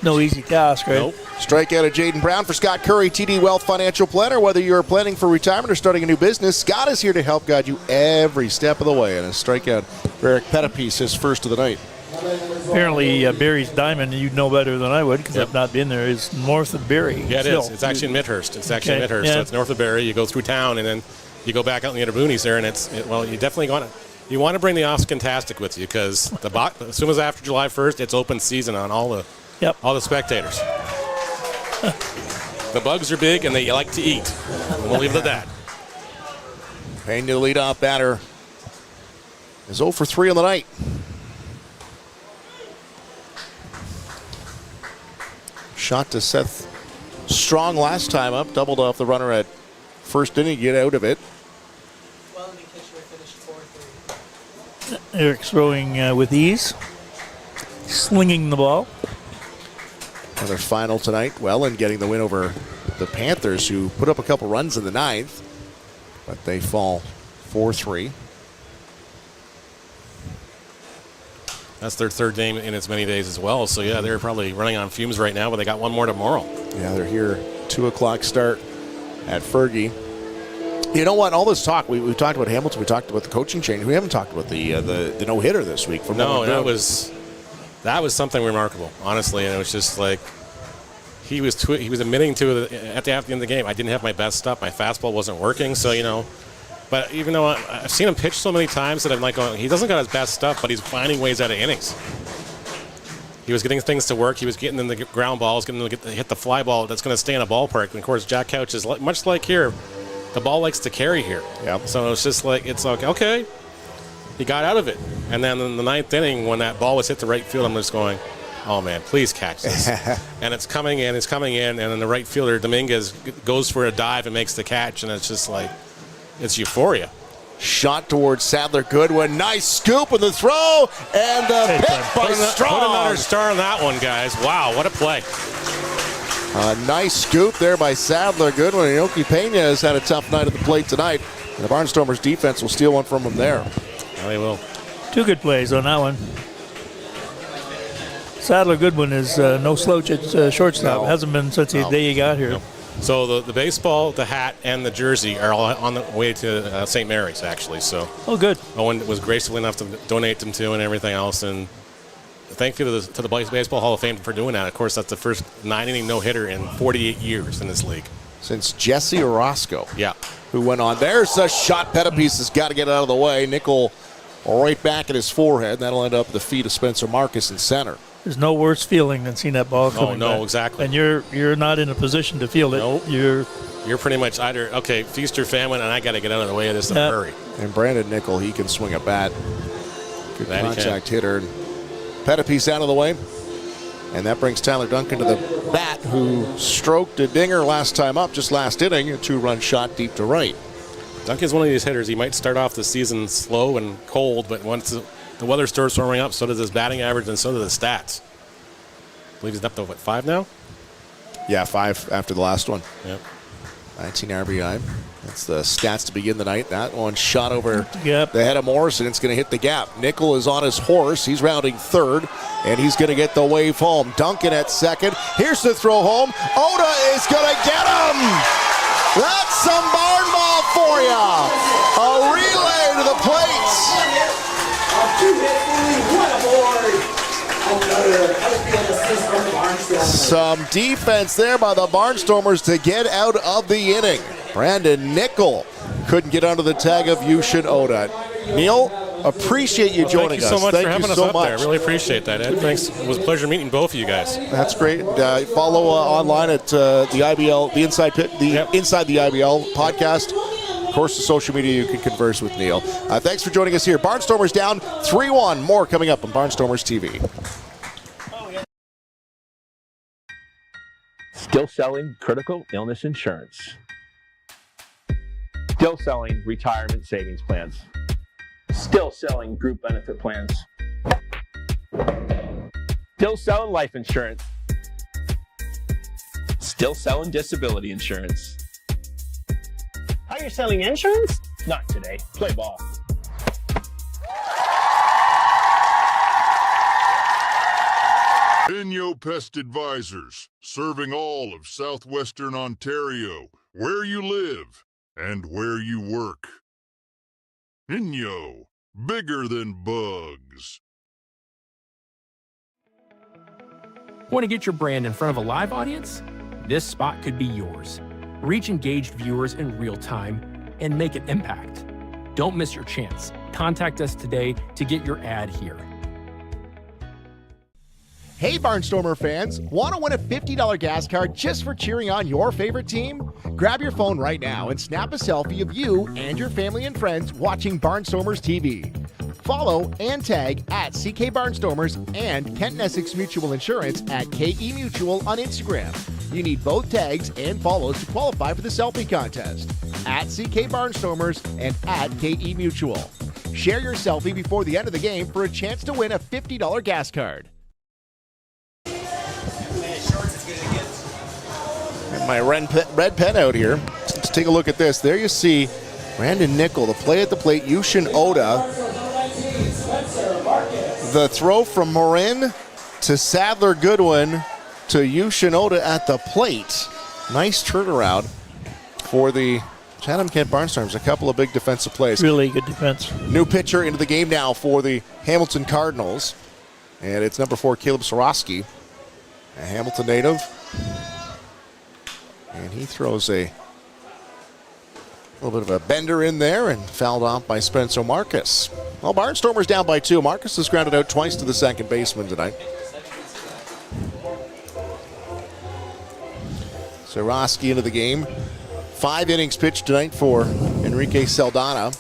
no easy task, right? Nope. Strikeout of Jaden Brown for Scott Curry, TD Wealth Financial Planner. Whether you're planning for retirement or starting a new business, Scott is here to help guide you every step of the way. And a strikeout for Eric Pettipies, his first of the night. Apparently, Barrie's Diamond, you'd know better than I would because I've not been there, is north of Barrie. Yeah, it is. It's actually in Midhurst. It's actually in Midhurst, so it's north of Barrie. You go through town, and then you go back out in the Boonies there, and you definitely want to bring the Oscantastic with you because as soon as after July 1st, it's open season on all the spectators. The bugs are big, and they like to eat. We'll leave it at that. Payne, the leadoff batter, is 0 for 3 on the night. Shot to Seth Strong last time up, doubled off the runner at first inning, get out of it. Eric's throwing with ease, slinging the ball. Another final tonight. Welland getting the win over the Panthers, who put up a couple runs in the 9th, but they fall 4-3. That's their 3rd game in as many days as well. So, yeah, they're probably running on fumes right now, but they got one more tomorrow. Yeah, they're here. 2 o'clock start at Fergie. You know what? All this talk, we talked about Hamilton, we talked about the coaching change. We haven't talked about the no-hitter this week. No, that was something remarkable, honestly. And it was just like he was admitting to at the end of the game, I didn't have my best stuff. My fastball wasn't working. So, you know. But even though I've seen him pitch so many times that I'm like going, he doesn't got his best stuff, but he's finding ways out of innings. He was getting things to work. He was getting in the ground balls, getting them to hit the fly ball that's going to stay in a ballpark. And, of course, Jack Couch is much like here. The ball likes to carry here. Yep. So it's just like, it's like, okay. He got out of it. And then in the 9th inning, when that ball was hit to right field, I'm just going, oh, man, please catch this. And it's coming in. And then the right fielder, Dominguez, goes for a dive and makes the catch. And it's just like, it's euphoria. Shot towards Sadler Goodwin. Nice scoop in the throw. And the pick by Strong. Put another star on that one, guys. Wow, what a play. A nice scoop there by Sadler Goodwin. Inoki Pena has had a tough night at the plate tonight. And the Barnstormers defense will steal one from him there. Yeah, they will. 2 good plays on that one. Sadler Goodwin is no slouch at shortstop. No. Hasn't been since the day he got here. No. So the baseball, the hat, and the jersey are all on the way to St. Mary's, actually. So. Oh, good. Owen was graceful enough to donate them to and everything else. And thank you to the Baseball Hall of Fame for doing that. Of course, that's the first 9-inning no-hitter in 48 years in this league. Since Jesse Orozco. Yeah. Who went on. There's a shot. Pettipies has got to get out of the way. Nickel right back at his forehead. That'll end up at the feet of Spencer Marcus in center. There's no worse feeling than seeing that ball coming back. Exactly. And you're not in a position to field it. Nope. You're pretty much either, okay, feast or famine, and I got to get out of the way of this in a hurry. And Brandon Nickel, he can swing a bat. Good contact hitter. Pettipies out of the way. And that brings Tyler Duncan to the bat, who stroked a dinger last time up, just last inning. A 2-run shot deep to right. Duncan's one of these hitters. He might start off the season slow and cold, but once the weather starts warming up, so does his batting average and so do the stats. I believe he's up to, 5 now? Yeah, 5 after the last one. Yep. 19 RBI. That's the stats to begin the night. That one shot over the head of Morrison. It's going to hit the gap. Nickel is on his horse. He's rounding third, and he's going to get the wave home. Duncan at second. Here's the throw home. Oda is going to get him. That's some barn ball for you. A relay to the plate. Some defense there by the Barnstormers to get out of the inning. Brandon Nickel couldn't get under the tag of Yushin Oda. Neil, appreciate you joining us. Thank you so much for having us up there. I much. really appreciate that, Ed. Thanks. It was a pleasure meeting both of you guys. That's great. Follow online at the IBL, the Inside the IBL podcast. Of course, the social media, you can converse with Neil. Thanks for joining us here. Barnstormers down 3-1. More coming up on Barnstormers TV. Still selling critical illness insurance. Still selling retirement savings plans. Still selling group benefit plans. Still selling life insurance. Still selling disability insurance. How are you selling insurance? Not today. Play ball. Inyo Pest Advisors, serving all of southwestern Ontario, where you live and where you work. Inyo, bigger than bugs. Want to get your brand in front of a live audience? This spot could be yours. Reach engaged viewers in real time and make an impact. Don't miss your chance. Contact us today to get your ad here. Hey Barnstormer fans, want to win a $50 gas card just for cheering on your favorite team? Grab your phone right now and snap a selfie of you and your family and friends watching Barnstormers TV. Follow and tag at CK Barnstormers and Kent Essex Mutual Insurance at KE Mutual on Instagram. You need both tags and follows to qualify for the selfie contest. At CK Barnstormers and at KE Mutual. Share your selfie before the end of the game for a chance to win a $50 gas card. My red pen out here. Let's take a look at this. There you see Brandon Nickel, the play at the plate, Yushin Oda. The throw from Morin to Sadler Goodwin to Yushin Oda at the plate. Nice turnaround for the Chatham-Kent Barnstormers. A couple of big defensive plays. Really good defense. New pitcher into the game now for the Hamilton Cardinals. And it's number 4, Caleb Sorosky, a Hamilton native. And he throws a little bit of a bender in there and fouled off by Spencer Marcus. Well, Barnstormers down by 2. Marcus has grounded out twice to the second baseman tonight. Sorosky into the game. 5 innings pitched tonight for Enrique Saldana.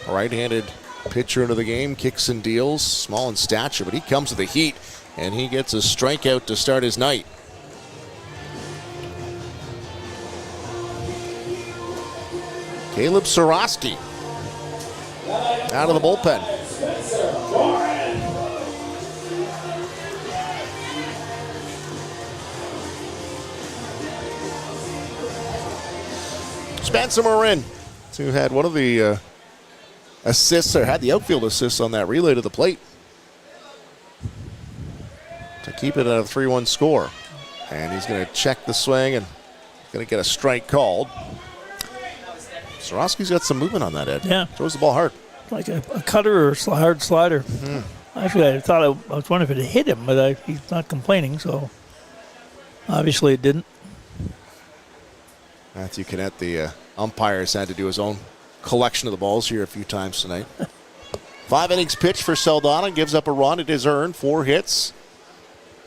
Right-handed pitcher into the game, kicks and deals, small in stature, but he comes with the heat, and he gets a strikeout to start his night. Caleb Sorosky out of the bullpen. Spencer Morin, who had one of the assists, or had the outfield assists on that relay to the plate to keep it at a 3-1 score. And he's going to check the swing and going to get a strike called. Sorosky's got some movement on that, Ed. Yeah. Throws the ball hard. Like a cutter or hard slider. Actually, I thought I was wondering if it hit him, but he's not complaining, so obviously it didn't. Matthew Canet, the umpire, has had to do his own collection of the balls here a few times tonight. 5 innings pitched for Saldana, gives up a run. It is earned. 4 hits,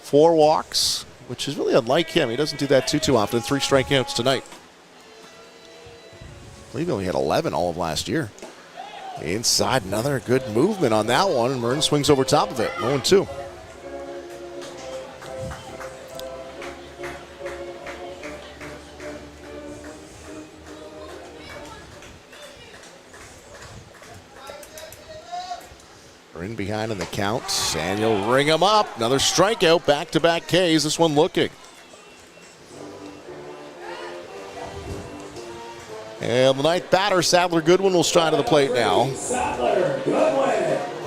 4 walks, which is really unlike him. He doesn't do that too often. 3 strikeouts tonight. I believe he only had 11 all of last year. Inside, another good movement on that one, and Murren swings over top of it. 0-2. In behind in the count, and you'll ring him up. Another strikeout, back-to-back Ks. This one looking. And the ninth batter, Sadler Goodwin, will stride to the plate now.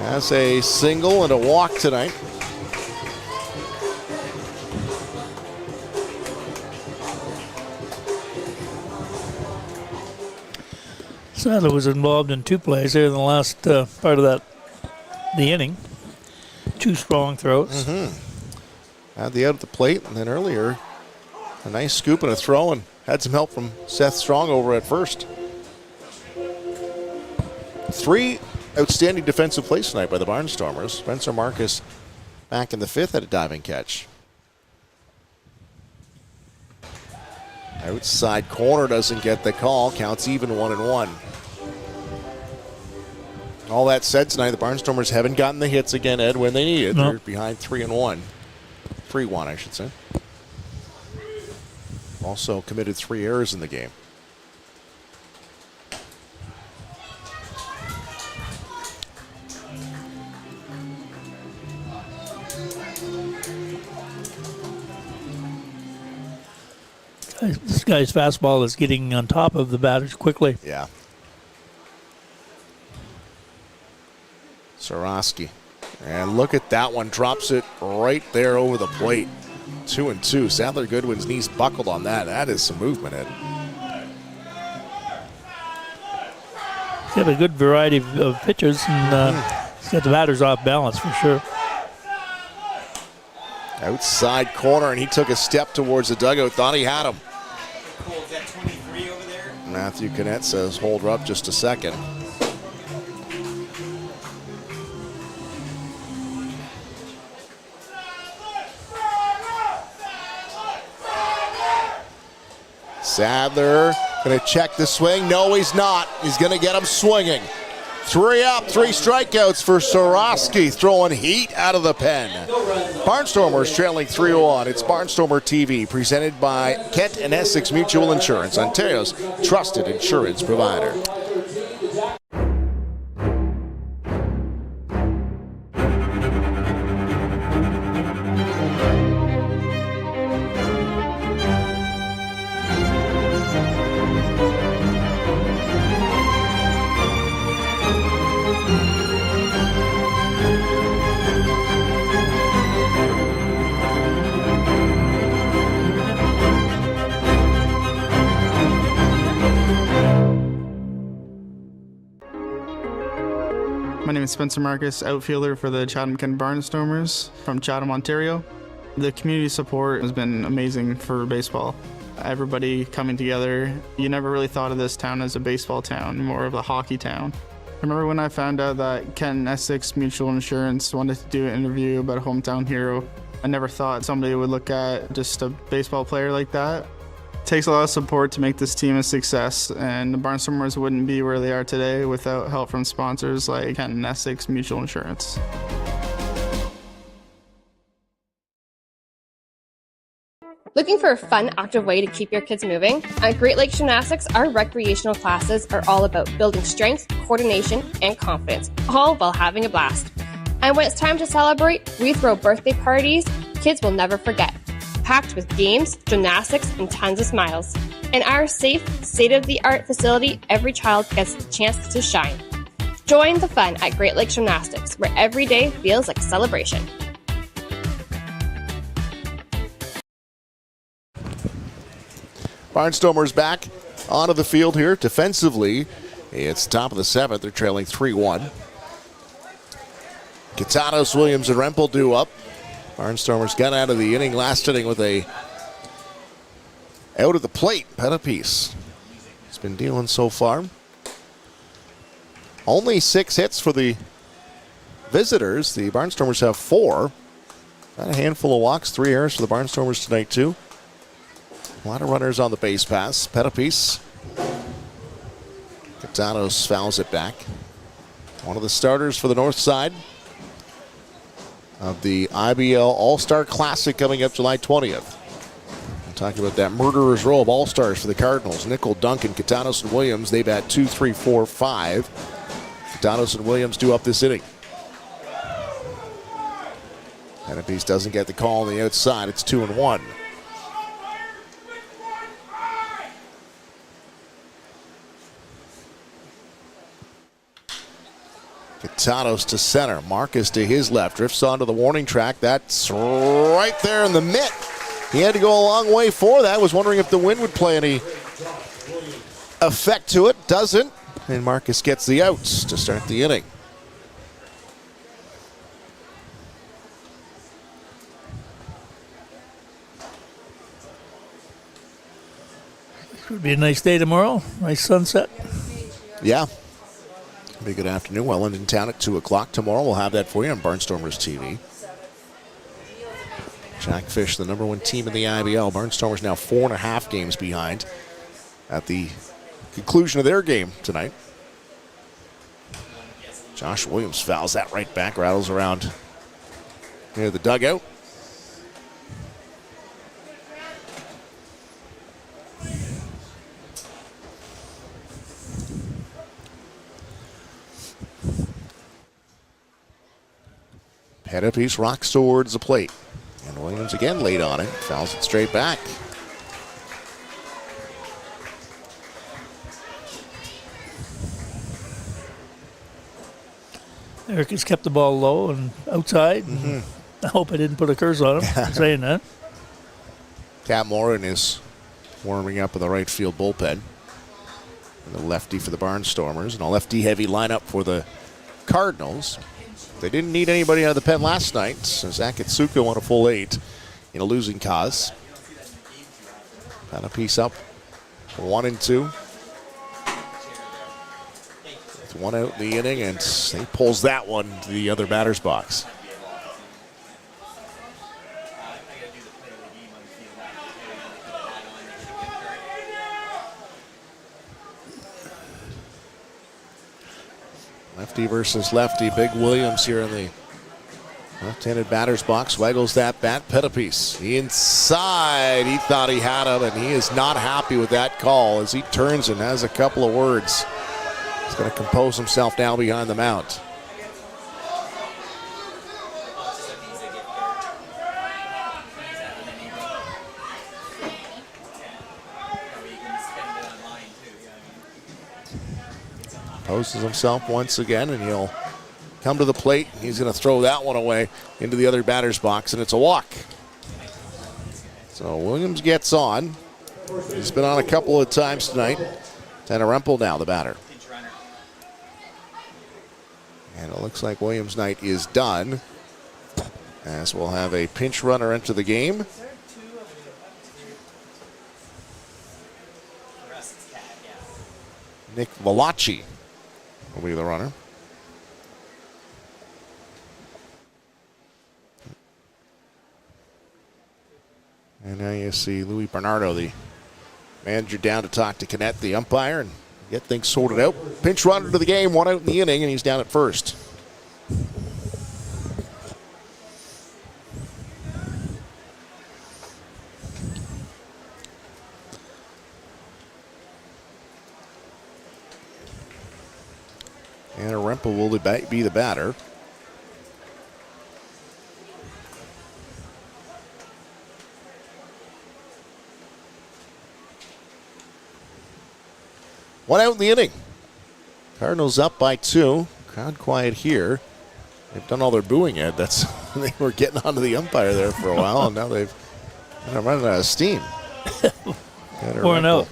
Has a single and a walk tonight. Sadler was involved in 2 plays there in the last part of the inning. 2 strong throws. Had the out at the plate, and then earlier, a nice scoop and a throw, and had some help from Seth Strong over at first. 3 outstanding defensive plays tonight by the Barnstormers. Spencer Marcus back in the 5th had a diving catch. Outside corner doesn't get the call. Counts even 1-1. All that said tonight, the Barnstormers haven't gotten the hits again, Ed, when they need it. No. They're behind 3-1. 3-1, I should say. Also committed 3 errors in the game. This guy's fastball is getting on top of the batters quickly. Yeah. Soroski. And look at that one. Drops it right there over the plate. 2-2. Sadler Goodwin's knees buckled on that. That is some movement, Ed. He's got a good variety of pitches, and he's got the batters off balance for sure. Outside corner, and he took a step towards the dugout. Thought he had him. Matthew Canet says, hold her up just a second. Sadler going to check the swing. No, he's not. He's going to get him swinging. 3 up, 3 strikeouts for Soroski, throwing heat out of the pen. Barnstormers trailing 3-1. It's Barnstormer TV, presented by Kent and Essex Mutual Insurance, Ontario's trusted insurance provider. My name is Spencer Marcus, outfielder for the Chatham-Kent Barnstormers from Chatham, Ontario. The community support has been amazing for baseball. Everybody coming together. You never really thought of this town as a baseball town, more of a hockey town. I remember when I found out that Kent Essex Mutual Insurance wanted to do an interview about a hometown hero. I never thought somebody would look at just a baseball player like that. It takes a lot of support to make this team a success, and the Barnstormers wouldn't be where they are today without help from sponsors like Kent Essex Mutual Insurance. Looking for a fun, active way to keep your kids moving? At Great Lakes Gymnastics, our recreational classes are all about building strength, coordination, and confidence, all while having a blast. And when it's time to celebrate, we throw birthday parties kids will never forget, packed with games, gymnastics, and tons of smiles. In our safe, state-of-the-art facility, every child gets the chance to shine. Join the fun at Great Lakes Gymnastics, where every day feels like a celebration. Barnstormers back onto the field here. Defensively, it's top of the 7th. They're trailing 3-1. Kitanos, Williams, and Rempel due up. Barnstormers got out of the inning last inning with a out of the plate pet apiece. He's been dealing so far. Only 6 hits for the visitors. The Barnstormers have 4. Got a handful of walks, 3 errors for the Barnstormers tonight too. A lot of runners on the base pass. Pet apiece. Kitanos fouls it back. One of the starters for the north side of the IBL All-Star Classic coming up July 20th. I'm talking about that murderer's row of All-Stars for the Cardinals. Nickel, Duncan, Kitanos, and Williams. They bat 2, 3, 4, 5. Kitanos and Williams due up this inning. And if he doesn't get the call on the outside, it's 2-1. Kitanos to center. Marcus to his left. Drifts onto the warning track. That's right there in the mitt. He had to go a long way for that. Was wondering if the wind would play any effect to it. Doesn't. And Marcus gets the outs to start the inning. Should be a nice day tomorrow. Nice sunset. Yeah. Be a good afternoon. Welland in town at 2 o'clock tomorrow. We'll have that for you on Barnstormers TV. Jack Fish, the #1 team in the IBL. Barnstormers now 4.5 games behind at the conclusion of their game tonight. Josh Williams fouls that right back, rattles around near the dugout. Pettipies rocks towards the plate. And Williams again late on it. Fouls it straight back. Eric has kept the ball low and outside. And I hope I didn't put a curse on him saying that. Cat Morin is warming up in the right field bullpen. And the lefty for the Barnstormers. And a lefty-heavy lineup for the Cardinals. They didn't need anybody out of the pen last night. So Zach Itsuka won a full 8 in a losing cause. Got a piece up. 1-2. With one out in the inning, and he pulls that one to the other batter's box. Lefty versus lefty. Big Williams here in the left-handed batter's box. Waggles that bat. Pettipies inside. He thought he had him, and he is not happy with that call as he turns and has a couple of words. He's going to compose himself now behind the mount. Composes himself once again, and he'll come to the plate. He's going to throw that one away into the other batter's box, and it's a walk. So Williams gets on. He's been on a couple of times tonight. Tanner Rempel now the batter. And it looks like Williams' night is done, as we'll have a pinch runner enter the game. Nick Valachi will be the runner. And now you see Louis Bernardo, the manager, down to talk to Kennett, the umpire, and get things sorted out. Pinch runner to the game, one out in the inning, and he's down at first. And Rempel will be the batter. One out in the inning. Cardinals up by 2. Crowd quiet here. They've done all their booing yet. That's they were getting onto the umpire there for a while, and now they've running out of steam. Pouring out.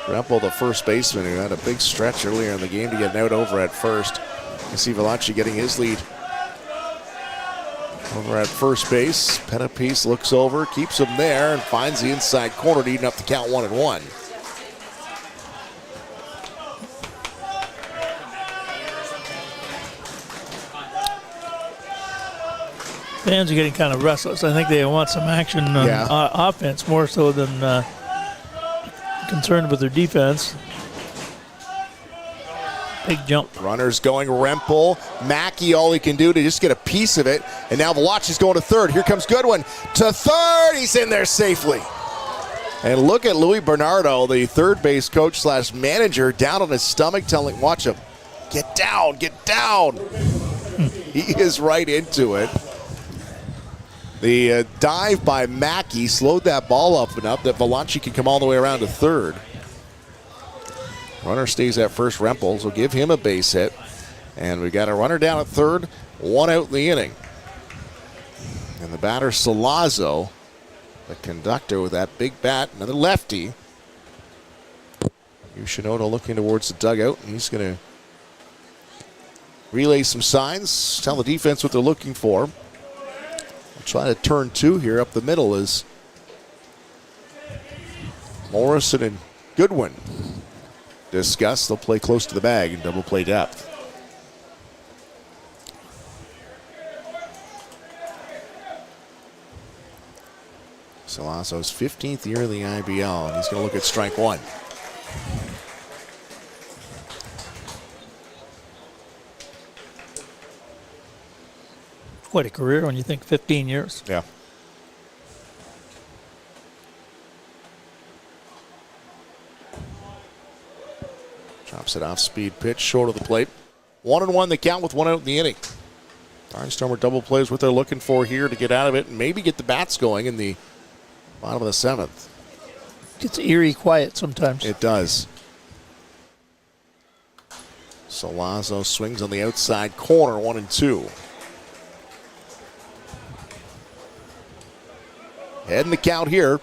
Rempel, the first baseman, who had a big stretch earlier in the game to get an out over at first. You see Valachi getting his lead over at first base. Pettipies looks over, keeps him there, and finds the inside corner, eating up the count 1-1. Fans are getting kind of restless. I think they want some action on offense more so than concerned with their defense. Big jump. Runners going Rempel. Mackey, all he can do to just get a piece of it. And now Valachi's going to third. Here comes Goodwin to third. He's in there safely. And look at Louis Bernardo, the third base coach / manager, down on his stomach telling, watch him, get down, get down. He is right into it. The dive by Mackey slowed that ball up enough that Valachi can come all the way around to third. Runner stays at first. Rempel will give him a base hit. And we got a runner down at third, one out in the inning. And the batter, Salazzo, the conductor with that big bat, another lefty. Yoshinoda looking towards the dugout, and he's going to relay some signs, tell the defense what they're looking for. Try to turn 2 here up the middle is Morrison and Goodwin. Discuss. They'll play close to the bag in double play depth. Salazzo's 15th year in the IBL, and he's going to look at strike 1. Quite a career when you think 15 years. Yeah. Drops it off speed pitch, short of the plate. 1-1 the count with one out in the inning. Barnstormer double plays what they're looking for here to get out of it and maybe get the bats going in the bottom of the 7th. Gets eerie quiet sometimes. It does. Salazzo swings on the outside corner, 1-2. Heading the count here.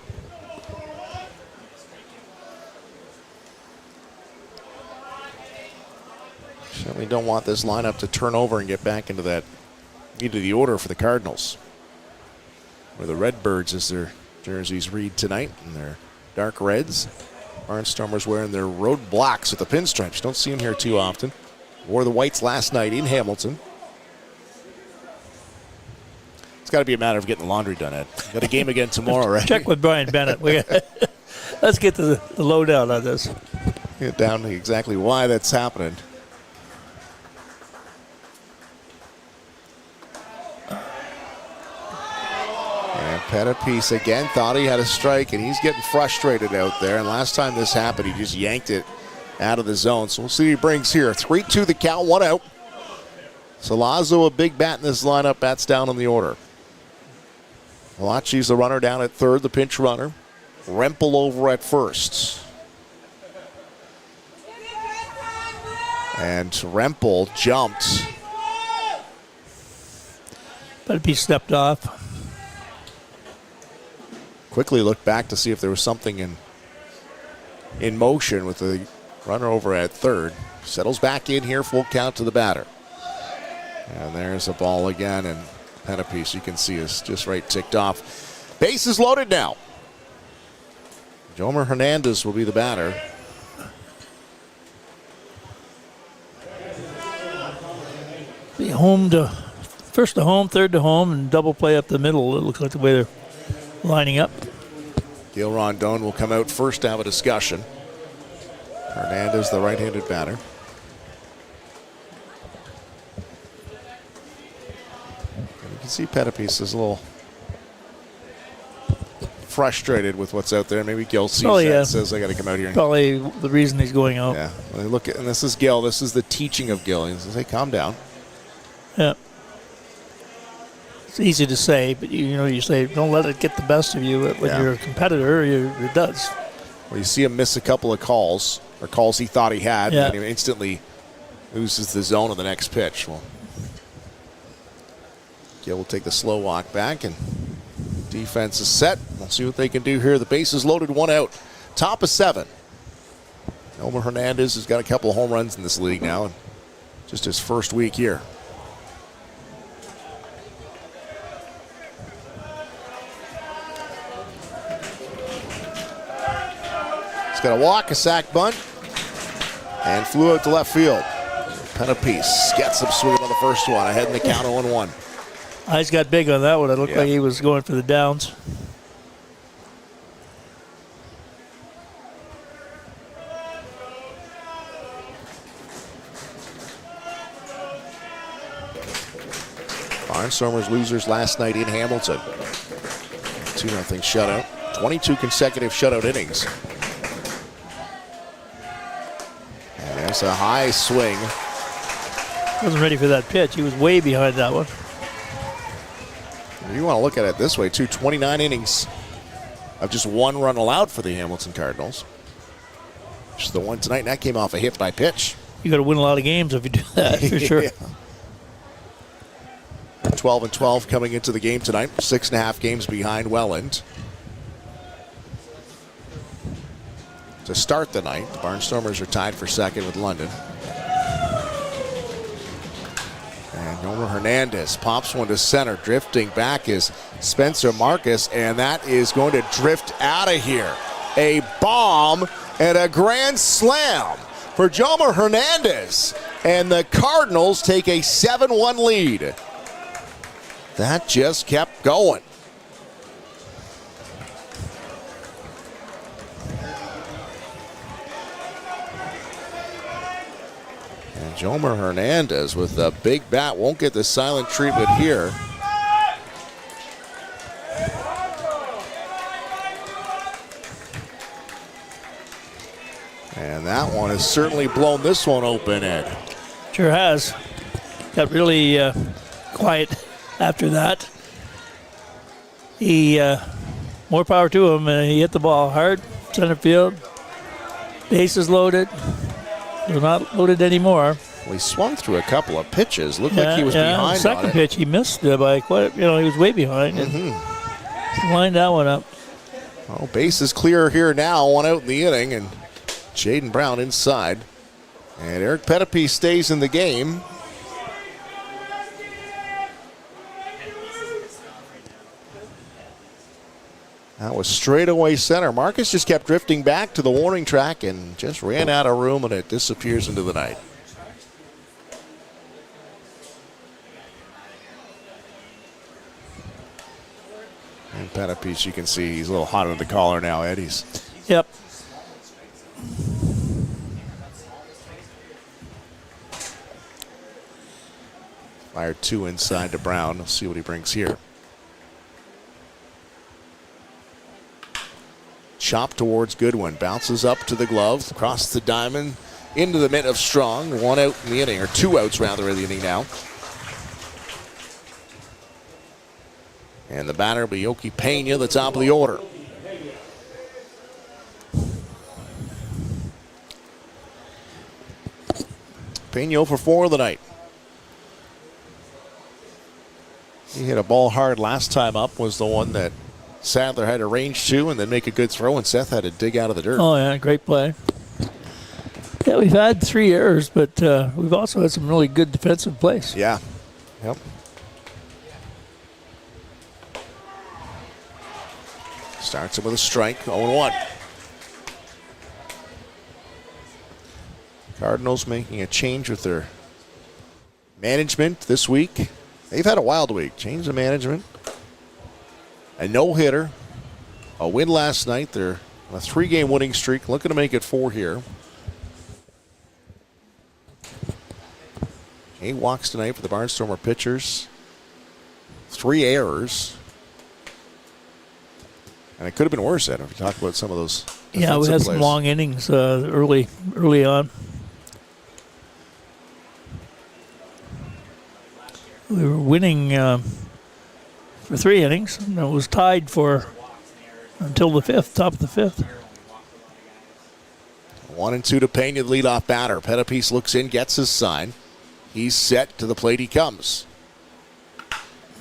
Certainly don't want this lineup to turn over and get back into the order for the Cardinals. Where the Redbirds, as their jerseys read tonight, and their dark reds. Barnstormers wearing their road blacks with the pinstripes. Don't see them here too often. Wore the whites last night in Hamilton. It's got to be a matter of getting the laundry done, Ed. Got a game again tomorrow, right? Check with Brian Bennett. Let's get the lowdown on this. Get down to exactly why that's happening. And Pettipiece again thought he had a strike, and he's getting frustrated out there. And last time this happened, he just yanked it out of the zone. So we'll see what he brings here. 3-2 the count, 1 out. Salazzo, a big bat in this lineup. Bats down on the order. Malachi's the runner down at third, the pinch runner. Rempel over at first. And Rempel jumped. Pettipiece stepped off. Quickly looked back to see if there was something in motion with the runner over at third. Settles back in here, full count to the batter. And there's a ball again, and Pettipiece, you can see, is just right ticked off. Bases loaded now. Jomer Hernandez will be the batter. Be first to home, third to home, and double play up the middle. It looks like the way they're lining up. Gil Rondon will come out first to have a discussion. Hernandez, the right-handed batter. And you can see Pettipiece is a little frustrated with what's out there. Maybe Gil sees that and says, I got to come out here. Probably the reason he's going out. Yeah. Well, look at, and this is Gil. This is the teaching of Gil. He says, hey, calm down. Yeah. It's easy to say, but you say don't let it get the best of you. When you're a competitor, it does. Well, you see him miss a couple of calls, or calls he thought he had, and he instantly loses the zone on the next pitch. Well, Gil will take the slow walk back, and defense is set. We'll see what they can do here. The bases loaded, 1 out. Top of 7. Elmer Hernandez has got a couple of home runs in this league now, and just his first week here. He's got a walk, a sac bunt, and flew out to left field. Pettipiece gets him swinging on the first one, ahead in the count 0-1. Eyes got big on that one. It looked like he was going for the downs. Barnstormers losers last night in Hamilton. 2-0 shutout. 22 consecutive shutout innings. And there's a high swing. Wasn't ready for that pitch. He was way behind that one. You want to look at it this way, too. 29 innings of just 1 run allowed for the Hamilton Cardinals. Just the one tonight, and that came off a hit by pitch. You got to win a lot of games if you do that, for sure. 12-12 coming into the game tonight. 6.5 games behind Welland. To start the night, the Barnstormers are tied for second with London. And Nomer Hernandez pops one to center. Drifting back is Spencer Marcus, and that is going to drift out of here. A bomb and a grand slam for Jomer Hernandez. And the Cardinals take a 7-1 lead. That just kept going. And Jomer Hernandez with the big bat won't get the silent treatment here. And that one has certainly blown this one open, Ed. Sure has. Got really quiet after that. He, more power to him. He hit the ball hard, center field. Bases loaded. They're not loaded anymore. Well, he swung through a couple of pitches. Looked like he was behind the second on it. pitch, he missed by quite. He was way behind. And lined that one up. Oh, base is clear here now. One out in the inning, and Jaden Brown inside. And Eric Pettipe stays in the game. That was straightaway center. Marcus just kept drifting back to the warning track and just ran out of room, and it disappears into the night. And Pettipe, you can see he's a little hot under the collar now, Eddie's. Yep. Fired 2 inside to Brown. We'll see what he brings here. Chop towards Goodwin. Bounces up to the glove. Across the diamond. Into the mitt of Strong. 1 out in the inning. Or 2 outs rather in the inning now. And the batter will be Yoki Pena, the top of the order. Pena for 4 of the night. He hit a ball hard last time up, was the one that Sadler had to range to and then make a good throw, and Seth had to dig out of the dirt. Oh, yeah, great play. Yeah, we've had 3 errors, but we've also had some really good defensive plays. Yeah. Yep. Starts him with a strike, 0-1. Cardinals making a change with their management this week. They've had a wild week. Change the management. A no-hitter. A win last night. They're on a 3-game winning streak. Looking to make it 4 here. 8 walks tonight for the Barnstormer pitchers. 3 errors. And it could have been worse, Adam, if you talk about some of those. Yeah, we had some long innings early on. We were winning for 3 innings, and it was tied for until the 5th, top of the 5th. 1-2 to Pena, the leadoff batter. Pettipe looks in, gets his sign. He's set. To the plate he comes.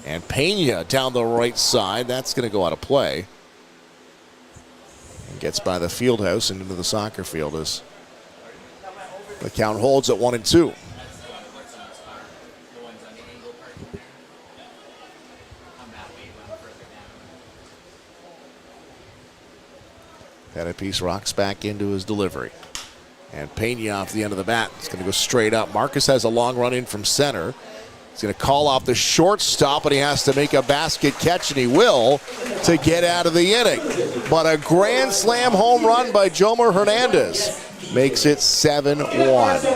And Pena down the right side. That's going to go out of play. And gets by the field house and into the soccer field as the count holds at 1-2. Pettipe rocks back into his delivery. And Pena off the end of the bat. It's going to go straight up. Marcus has a long run in from center. He's going to call off the shortstop, and he has to make a basket catch, and he will, to get out of the inning. But a grand slam home run by Jomer Hernandez makes it 7-1.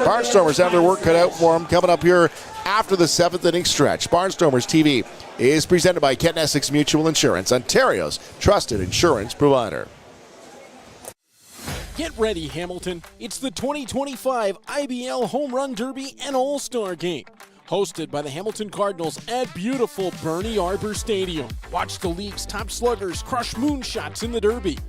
Barnstormers have their work cut out for them coming up here after the 7th inning stretch. Barnstormers TV is presented by Kent Essex Mutual Insurance, Ontario's trusted insurance provider. Get ready, Hamilton. It's the 2025 IBL Home Run Derby and All-Star Game. Hosted by the Hamilton Cardinals at beautiful Bernie Arbor Stadium. Watch the league's top sluggers crush moonshots in the Derby.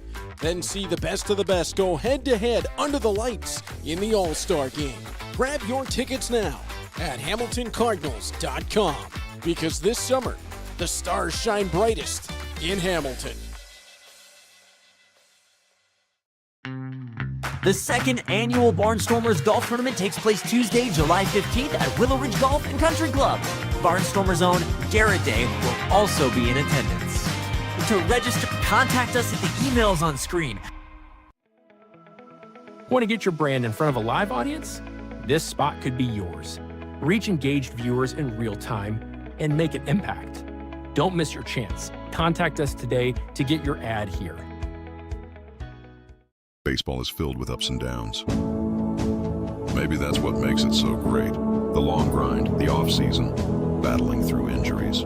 Then see the best of the best go head-to-head under the lights in the All-Star Game. Grab your tickets now at HamiltonCardinals.com, because this summer, the stars shine brightest in Hamilton. The 2nd annual Barnstormers Golf Tournament takes place Tuesday, July 15th at Willow Ridge Golf and Country Club. Barnstormers own Garrett Day will also be in attendance. To register, contact us at the emails on screen. Want to get your brand in front of a live audience? This spot could be yours. Reach engaged viewers in real time and make an impact. Don't miss your chance. Contact us today to get your ad here. Baseball is filled with ups and downs. Maybe that's what makes it so great. The long grind, the off-season, battling through injuries,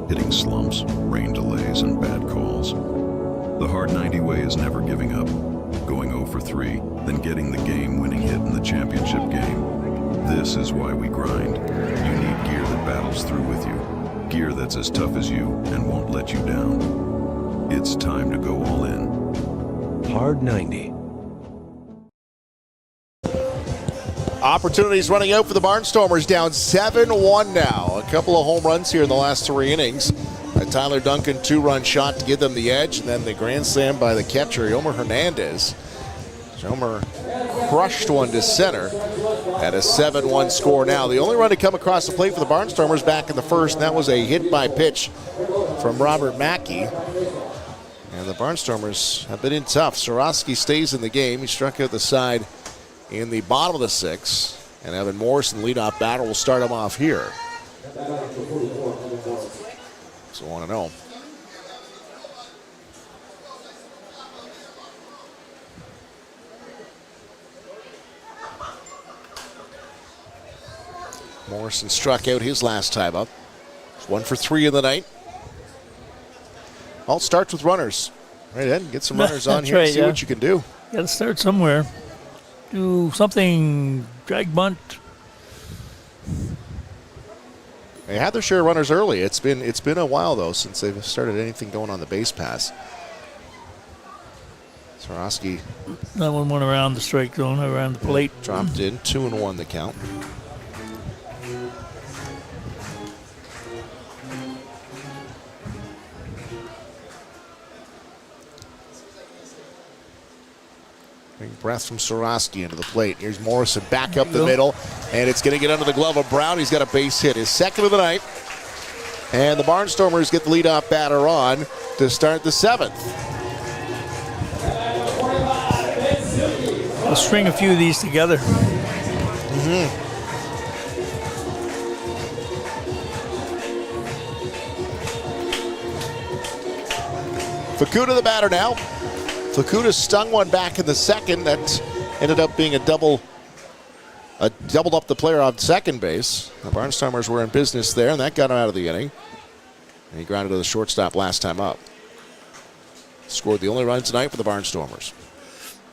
hitting slumps, rain delays, and bad calls. The hard 90 way is never giving up, going 0 for 3, then getting the game-winning hit in the championship game. This is why we grind. You need gear that battles through with you. gear that's as tough as you and won't let you down. It's time to go all in. Hard 90. Opportunities running out for the Barnstormers, down 7-1 now. A couple of home runs here in the last 3 innings. A Tyler Duncan 2-run shot to give them the edge, and then the grand slam by the catcher, Yomer Hernandez. Yomer crushed one to center at a 7-1 score now. The only run to come across the plate for the Barnstormers back in the first, and that was a hit by pitch from Robert Mackey. And the Barnstormers have been in tough. Sorosky stays in the game. He struck out the side in the bottom of the 6th, and Evan Morrison, leadoff batter, will start him off here. So 1-0. Morrison struck out his last time up. It's 1 for 3 in the night. All starts with runners. Right, Ed, get some runners on here and see what you can do. Got to start somewhere. Do something, drag bunt. They had their share of runners early. It's been a while, though, since they've started anything going on the base pass. Sorosky. That one went around the strike zone, around the plate. Dropped in, 2-1 the count. Big breath from Sorosky into the plate. Here's Morrison back up the middle, and it's going to get under the glove of Brown. He's got a base hit, his second of the night. And the Barnstormers get the leadoff batter on to start the 7th. I'll string a few of these together. Fukuda the batter now. Fukuda stung one back in the 2nd. That ended up being doubled up the player on second base. The Barnstormers were in business there, and that got him out of the inning. And he grounded to the shortstop last time up. Scored the only run tonight for the Barnstormers.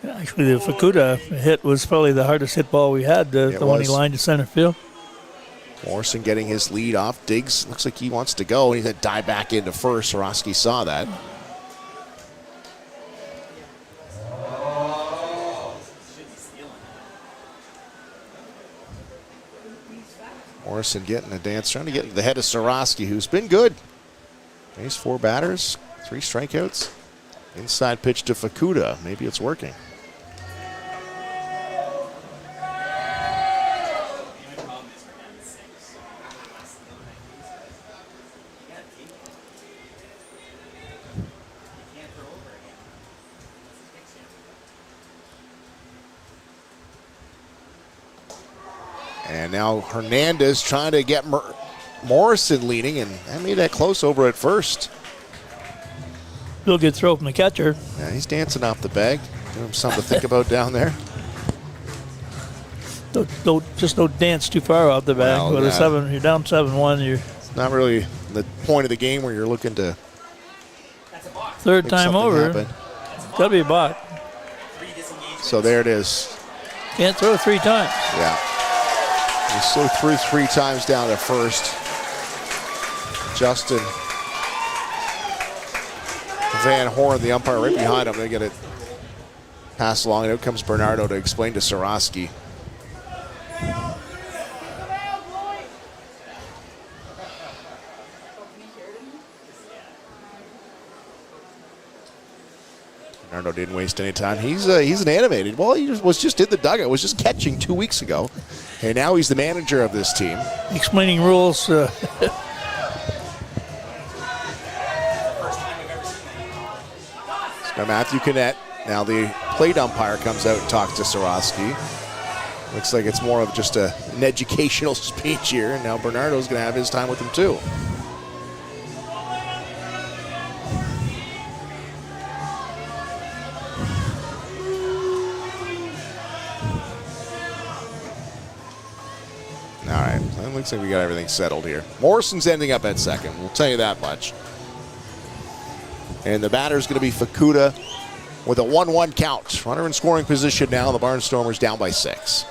Actually, the Fukuda hit was probably the hardest hit ball we had, the one he lined to center field. Morrison getting his lead off. Diggs looks like he wants to go, and he's going to dive back into first. Sorosky saw that. Morrison getting a dance, trying to get into the head of Sorosky, who's been good. He's 4 batters, 3 strikeouts. Inside pitch to Fukuda. Maybe it's working. And now Hernandez trying to get Morrison leading, and that made that close over at first. Real good throw from the catcher. Yeah, he's dancing off the bag. Give him something to think about down there. Don't dance too far off the bag. Well, With a 7, you're down 7-1. It's not really the point of the game where you're looking to. Third time over. Got to be a balk. So there it is. Can't throw 3 times. Yeah. He slowed through 3 times down to first. Justin Van Horn, the umpire, right behind him. They get it passed along, and out comes Bernardo to explain to Sorosky. Bernardo didn't waste any time. He's an animated. Well, he was just in the dugout. Was just catching 2 weeks ago, and now he's the manager of this team. Explaining rules. Now Matthew Kinnett. Now the plate umpire comes out and talks to Sorosky. Looks like it's more of just an educational speech here, and now Bernardo's going to have his time with him too. All right, it looks like we got everything settled here. Morrison's ending up at second, we'll tell you that much. And the batter's going to be Fukuda with a 1-1 count. Runner in scoring position now. The Barnstormers down by 6.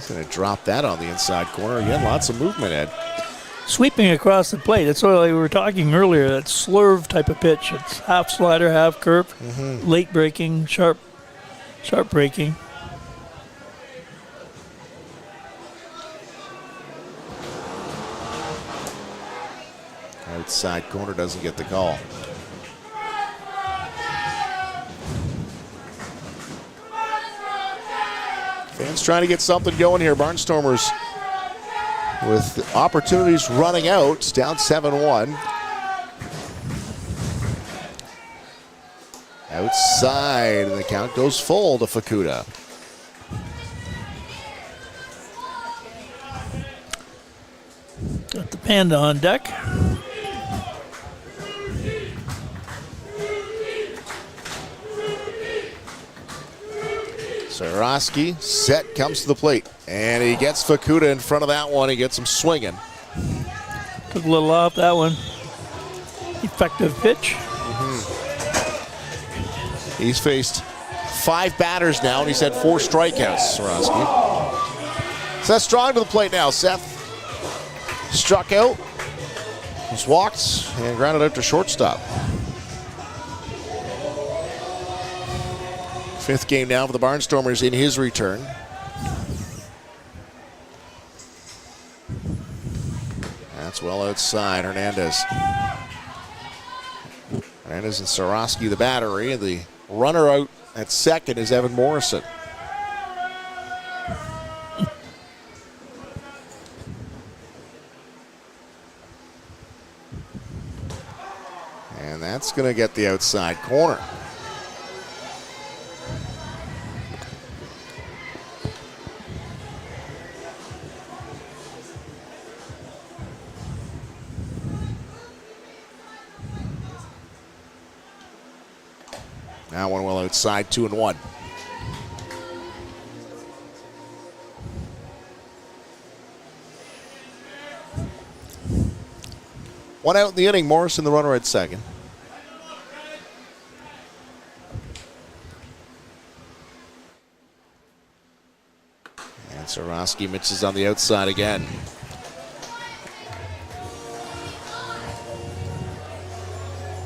He's going to drop that on the inside corner. Again, lots of movement, Ed. Sweeping across the plate. That's what we were talking earlier, that slurve type of pitch. It's half slider, half curve, late breaking, sharp breaking. Outside corner doesn't get the call. Fans trying to get something going here. Barnstormers with opportunities running out. It's down 7-1. Outside, and the count goes full to Fukuda. Got the Panda on deck. Sarosky set, comes to the plate, and he gets Fukuda in front of that one. He gets him swinging. Took a little off that one. Effective pitch. He's faced 5 batters now, and he's had 4 strikeouts, Sarosky. Seth Strong to the plate now. Seth struck out, was walked, and grounded out to shortstop. 5th game now for the Barnstormers in his return. That's well outside. Hernandez and Sarosky the battery, and the runner out at second is Evan Morrison. And that's going to get the outside corner. Now one well outside, 2-1. One out in the inning. Morrison, the runner at second. And Sarosky mixes on the outside again.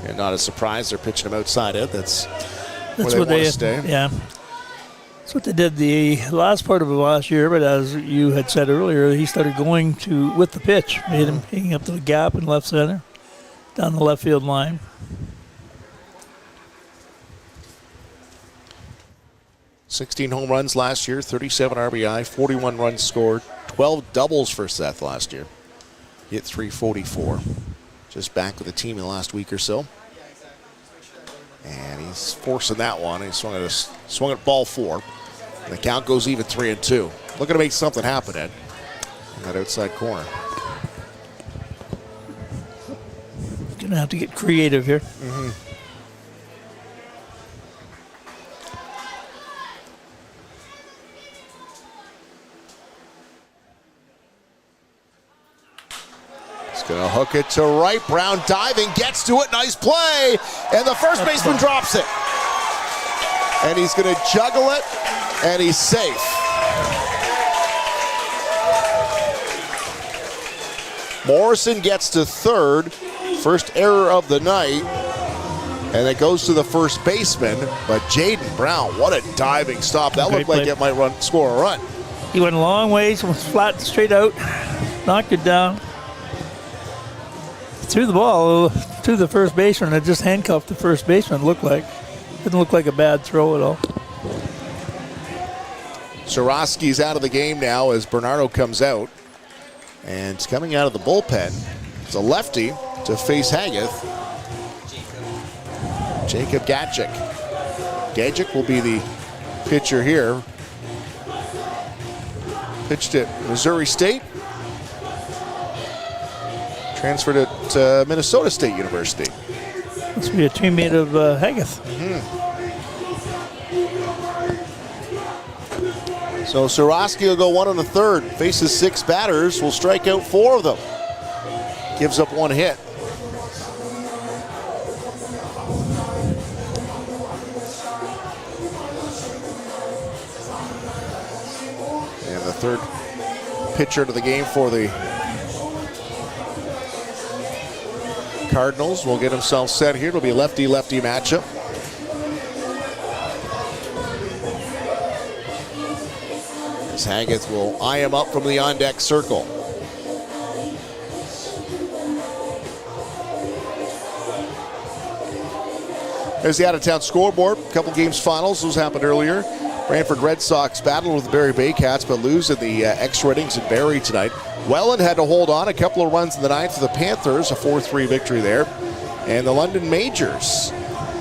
And not a surprise, they're pitching him outside out. That's where they want to stay. Yeah. That's what they did the last part of it last year, but as you had said earlier, he started going with the pitch, made him hanging up to the gap in left center, down the left field line. $16 home runs last year, 37 RBI, 41 runs scored, 12 doubles for Seth last year. Hit .344. Just back with the team in the last week or so. And he's forcing that one. He swung at ball 4. And the count goes even 3-2. Looking to make something happen, Ed, in that outside corner. Gonna have to get creative here. Gonna hook it to right. Brown diving, gets to it. Nice play. And the first baseman drops it. And he's gonna juggle it, and he's safe. Morrison gets to third. First error of the night. And it goes to the first baseman. But Jaden Brown, what a diving stop. That looked like it might score a run. He went a long ways, was flat straight out, knocked it down. Threw the ball to the first baseman. It just handcuffed the first baseman. Didn't look like a bad throw at all. Sarosky's out of the game now as Bernardo comes out. And it's coming out of the bullpen. It's a lefty to face Haggith. Jacob Gadzik. Gadzik will be the pitcher here. Pitched at Missouri State. Transferred at Minnesota State University. Must be a teammate of Haggith. So Sarosky will go 1 1/3. Faces 6 batters. Will strike out 4 of them. Gives up 1 hit. And the third pitcher to the game for the Cardinals will get himself set here. It'll be a lefty-lefty matchup. As Haggith will eye him up from the on-deck circle. There's the out-of-town scoreboard. A couple games finals. Those happened earlier. Brantford Red Sox battled with the Barrie Bay Cats, but lose in the extra innings in Barrie tonight. Welland had to hold on a couple of runs in the ninth for the Panthers, a 4-3 victory there. And the London Majors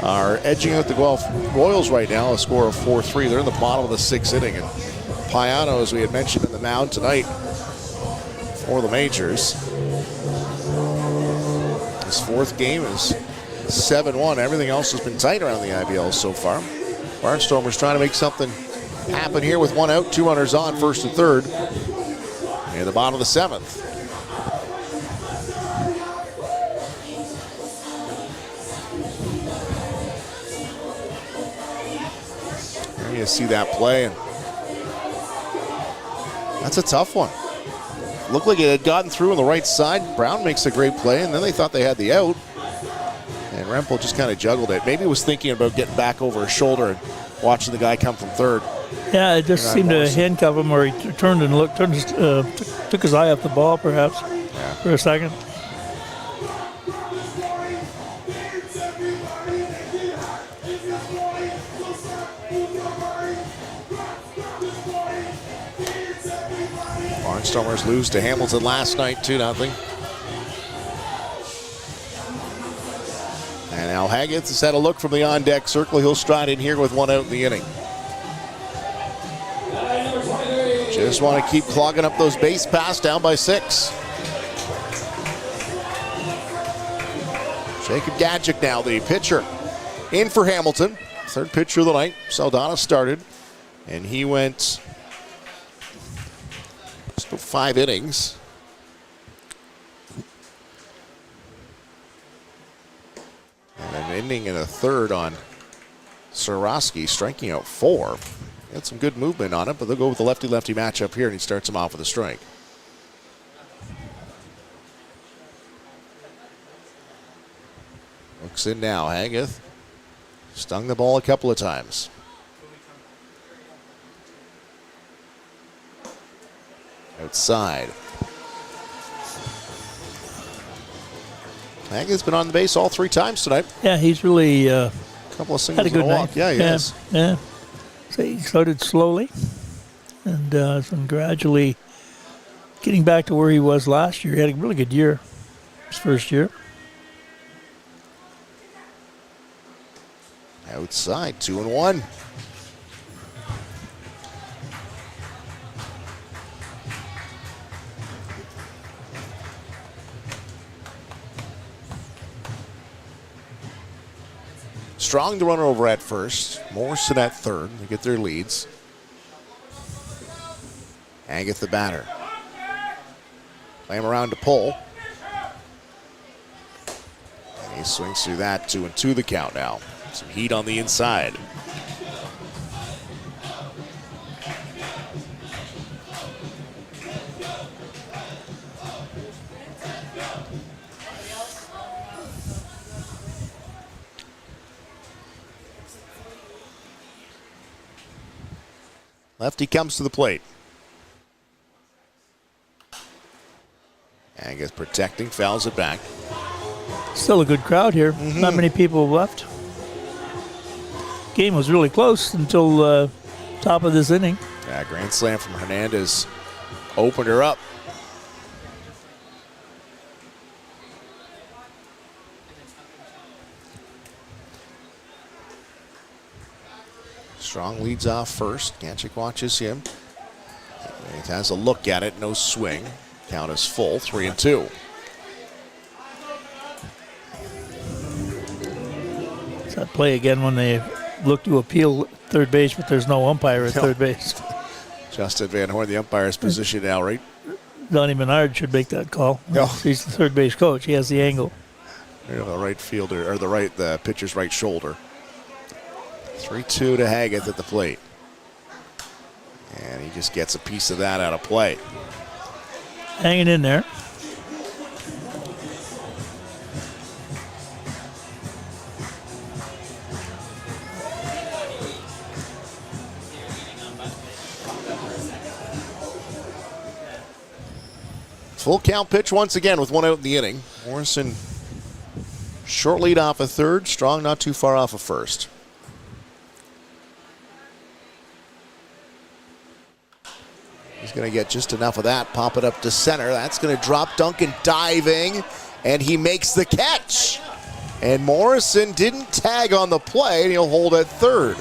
are edging out the Guelph Royals right now, a score of 4-3. They're in the bottom of the sixth inning. And Payano, as we had mentioned, in the mound tonight for the Majors. His fourth game is 7-1. Everything else has been tight around the IBL so far. Barnstormers trying to make something happen here with one out, 2 runners on, first and third. In the bottom of the seventh. There you see that play. And that's a tough one. Looked like it had gotten through on the right side. Brown makes a great play, and then they thought they had the out. And Rempel just kind of juggled it. Maybe he was thinking about getting back over his shoulder and watching the guy come from third. Yeah, it just seemed to handcuff him, or he turned and looked, took his eye off the ball, perhaps, for a second. Barnstormers lose to Hamilton last night, 2-0. And now Haggith has had a look from the on-deck circle. He'll stride in here with one out in the inning. Just want to keep clogging up those base paths, down by 6. Jacob Gadjic now, the pitcher, in for Hamilton. Third pitcher of the night. Saldana started, and he went just about 5 innings. And an inning and a third on Soroski, striking out 4. Had some good movement on it, but they'll go with the lefty-lefty matchup here, and he starts him off with a strike. Looks in now, Haggith. Stung the ball a couple of times. Outside. Haggith's been on the base all 3 times tonight. Yeah, he's really couple of singles had a good and a walk. night. Yeah, he has. Yeah. So he started slowly and has been gradually getting back to where he was last year. He had a really good year, his first year. Outside, 2-1. Strong the runner over at first. Morrison at third. They get their leads. Haggith the batter. Play him around to pull. And he swings through that, 2-2 the count now. Some heat on the inside. Lefty comes to the plate. Haggith protecting, fouls it back. Still a good crowd here. Not many people left. Game was really close until top of this inning. Yeah, grand slam from Hernandez opened her up. Strong leads off first. Gadjic watches him. He has a look at it, no swing. Count is full, 3-2. It's that play again when they look to appeal third base, but there's no umpire at third base. Justin Van Horn, the umpire's position now, right? Donnie Menard should make that call. No. He's the third base coach. He has the angle. The right fielder, or the pitcher's right shoulder. 3-2 to Haggith at the plate. And he just gets a piece of that out of play. Hanging in there. Full count pitch once again with one out in the inning. Morrison short lead off a third, Strong not too far off a first. He's going to get just enough of that, pop it up to center. That's going to drop. Duncan diving, and he makes the catch. And Morrison didn't tag on the play, and he'll hold at third.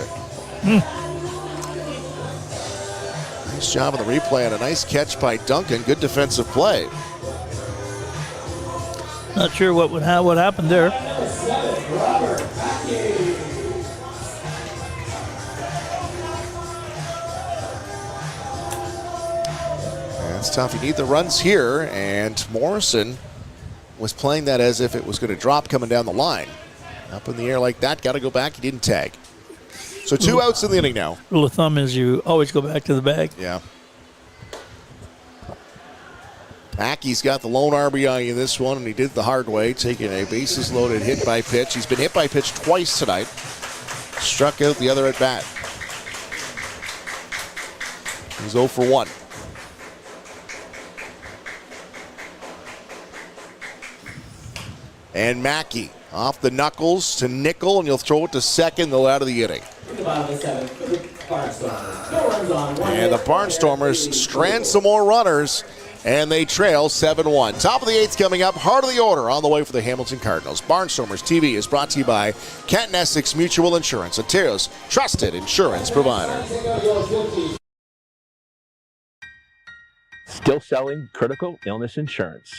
Nice job on the replay and a nice catch by Duncan. Good defensive play. Not sure what happened there. It's tough. You need the runs here, and Morrison was playing that as if it was going to drop coming down the line. Up in the air like that, got to go back. He didn't tag. So 2 outs in the inning now. Rule of thumb is you always go back to the bag. Yeah. Mackey's got the lone RBI in this one, and he did the hard way, taking a bases-loaded hit by pitch. He's been hit by pitch twice tonight. Struck out the other at bat. He's 0 for 1. And Mackey off the knuckles to Nickel, and you'll throw it to second. They'll out of the inning. And the Barnstormers strand some more runners, and they trail 7-1. Top of the 8th coming up. Heart of the order on the way for the Hamilton Cardinals. Barnstormers TV is brought to you by Kent Essex Mutual Insurance, Ontario's trusted insurance provider. Still selling critical illness insurance.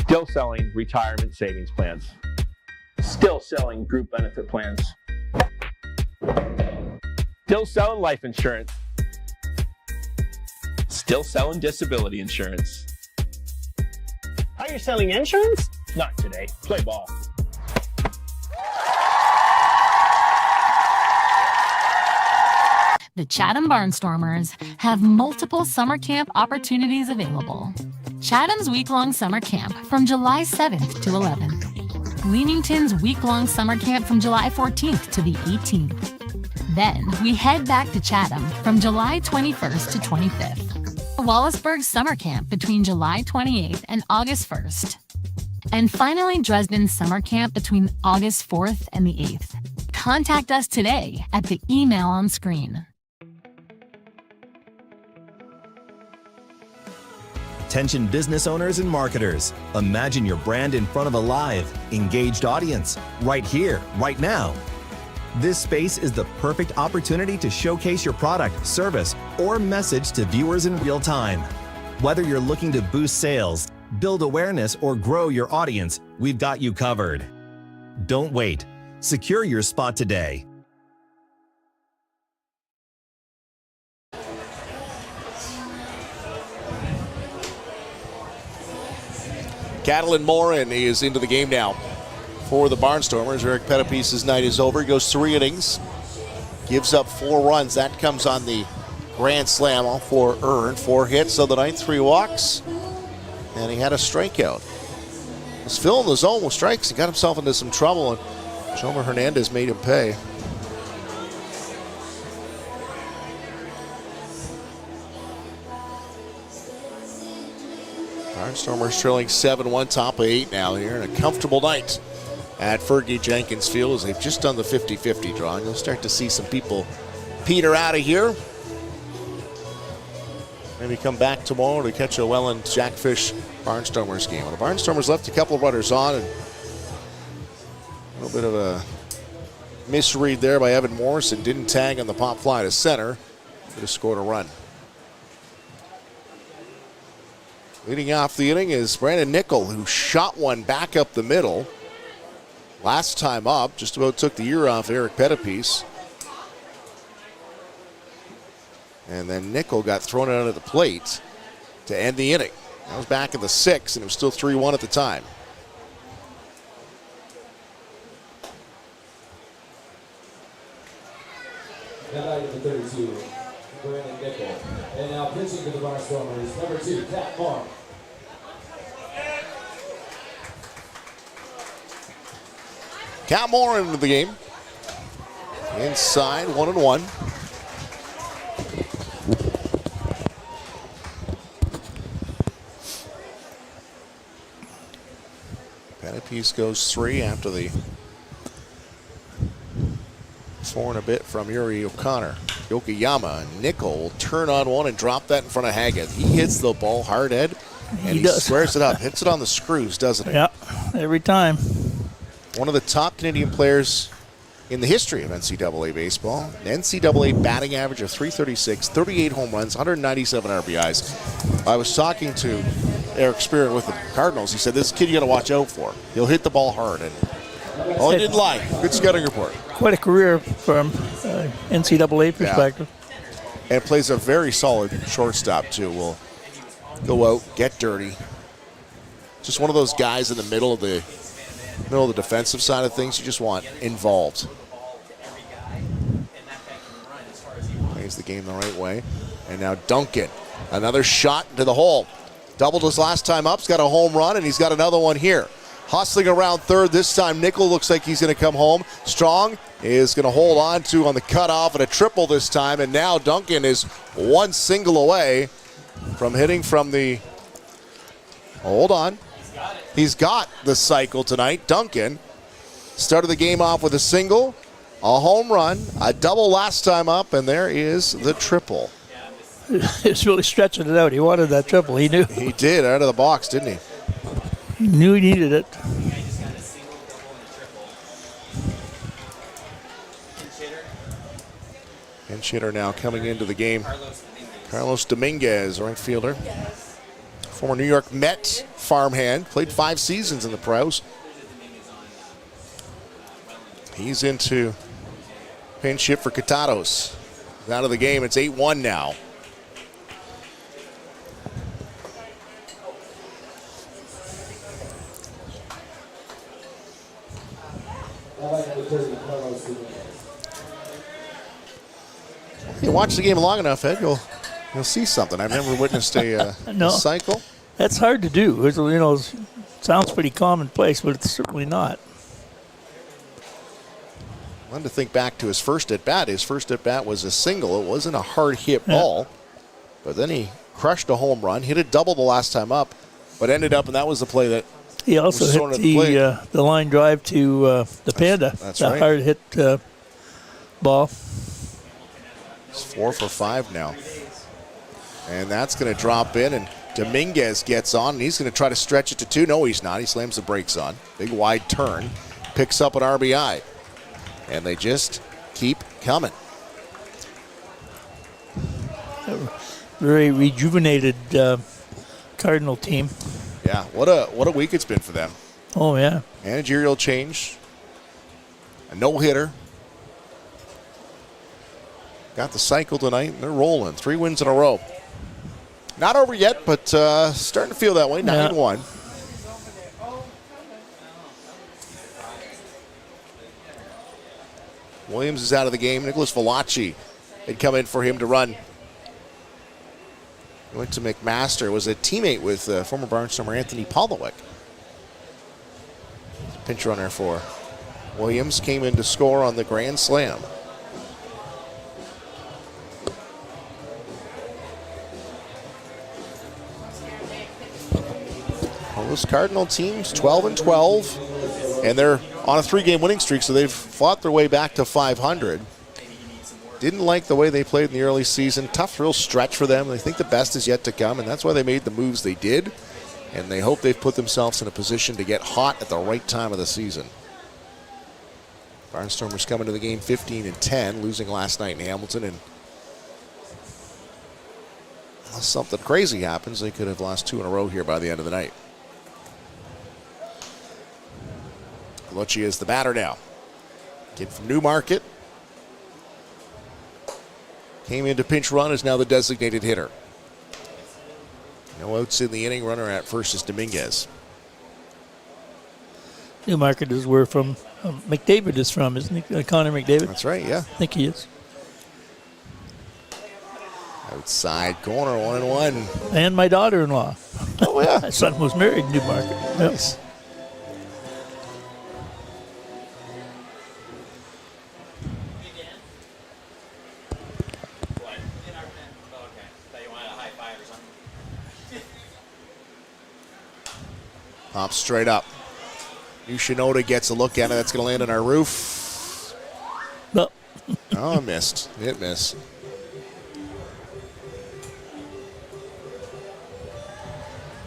Still selling retirement savings plans. Still selling group benefit plans. Still selling life insurance. Still selling disability insurance. Are you selling insurance? Not today. Play ball. The Chatham Barnstormers have multiple summer camp opportunities available. Chatham's week-long summer camp from July 7th to 11th. Leamington's week-long summer camp from July 14th to the 18th. Then we head back to Chatham from July 21st to 25th. Wallaceburg summer camp between July 28th and August 1st. And finally Dresden's summer camp between August 4th and the 8th. Contact us today at the email on screen. Attention business owners and marketers. Imagine your brand in front of a live, engaged audience, right here, right now. This space is the perfect opportunity to showcase your product, service, or message to viewers in real time. Whether you're looking to boost sales, build awareness, or grow your audience, we've got you covered. Don't wait. Secure your spot today. Catalin Morin is into the game now for the Barnstormers. Eric Pettipiece's night is over. He goes 3 innings, gives up 4 runs. That comes on the grand slam, all 4 earned. 4 hits of the night, 3 walks, and he had a strikeout. Was filling the zone with strikes. He got himself into some trouble, and Jomer Hernandez made him pay. Barnstormers trailing 7-1, top of 8 now here, in a comfortable night at Fergie Jenkins Field as they've just done the 50-50 drawing. You'll start to see some people peter out of here. Maybe come back tomorrow to catch a Welland Jackfish Barnstormers game. Well, the Barnstormers left a couple of runners on, and a little bit of a misread there by Evan Morrison. Didn't tag on the pop fly to center. Could have scored a run. Leading off the inning is Brandon Nickel, who shot one back up the middle. Last time up, just about took the ear off Eric Pettipiece. And then Nickel got thrown out of the plate to end the inning. That was back in the 6th, and it was still 3-1 at the time. Number 32. Brandon Nickel. And now pitching to the Barnstormers, number 2, Cat Moore. Cat Moore into the game. Inside, 1-1. Pettipies goes 3 after the 4 and a bit from Yuri O'Connor. Yokoyama, Nickel will turn on one and drop that in front of Haggett. He hits the ball hard, Ed, and he squares it up. Hits it on the screws, doesn't he? Yeah, every time. One of the top Canadian players in the history of NCAA baseball. An NCAA batting average of .336, 38 home runs, 197 RBIs. I was talking to Eric Spirit with the Cardinals. He said, this kid you got to watch out for. He'll hit the ball hard. And he didn't lie. Good scouting report. Quite a career from NCAA perspective. Yeah. And plays a very solid shortstop, too. Will go out, get dirty. Just one of those guys in the middle of the defensive side of things you just want involved. Plays the game the right way. And now Duncan, another shot into the hole. Doubled his last time up, he's got a home run, and he's got another one here. Hustling around third this time. Nickel looks like he's going to come home. Strong is going to hold on to on the cutoff and a triple this time. And now Duncan is one single away from hitting from the... Hold on. He's got the cycle tonight. Duncan started the game off with a single, a home run, a double last time up, and there is the triple. He's really stretching it out. He wanted that triple. He knew. He did, out of the box, didn't he? He knew he needed it. Pinch hitter now coming into the game. Carlos Dominguez, right fielder. Former New York Mets farmhand. Played 5 seasons in the pros. He's into pinch hit for Catados. He's out of the game. It's 8-1 now. You watch the game long enough, Ed, you'll see something. I've never witnessed a cycle. That's hard to do. It's, it sounds pretty commonplace, but it's certainly not. I wanted to think back to his first at bat. His first at bat was a single. It wasn't a hard hit ball, but then he crushed a home run, hit a double the last time up, but ended up, and that was the play that he also hit the line drive to the Panda. That's right. Hard hit ball. It's 4 for 5 now. And that's going to drop in, and Dominguez gets on, and he's going to try to stretch it to 2. No, he's not. He slams the brakes on. Big wide turn. Picks up an RBI. And they just keep coming. Very rejuvenated Cardinal team. Yeah, what a week it's been for them. Oh, yeah. Managerial change. A no-hitter. Got the cycle tonight, and they're rolling. 3 wins in a row. Not over yet, but starting to feel that way. 9-1. Williams is out of the game. Nicholas Valachi had come in for him to run. He went to McMaster. Was a teammate with former Barnstormer Anthony Pollowick. Pinch runner for Williams. Came in to score on the grand slam. Well, this Cardinal team's 12-12, and they're on a 3-game winning streak, so they've fought their way back to 500. Didn't like the way they played in the early season. Tough, real stretch for them. They think the best is yet to come, and that's why they made the moves they did. And they hope they've put themselves in a position to get hot at the right time of the season. Barnstormers coming to the game 15-10, losing last night in Hamilton. And unless something crazy happens, they could have lost 2 in a row here by the end of the night. Lucci is the batter now. Kid from Newmarket. Came in to pinch run, is now the designated hitter. No outs in the inning. Runner at first is Dominguez. Newmarket is where from McDavid is from, isn't he? Connor McDavid. That's right, yeah. I think he is. Outside corner, 1-1. And my daughter-in-law. Oh, yeah. My son was married in Newmarket. Nice. Pop straight up. Shinoda gets a look at it. That's going to land on our roof. No. Oh, it missed. It missed.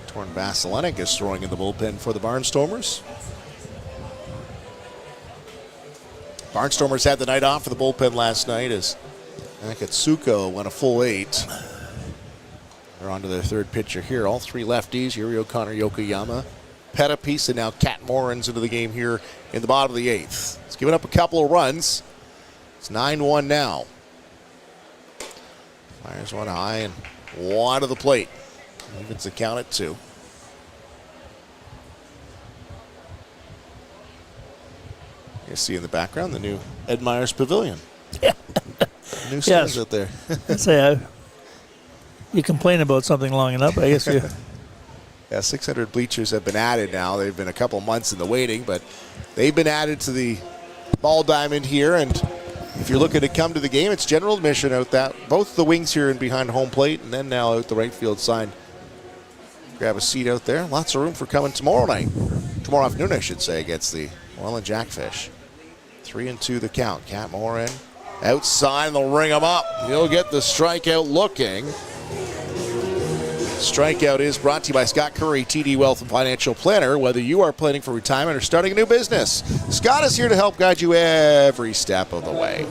Torn Vasilenic is throwing in the bullpen for the Barnstormers. Barnstormers had the night off for the bullpen last night as Akatsuko went a full 8. They're on to their third pitcher here. All three lefties, Yuri O'Connor, Yokoyama, Pettipiece, and now Cat Morans into the game here in the bottom of the 8th. It's given up a couple of runs. It's 9-1 now. Fires one high and one to the plate. Evens the count at 2. You see in the background the new Ed Myers Pavilion. Yeah. New stands out there. You complain about something long enough, I guess you. Yeah, 600 bleachers have been added now. They've been a couple months in the waiting, but they've been added to the ball diamond here. And if you're looking to come to the game, it's general admission out that both the wings here and behind home plate, and then now out the right field side. Grab a seat out there. Lots of room for coming tomorrow night. Tomorrow afternoon, I should say, against the Welland Jackfish. 3-2 the count. Cat Morin outside, and they'll ring him up. He'll get the strikeout looking. Strikeout is brought to you by Scott Curry, TD Wealth and Financial Planner. Whether you are planning for retirement or starting a new business, Scott is here to help guide you every step of the way.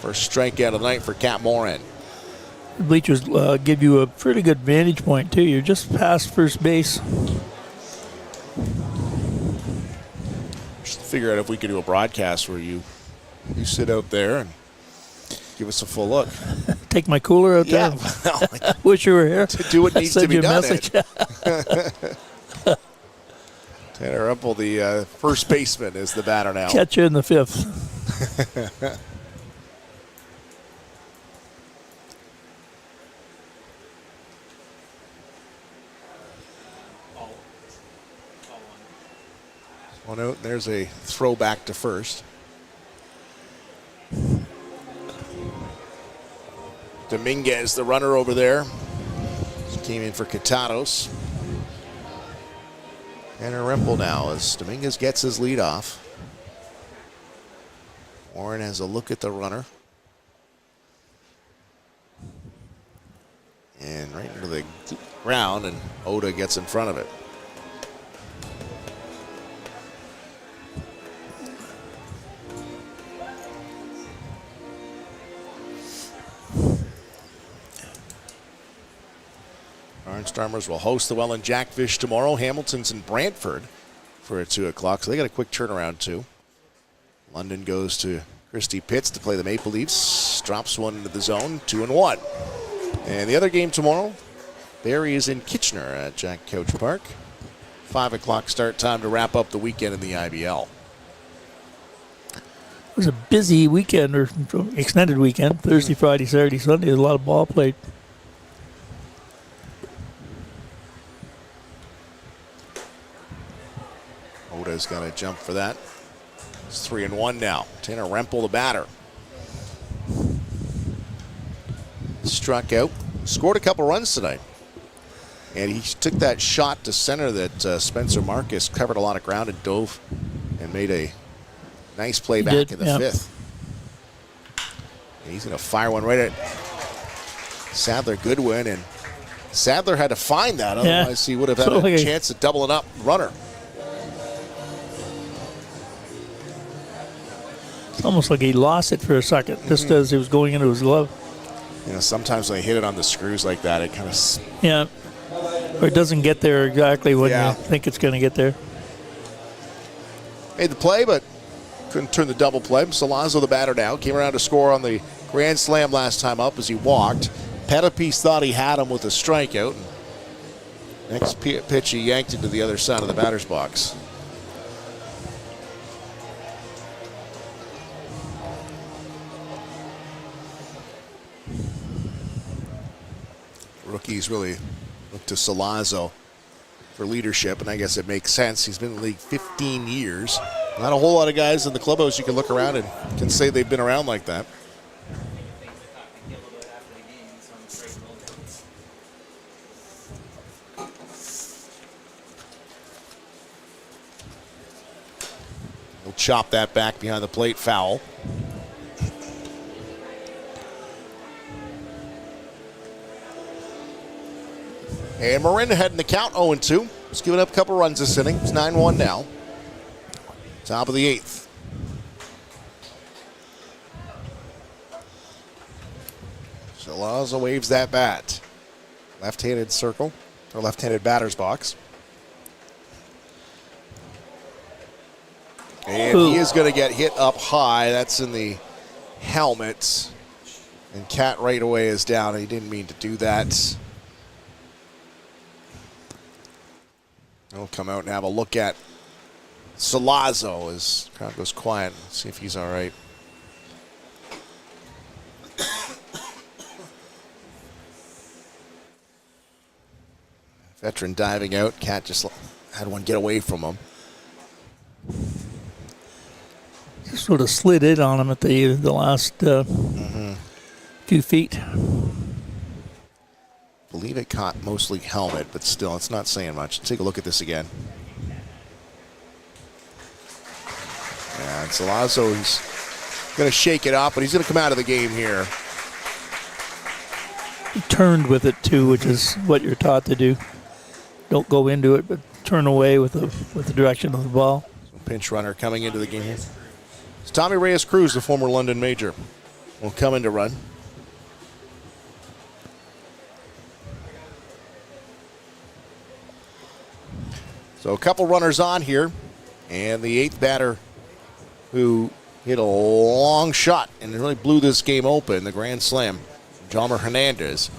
First strikeout of the night for Cat Morin. The bleachers give you a pretty good vantage point, too. You're just past first base. Just figure out if we could do a broadcast where you sit out there and give us a full look. Take my cooler out there. Well, wish you were here. To do what needs to be done. Tanner Rumpel, the first baseman, is the batter now. Catch you in the 5th. One out, and there's a throwback to first. Dominguez, the runner over there, came in for Katados. And a Rempel now as Dominguez gets his lead off. Warren has a look at the runner. And right into the ground, and Oda gets in front of it. Barnstormers will host the Welland Jackfish tomorrow. Hamilton's in Brantford for a 2 o'clock, so they got a quick turnaround too. London goes to Christie Pitts to play the Maple Leafs. Drops one into the zone, 2-1. And the other game tomorrow, Barrie is in Kitchener at Jack Couch Park. 5 o'clock start time to wrap up the weekend in the IBL. It was a busy weekend, or extended weekend. Thursday, Friday, Saturday, Sunday. There's a lot of ball played. Oda's got to jump for that. It's 3-1 now. Tanner Rempel, the batter. Struck out. Scored a couple runs tonight. And he took that shot to center that Spencer Marcus covered a lot of ground and dove and made a nice play back in the 5th. And he's going to fire one right at Sadler Goodwin. And Sadler had to find that. Otherwise, he would have had a chance at doubling up runner. It's almost like he lost it for a second, just as he was going into his glove. You know, sometimes when they hit it on the screws like that, it kind of... Yeah. Or it doesn't get there exactly when you think it's going to get there. Made the play, but couldn't turn the double play. Salazzo, the batter now, came around to score on the grand slam last time up as he walked. Pettipiece thought he had him with a strikeout. Next pitch, he yanked it to the other side of the batter's box. rookies really look to Salazzo for leadership, and I guess it makes sense. He's been in the league 15 years. Not a whole lot of guys in the clubhouse you can look around and can say they've been around like that. We'll chop that back behind the plate, foul. And Marin heading the count 0-2. He's given up a couple runs this inning. It's 9-1 now. Top of the 8th. Salazzo waves that bat. Left-handed circle, or left-handed batter's box. And he is going to get hit up high. That's in the helmet. And Cat right away is down. He didn't mean to do that. We'll come out and have a look at Salazzo as the crowd goes quiet. Let's see if he's all right. Veteran diving out. Cat just had one get away from him. Just sort of slid in on him at the last few feet. I believe it caught mostly helmet, but still, it's not saying much. Take a look at this again. And Salazzo, he's going to shake it up, but he's going to come out of the game here. He turned with it too, which is what you're taught to do. Don't go into it, but turn away with the direction of the ball. Pinch runner coming into the game here. It's Tommy Reyes-Cruz, the former London Major, will come in to run. So a couple runners on here, and the 8th batter who hit a long shot and really blew this game open, the grand slam, Jalmer Hernandez,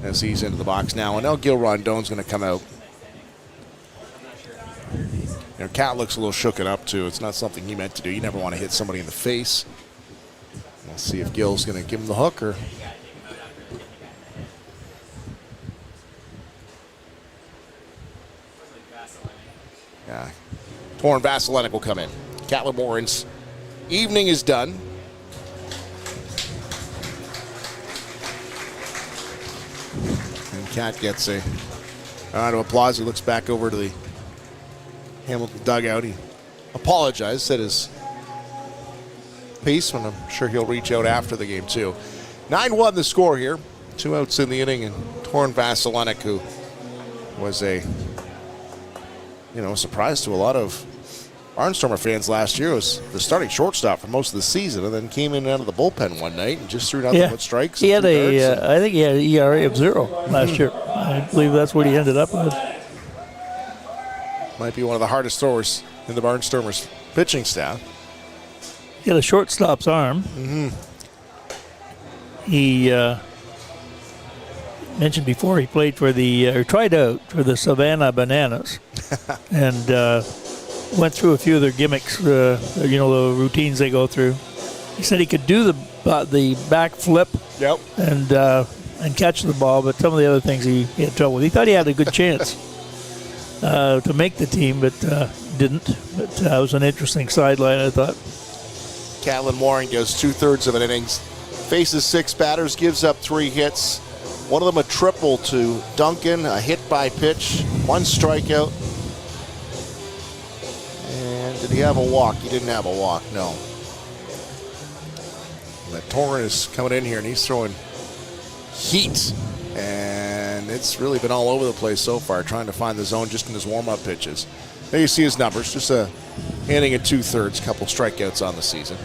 as he's into the box now. And now Gil Rondon's going to come out. You know, Cat looks a little shooken up too. It's not something he meant to do. You never want to hit somebody in the face. We'll see if Gil's going to give him the hook or. Yeah. Torrin Vasilenic will come in. Catlin Morin's evening is done. And Cat gets a round of applause. He looks back over to the Hamilton dugout. He apologized, said his piece, and I'm sure he'll reach out after the game too. 9-1 the score here. 2 outs in the inning, and Torrin Vasilenic, who was a surprise to a lot of Barnstormer fans last year, was the starting shortstop for most of the season, and then came in and out of the bullpen one night and just threw nothing but strikes. He had I think he had an ERA of 0 last year. I believe that's what he ended up with. Might be one of the hardest throwers in the Barnstormers pitching staff. He had a shortstop's arm. He mentioned before he played for tried out for the Savannah Bananas, and went through a few of their gimmicks, the routines they go through. He said he could do the back flip, and catch the ball, but some of the other things he had trouble with. He thought he had a good chance to make the team, but didn't. But it was an interesting sideline, I thought. Catlin Morin goes 2/3 of an innings, faces 6 batters, gives up 3 hits. One of them a triple to Duncan, a hit by pitch, 1 strikeout. And did he have a walk? He didn't have a walk, no. But Torrin is coming in here and he's throwing heat. And it's really been all over the place so far, trying to find the zone just in his warm-up pitches. There you see his numbers, just a inning and 2/3, couple strikeouts on the season.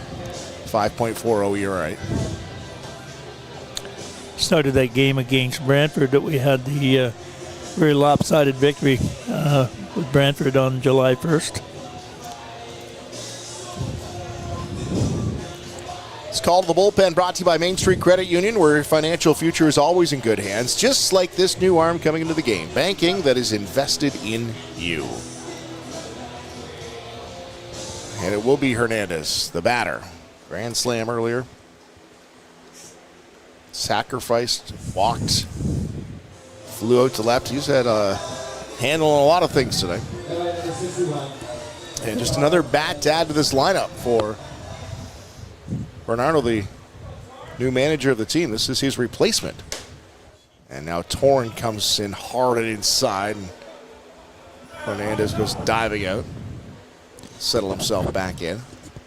5.40 ERA. Started that game against Brantford that we had the very lopsided victory with Brantford on July 1st. It's called The Bullpen, brought to you by Main Street Credit Union, where your financial future is always in good hands, just like this new arm coming into the game. Banking that is invested in you. And it will be Hernandez, the batter. Grand slam earlier. Sacrificed, walked flew out to left. He's had a handle on a lot of things today. And just another bat to add to this lineup for Bernardo, the new manager of the team. This is his replacement. And now Torn comes in hard and inside. And Hernandez goes diving out. Settle himself back in.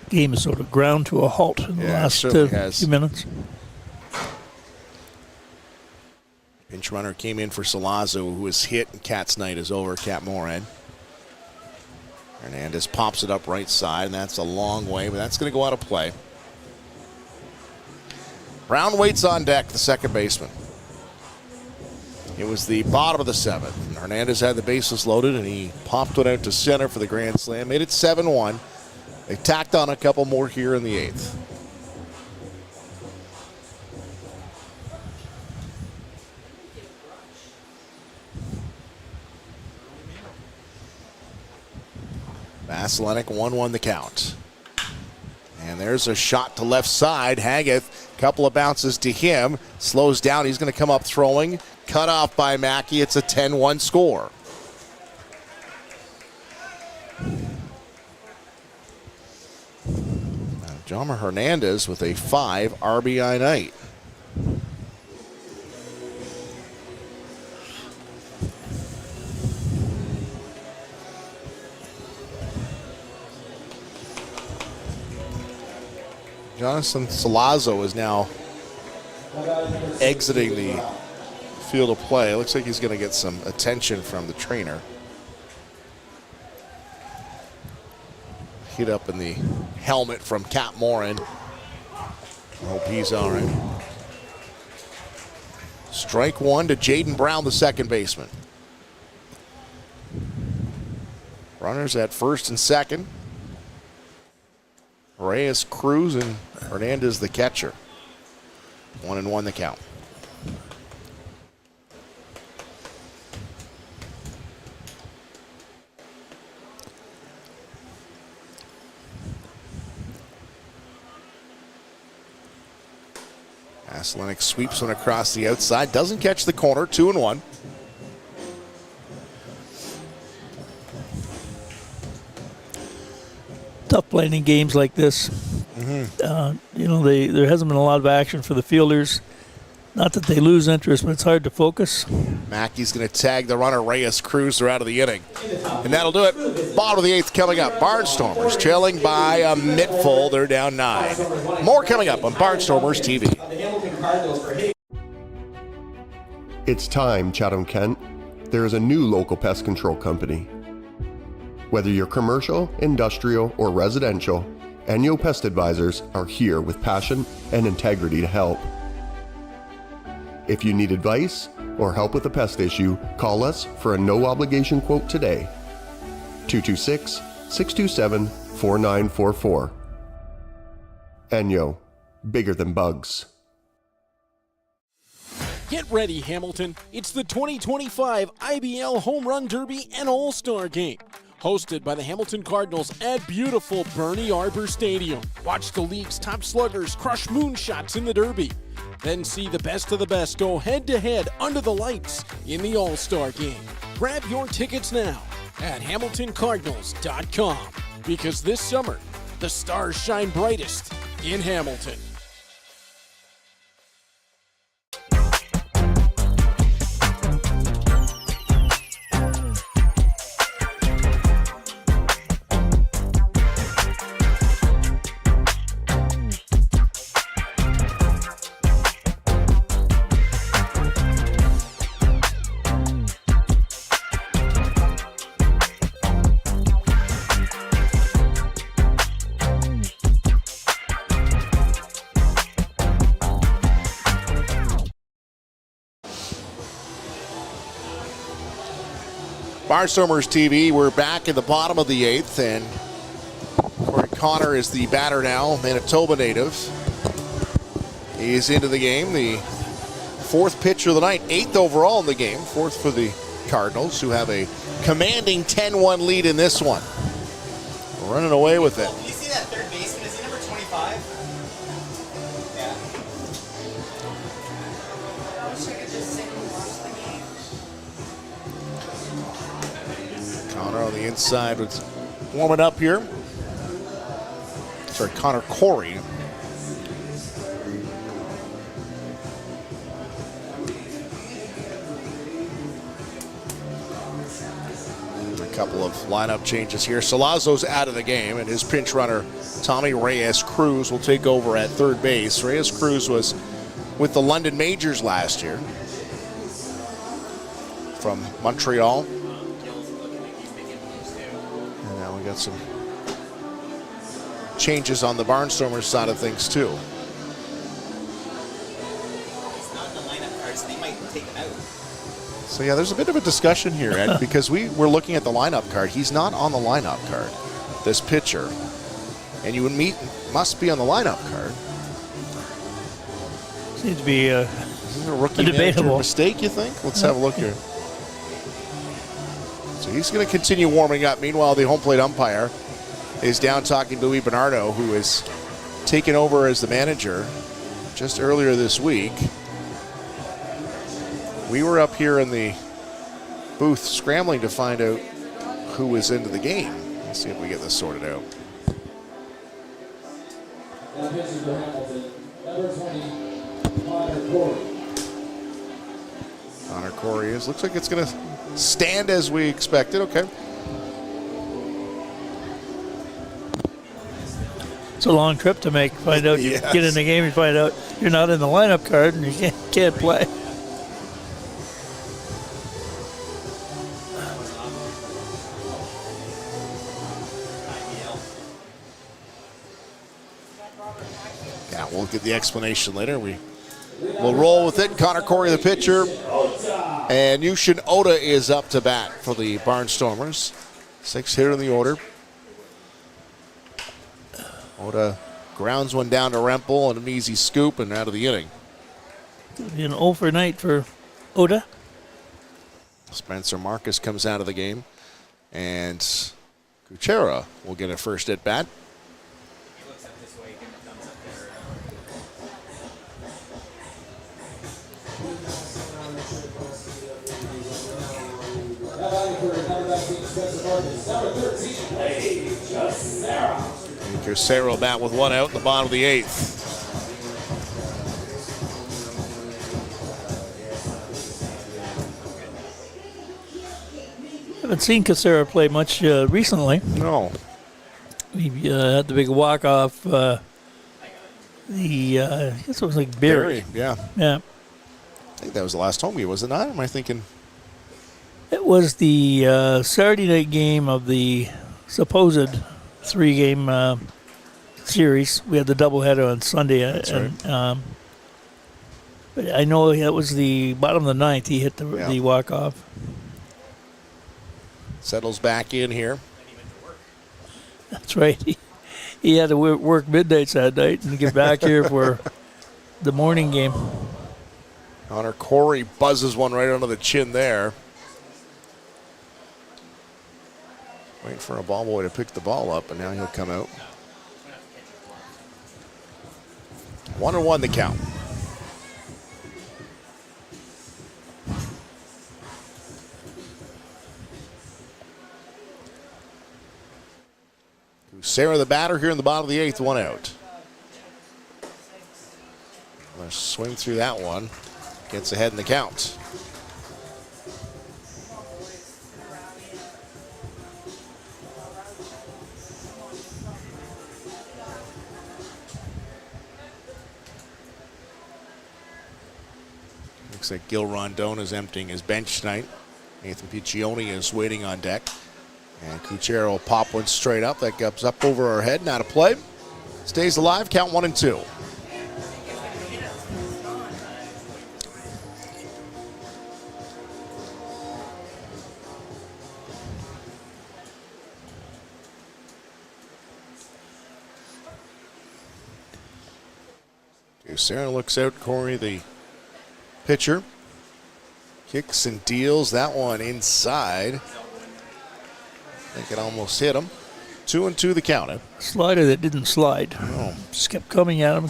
Game is sort of ground to a halt in the last few minutes. Pinch runner came in for Salazzo, who was hit, and Cat's night is over. Cat Moran. Hernandez pops it up right side, and that's a long way, but that's going to go out of play. Brown waits on deck, the second baseman. It was the bottom of the seventh. And Hernandez had the bases loaded, and he popped it out to center for the grand slam. Made it 7-1. They tacked on a couple more here in the eighth. Vasilenic 1-1 the count. And there's a shot to left side. Hageth, couple of bounces to him. Slows down. He's going to come up throwing. Cut off by Mackey. It's a 10-1 score. Jomar Hernandez with a 5 RBI night. Jonathan Salazzo is now exiting the field of play. It looks like he's going to get some attention from the trainer. Hit up in the helmet from Cat Moran. I hope he's all right. Strike one to Jaden Brown, the second baseman. Runners at first and second. Reyes, Cruz, and Hernandez the catcher. 1-1 the count. Vasilenic sweeps one across the outside. Doesn't catch the corner. 2-1. Tough playing in games like this. You know, there hasn't been a lot of action for the fielders. Not that they lose interest, but it's hard to focus. Mackey's going to tag the runner. Reyes, Cruz are out of the inning. And that'll do it. Bottom of the eighth coming up. Barnstormers trailing by a mittful. They're down 9. More coming up on Barnstormers TV. It's time, Chatham-Kent. There is a new local pest control company. Whether you're commercial, industrial, or residential, Enyo Pest Advisors are here with passion and integrity to help. If you need advice or help with a pest issue, call us for a no-obligation quote today. 226-627-4944. Enyo, bigger than bugs. Get ready, Hamilton. It's the 2025 IBL Home Run Derby and All-Star Game. Hosted by the Hamilton Cardinals at beautiful Bernie Arbor Stadium. Watch the league's top sluggers crush moonshots in the Derby. Then see the best of the best go head-to-head under the lights in the All-Star Game. Grab your tickets now at HamiltonCardinals.com because this summer, the stars shine brightest in Hamilton. Barnstormers TV, we're back in the bottom of the eighth, and Corey Connor is the batter now, Manitoba native. He's into the game, the fourth pitcher of the night, 8th overall in the game, 4th for the Cardinals, who have a commanding 10-1 lead in this one. Running away with it. Can you see that third baseman? Is he number 25? Yeah. I wish I could just sit and watch the game. Connor on the inside was warming up here. Sorry, Connor Corey. A couple of lineup changes here. Salazzo's out of the game, and his pinch runner, Tommy Reyes-Cruz, will take over at third base. Reyes-Cruz was with the London Majors last year from Montreal. And now we got some changes on the Barnstormers side of things too. He's not in the lineup card, so they might take him out. So yeah, there's a bit of a discussion here, Ed, because we were looking at the lineup card. He's not on the lineup card, this pitcher. And you must be on the lineup card. Seems to be a rookie debatable mistake, you think? Let's have a look here. So he's going to continue warming up. Meanwhile, the home plate umpire is down talking to Louis Bernardo, who has taken over as the manager just earlier this week. We were up here in the booth scrambling to find out who was into the game. Let's see if we get this sorted out. Connor Corey is. Looks like it's going to stand as we expected. Okay. It's a long trip to make. Find out you Yes. get in the game and find out you're not in the lineup card and you can't play. Yeah, we'll get the explanation later. We'll roll with it. Connor Corey, the pitcher. And Yushin Oda is up to bat for the Barnstormers. 6th hitter in the order. Oda grounds one down to Rempel and an easy scoop and out of the inning. An 0 for night for Oda. Spencer Marcus comes out of the game. And Kuchera will get a first at bat. Kuchera bat with one out in the bottom of the 8th. Haven't seen Casera play much recently. No. He had the big walk-off. I guess it was like Barry. Yeah. Yeah. I think that was the last home game, was it not? Am I thinking? It was the Saturday night game of the supposed 3-game series. We had the doubleheader on Sunday. That's right. But I know it was the bottom of the 9th. He hit the walk-off. Settles back in here. That's right. He had to work midnights that night and get back here for the morning game. Connor Corey buzzes one right under the chin there. Waiting for a ball boy to pick the ball up, and now he'll come out. 1-1 the count. Sarah the batter here in the bottom of the 8th, 1 out. Let's swing through that one. Gets ahead in the count. Looks like Gil Rondon is emptying his bench tonight. Nathan Piccioni is waiting on deck. And Kuchera will pop one straight up. That comes up over our head. Now to play. Stays alive. Count 1-2. Sarah looks out. Corey, the pitcher, kicks and deals that one inside. I think it almost hit him. 2-2 the count. Slider that didn't slide. Oh. Just kept coming at him.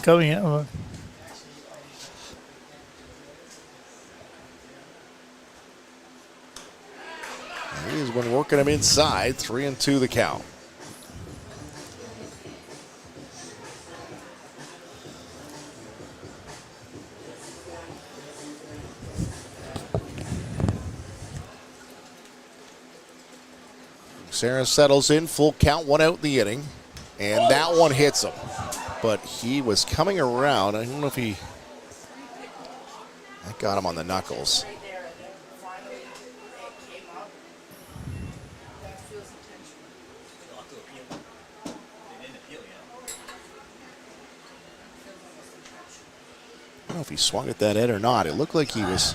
He is have been working him inside. 3-2 the count. Sarah settles in, full count, 1 out in the inning. And that one hits him. But he was coming around. I don't know if that got him on the knuckles. I don't know if he swung at that head or not. It looked like he was.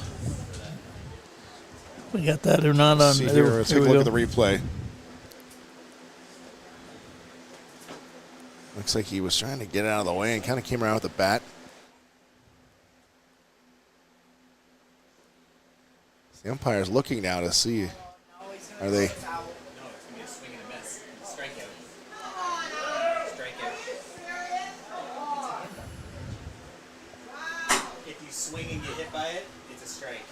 We got that or not on. See here, let's take a look at the replay. Looks like he was trying to get out of the way and kind of came around with the bat. The umpire's looking now to see, are they? If you swing and get hit by it, it's a strike.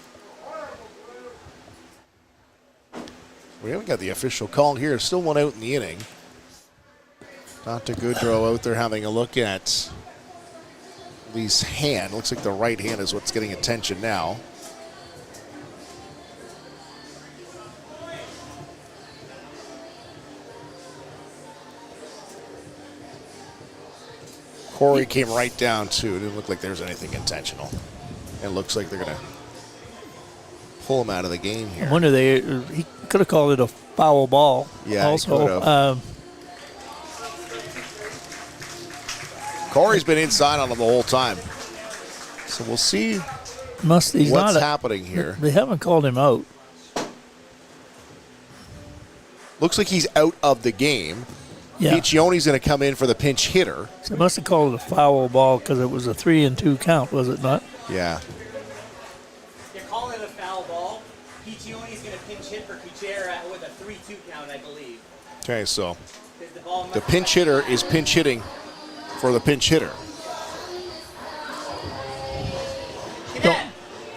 We haven't got the official call here. Still 1 out in the inning. Dr. Goodrow out there having a look at Lee's hand. Looks like the right hand is what's getting attention now. Corey came right down too. It didn't look like there was anything intentional. It looks like they're going to pull him out of the game here. I wonder he could have called it a foul ball. Yeah, also, he could have. Corey's been inside on him the whole time. So we'll see what's happening here. They haven't called him out. Looks like he's out of the game. Yeah. Piccione's going to come in for the pinch hitter. So they must have called it a foul ball because it was a 3-2 count, was it not? Yeah. They're calling it a foul ball. Piccione's going to pinch hit for Kuchera with a 3-2 count, I believe. Okay, so the pinch hitter is pinch hitting for the pinch hitter.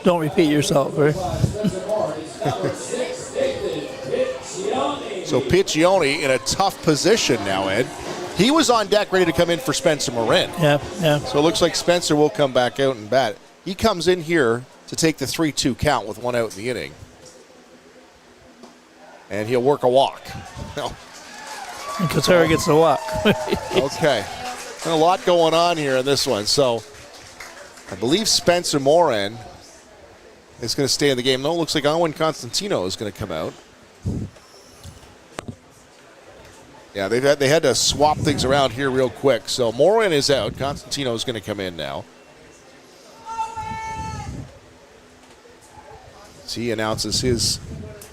Don't repeat yourself, right? So Piccione in a tough position now, Ed. He was on deck ready to come in for Spencer Morin. Yeah. So it looks like Spencer will come back out and bat. He comes in here to take the 3-2 count with 1 out in the inning. And he'll work a walk. And Kuchera gets the walk. Okay. And a lot going on here in this one. So I believe Spencer Morin is going to stay in the game. No, it looks like Owen Constantino is going to come out. Yeah, they had to swap things around here real quick. So Morin is out. Constantino is going to come in now. So he announces his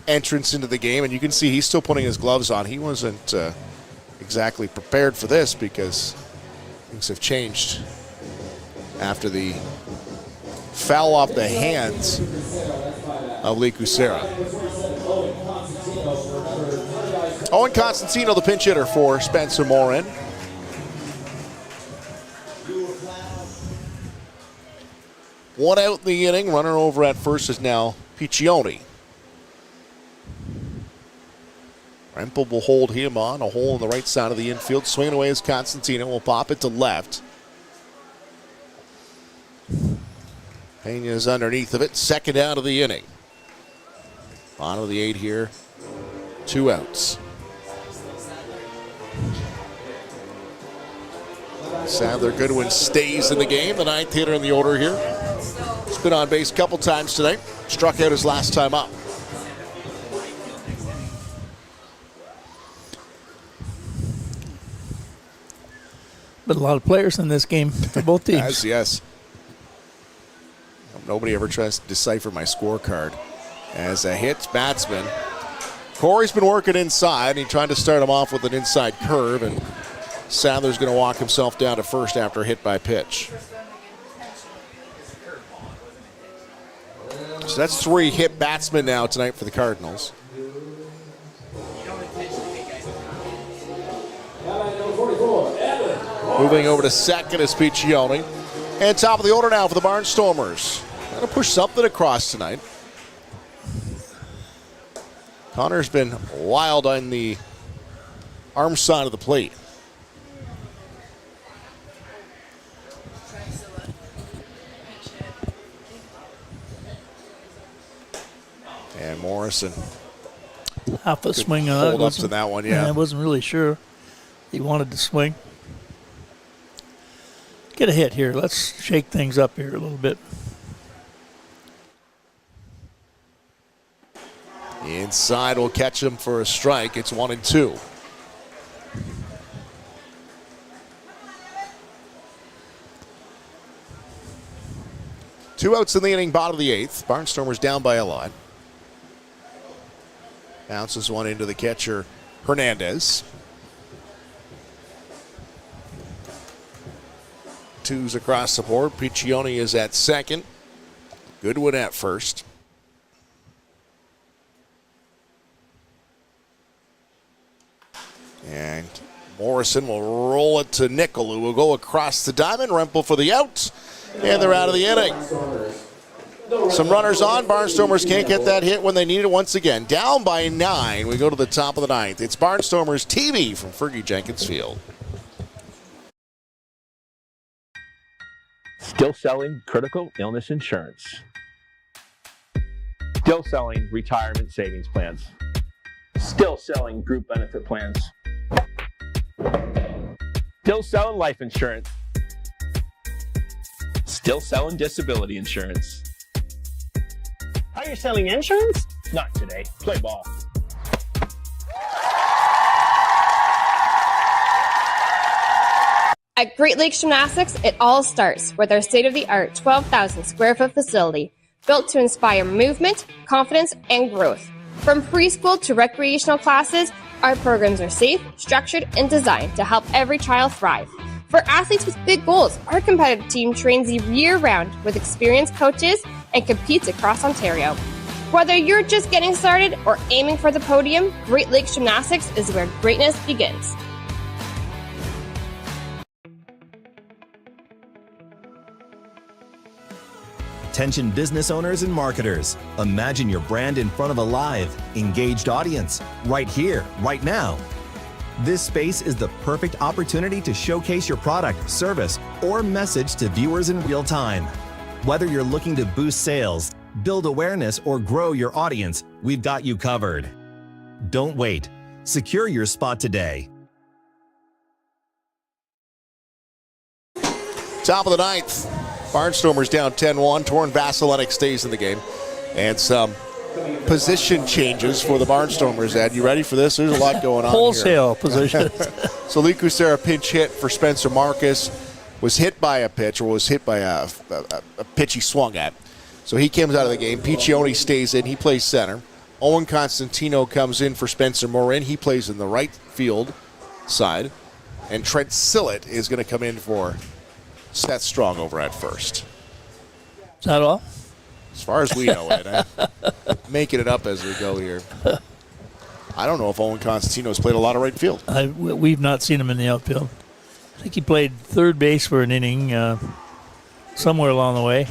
entrance into the game, and you can see he's still putting his gloves on. He wasn't exactly prepared for this because things have changed after the foul off the hands of Lee Kuchera. Owen Constantino, the pinch hitter for Spencer Morin. One out in the inning. Runner over at first is now Piccione. Rempel will hold him on. A hole on the right side of the infield. Swinging away is Constantino. Will pop it to left. Pena's underneath of it. Second out of the inning. Bottom of the 8 here. 2 outs. Sadler Goodwin stays in the game. The 9th hitter in the order here. He's been on base a couple times tonight. Struck out his last time up. But a lot of players in this game for both teams. Yes. Nobody ever tries to decipher my scorecard. As a hit batsman. Corey's been working inside, and he tried to start him off with an inside curve, and Sadler's going to walk himself down to first after a hit by pitch. So that's 3 hit batsmen now tonight for the Cardinals. Moving over to second is Piccione. And top of the order now for the Barnstormers. Got to push something across tonight. Connor's been wild on the arm side of the plate. And Morrison. Half a swing on that. Hold up to that one, yeah. I wasn't really sure he wanted to swing. Get a hit here. Let's shake things up here a little bit. Inside will catch him for a strike. It's 1-2. Two outs in the inning, bottom of the 8th. Barnstormers down by a lot. Bounces one into the catcher, Hernandez. Twos across the board. Piccioni is at second. Goodwin at first. And Morrison will roll it to Nickel, who will go across the diamond. Rempel for the out. And they're out of the inning. Some runners on. Barnstormers can't get that hit when they need it once again. Down by 9. We go to the top of the 9th. It's Barnstormers TV from Fergie Jenkins Field. Still selling critical illness insurance. Still selling retirement savings plans. Still selling group benefit plans. Still selling life insurance. Still selling disability insurance. Are you selling insurance? Not today. Play ball. At Great Lakes Gymnastics, it all starts with our state-of-the-art 12,000 square foot facility built to inspire movement, confidence, and growth. From preschool to recreational classes, our programs are safe, structured, and designed to help every child thrive. For athletes with big goals, our competitive team trains year-round with experienced coaches and competes across Ontario. Whether you're just getting started or aiming for the podium, Great Lakes Gymnastics is where greatness begins. Attention business owners and marketers. Imagine your brand in front of a live, engaged audience, right here, right now. This space is the perfect opportunity to showcase your product, service, or message to viewers in real time. Whether you're looking to boost sales, build awareness, or grow your audience, we've got you covered. Don't wait. Secure your spot today. Top of the 9th. Barnstormers down 10-1. Torrin Vasilenic stays in the game. And some position changes for the Barnstormers, Ed. You ready for this? There's a lot going on Wholesale here. positions. So Lee Cusera pinch hit for Spencer Marcus. Was hit by a pitch, or was hit by a pitch he swung at. So he comes out of the game. Piccioni stays in. He plays center. Owen Constantino comes in for Spencer Morin. He plays in the right field side. And Trent Sillett is going to come in for Seth Strong over at first. Is that all? As far as we know, Ed. I'm making it up as we go here. I don't know if Owen Constantino's played a lot of right field. We've not seen him in the outfield. I think he played third base for an inning somewhere along the way.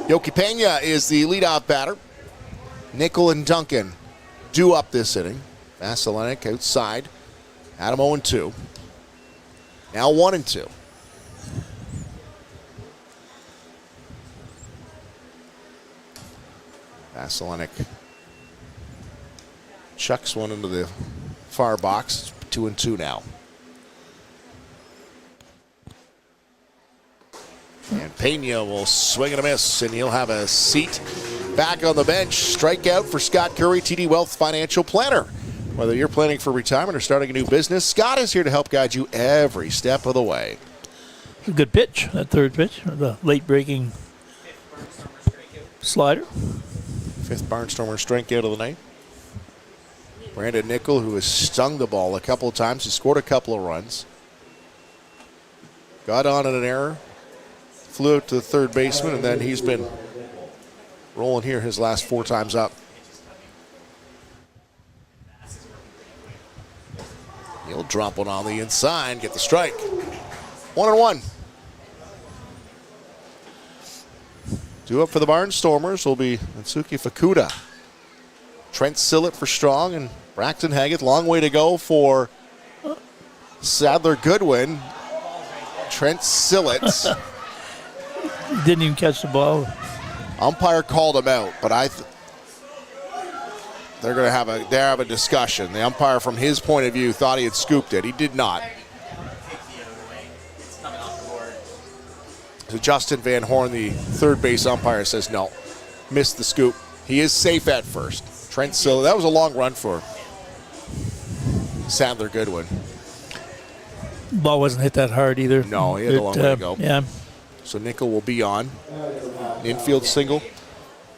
Yoki Pena is the leadoff batter. Nickel and Duncan due up this inning. Vasilenic outside. Adam 0-2. Now 1-2. Vasilenic chucks one into the far box. 2-2 now. And Pena will swing and a miss, and he'll have a seat back on the bench. Strikeout for Scott Curry, TD Wealth Financial Planner. Whether you're planning for retirement or starting a new business, Scott is here to help guide you every step of the way. A good pitch, that third pitch, the late breaking slider. Fifth Barnstormer strikeout of the night. Brandon Nickel, who has stung the ball a couple of times, he scored a couple of runs. Got on in an error, flew out to the third baseman, and then he's been rolling here his last 4 times up. He'll drop one on the inside, get the strike. 1-1. Due up for the Barnstormers will be Natsuki Fukuda. Trent Sillett for strong, and Braxton Haggett. Long way to go for Sadler Goodwin. Trent Sillett. Didn't even catch the ball. Umpire called him out, but they're going to have a discussion. The umpire, from his point of view, thought he had scooped it. He did not. So Justin Van Horn, the third base umpire, says no, missed the scoop. He is safe at first. Trent Sillett, that was a long run for Sadler Goodwin. Ball wasn't hit that hard either. No, he had a long way to go. Yeah. So Nickel will be on. Infield single.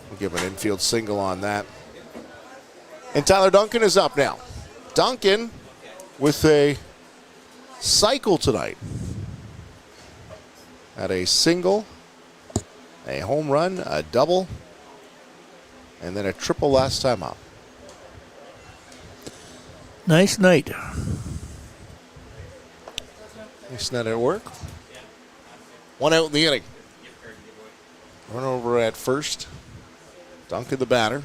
We'll give an infield single on that. And Tyler Duncan is up now. Duncan with a cycle tonight. Had a single, a home run, a double, and then a triple last time up. Nice night. Nice night at work. One out in the inning. Run over at first. Duncan the batter.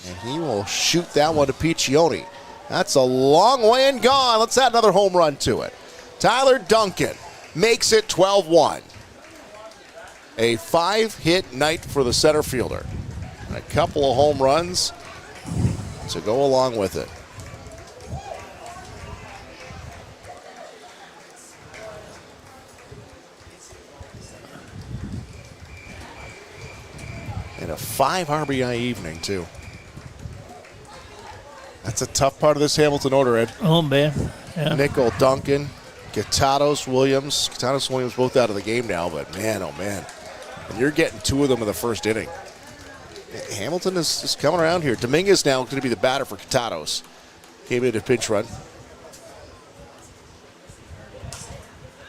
And he will shoot that one to Piccioni. That's a long way and gone. Let's add another home run to it. Tyler Duncan makes it 12-1. A 5-hit night for the center fielder. And a couple of home runs to go along with it. And a 5 RBI evening, too. That's a tough part of this Hamilton order, Ed. Oh, man. Yeah. Nickel, Duncan, Guitados, Williams. Guitados and Williams both out of the game now, but man, oh man. And you're getting two of them in the first inning. Hamilton is coming around here. Dominguez now going to be the batter for Guitados. Came in a pinch run.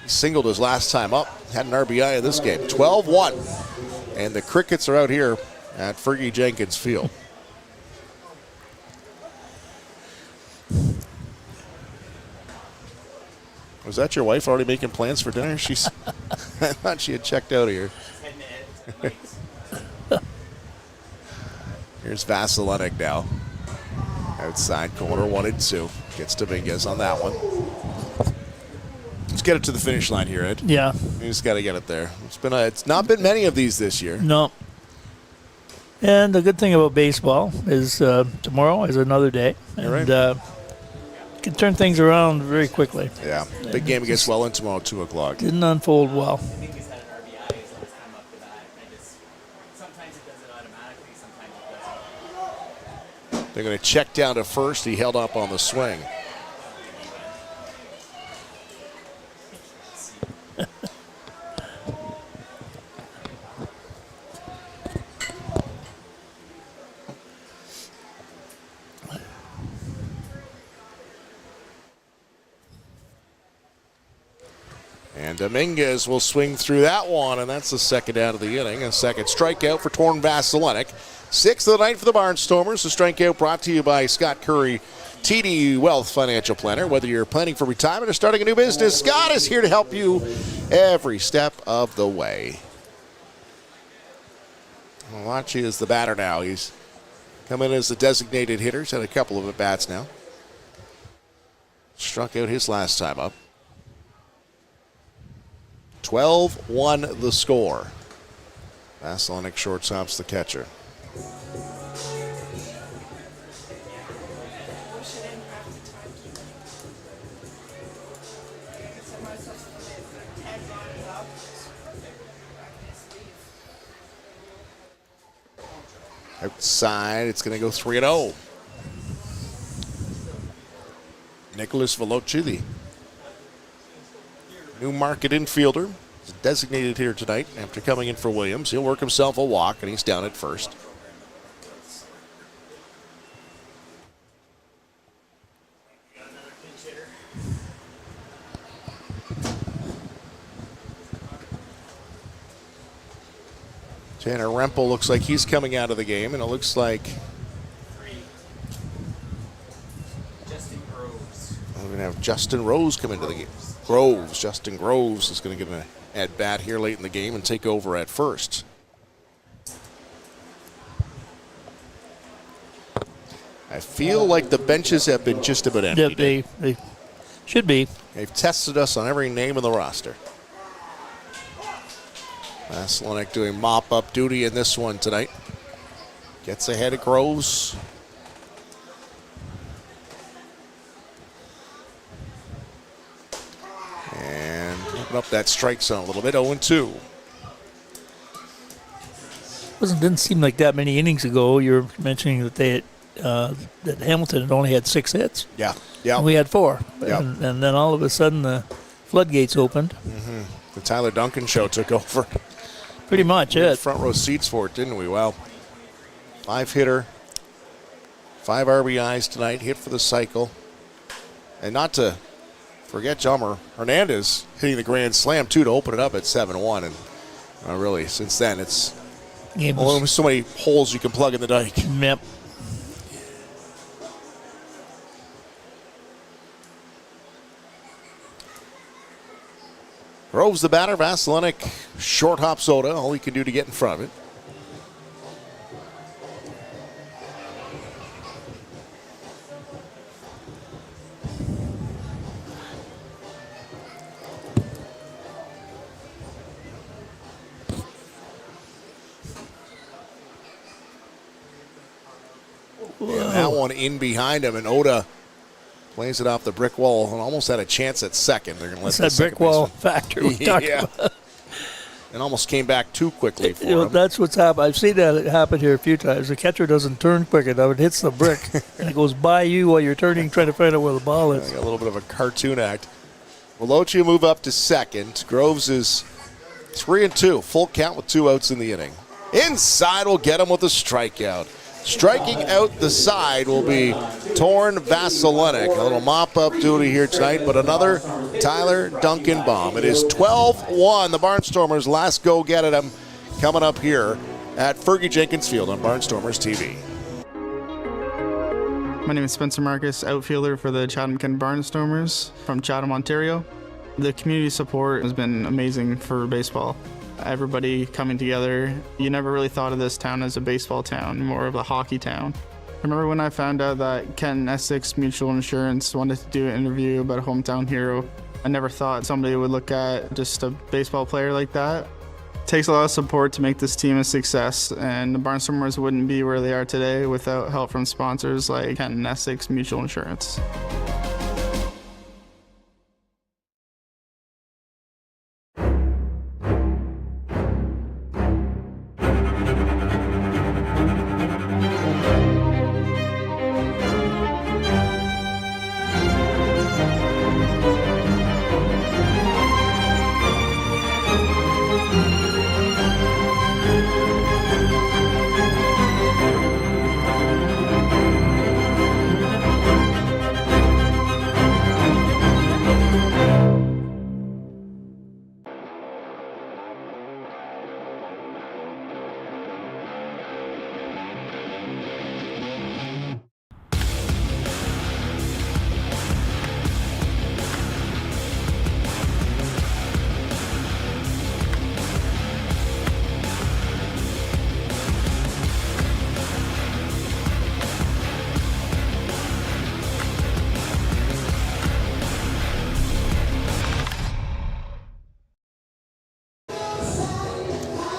He singled his last time up. Had an RBI in this game. 12-1. And the Crickets are out here at Fergie Jenkins Field. Was that your wife already making plans for dinner? She's I thought she had checked out of here. Here's Vasilenik now. Outside corner, 1 and 2. Gets Dominguez on that one. Let's get it to the finish line here, Ed. Yeah. You just got to get it there. It's not been many of these this year. No. And the good thing about baseball is tomorrow is another day. And right. Can turn things around very quickly. Yeah. Big game against Welland tomorrow, 2 o'clock. Didn't unfold well. They're going to check down to first. He held up on the swing. And Dominguez will swing through that one, and that's the second out of the inning. A second strikeout for Torn Vasilenik. 6th of the night for the Barnstormers. The strikeout brought to you by Scott Curry, TD Wealth Financial Planner. Whether you're planning for retirement or starting a new business, Scott is here to help you every step of the way. Malachi is the batter now. He's coming in as the designated hitter. He's had a couple of at-bats now. Struck out his last time up. 12-1 the score. Vasilenik shortstops the catcher. Outside, it's going to go 3-0. Nicholas Veloci, the new market infielder, is designated here tonight after coming in for Williams. He'll work himself a walk, and he's down at first. Tanner Rempel looks like he's coming out of the game, and it looks like we're going to have Justin Rose come into the game. Justin Groves is going to get an at-bat here late in the game and take over at first. I feel like the benches have been just about empty. Yeah, they should be. They've tested us on every name in the roster. Vasilonic doing mop-up duty in this one tonight. Gets ahead of Groves. And open up that strike zone a little bit, 0-2. Didn't seem like that many innings ago. You were mentioning that they had, that Hamilton had only had 6 hits. Yeah, yeah. And we had 4. Yeah. And then all of a sudden the floodgates opened. Mm-hmm. The Tyler Duncan show took over. Pretty much it. Front row seats for it, didn't we? Well, 5-hitter, 5 RBIs tonight, hit for the cycle. And not to forget Jomar Hernandez hitting the grand slam, too, to open it up at 7-1. And really, since then, it's only so many holes you can plug in the dike. Yep. Groves the batter, Vasilonic short hop soda, all he can do to get in front of it. And that one in behind him, and Oda plays it off the brick wall and almost had a chance at second. They're going to let that brick wall factor we talked about. And almost came back too quickly for him. That's what's happened. I've seen that happen here a few times. The catcher doesn't turn quick enough. It hits the brick, and it goes by you while you're turning, trying to find out where the ball is. A little bit of a cartoon act. Veloci move up to second. Groves is 3-2. Full count with 2 outs in the inning. Inside will get him with a strikeout. Striking out the side will be Torn Vasilonic. A little mop-up duty here tonight, but another Tyler Duncan bomb. It is 12-1. The Barnstormers last go get at him coming up here at Fergie Jenkins Field on Barnstormers TV. My name is Spencer Marcus, outfielder for the Chatham-Kent Barnstormers from Chatham, Ontario. The community support has been amazing for baseball. Everybody coming together. You never really thought of this town as a baseball town, more of a hockey town. I remember when I found out that Kent Essex Mutual Insurance wanted to do an interview about a hometown hero. I never thought somebody would look at just a baseball player like that. It takes a lot of support to make this team a success, and the Barnstormers wouldn't be where they are today without help from sponsors like Kent Essex Mutual Insurance.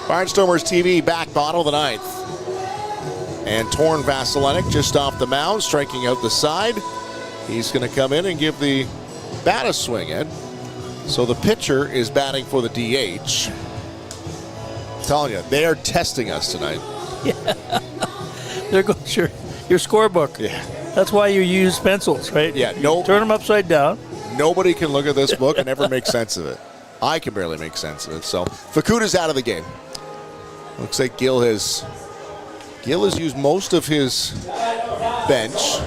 Barnstormers TV back bottom of the 9th. And Torn Vasilonic just off the mound, striking out the side. He's going to come in and give the bat a swing in. So the pitcher is batting for the DH. I'm telling you, they are testing us tonight. Yeah. There goes your scorebook. Yeah. That's why you use pencils, right? Yeah. Turn them upside down. Nobody can look at this book and ever make sense of it. I can barely make sense of it. So Fukuda's out of the game. Looks like Gil has used most of his bench.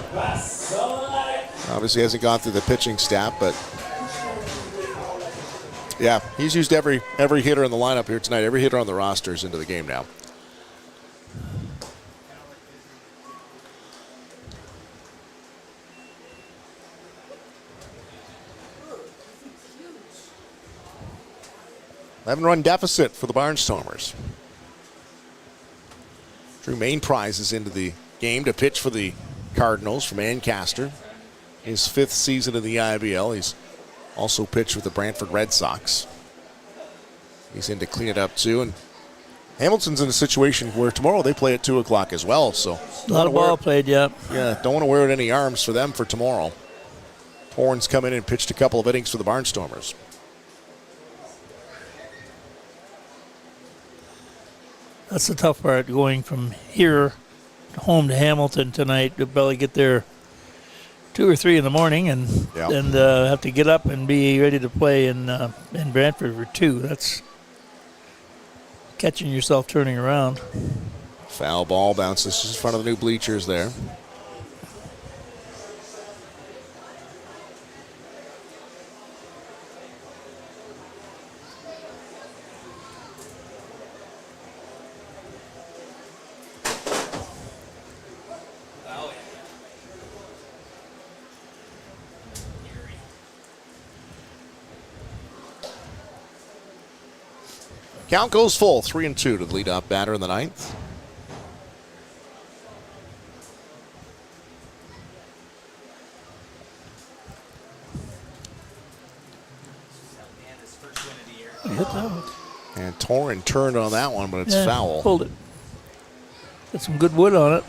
Obviously hasn't gone through the pitching staff, but yeah, he's used every hitter in the lineup here tonight. Every hitter on the roster is into the game now. Eleven-run deficit for the Barnstormers. Drew Main Prize is into the game to pitch for the Cardinals from Ancaster. His 5th season in the IBL. He's also pitched with the Brantford Red Sox. He's in to clean it up too. And Hamilton's in a situation where tomorrow they play at 2 o'clock as well. So a lot of ball played, yeah. Yeah, don't want to wear out any arms for them for tomorrow. Horns come in and pitched a couple of innings for the Barnstormers. That's the tough part, going from here home to Hamilton tonight. You'll probably get there 2 or 3 in the morning and have to get up and be ready to play in Brantford for 2. That's catching yourself turning around. Foul ball bounces in front of the new bleachers there. Count goes full, 3-2 to the leadoff batter in the 9th. And Torrin turned on that one, but it's foul. Pulled it. Got some good wood on it.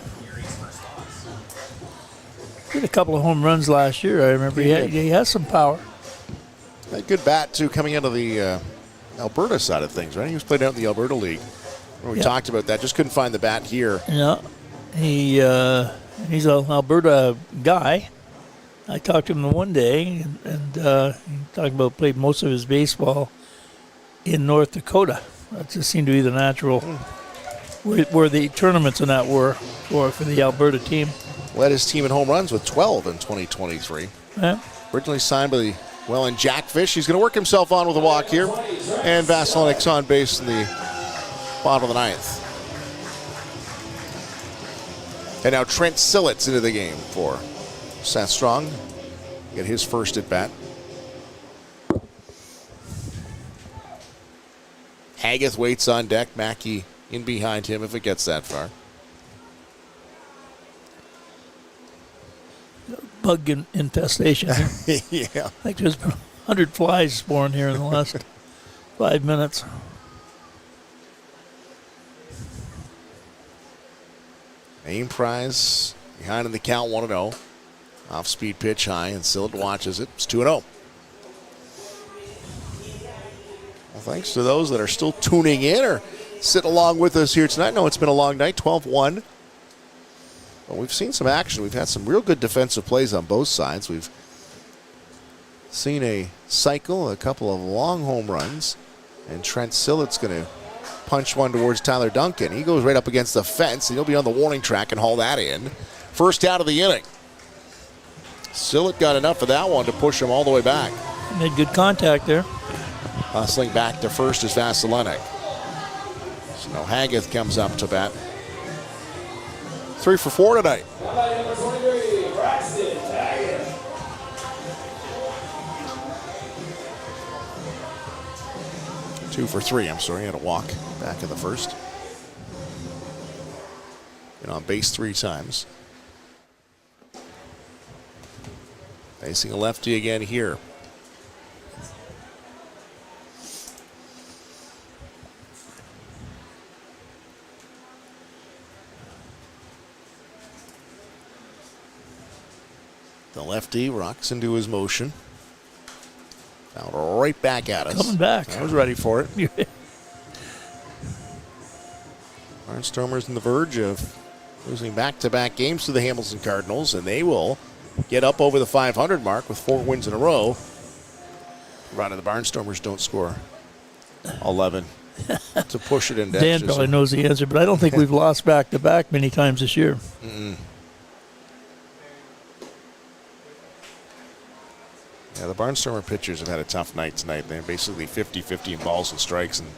Did a couple of home runs last year, I remember. He has some power. A good bat, too, coming out of the Alberta side of things, right? He was playing out in the Alberta League. We talked about that. Just couldn't find the bat here. Yeah. He's an Alberta guy. I talked to him one day, and he talked about played most of his baseball in North Dakota. That just seemed to be the natural where the tournaments and that were for the Alberta team. Led his team in home runs with 12 in 2023. Yeah. Originally signed by the Jack Fish. He's going to work himself on with a walk here. And Vasilenik's on base in the bottom of the 9th. And now Trent Sillett's into the game for Seth Strong. Get his first at bat. Haggith waits on deck. Mackey in behind him if it gets that far. Bug infestation. Yeah. I think there's been 100 flies spawned here in the last 5 minutes. Main prize behind in the count 1-0. Off-speed pitch high, and Sillett watches it. It's 2-0. Well, thanks to those that are still tuning in or sitting along with us here tonight. No, it's been a long night, 12-1. But we've seen some action. We've had some real good defensive plays on both sides. We've seen a cycle, a couple of long home runs, and Trent Sillett's going to punch one towards Tyler Duncan. He goes right up against the fence, and he'll be on the warning track and haul that in. First out of the inning. Sillett got enough of that one to push him all the way back. Made good contact there. Hustling back to first is Vasilenik. So now Haggith comes up to bat. 3 for 4 tonight. 2 for 3, I'm sorry. He had a walk back in the first. Been on base 3 times. Facing a lefty again here. The lefty rocks into his motion. Fouled right back at us. Coming back. I was ready for it. Barnstormers on the verge of losing back-to-back games to the Hamilton Cardinals, and they will get up over the 500 mark with 4 wins in a row. Provided the Barnstormers don't score 11 to push it in. Dan probably knows the answer, but I don't think we've lost back-to-back many times this year. Yeah, the Barnstormer pitchers have had a tough night tonight. They're basically 50-50 in balls and strikes, and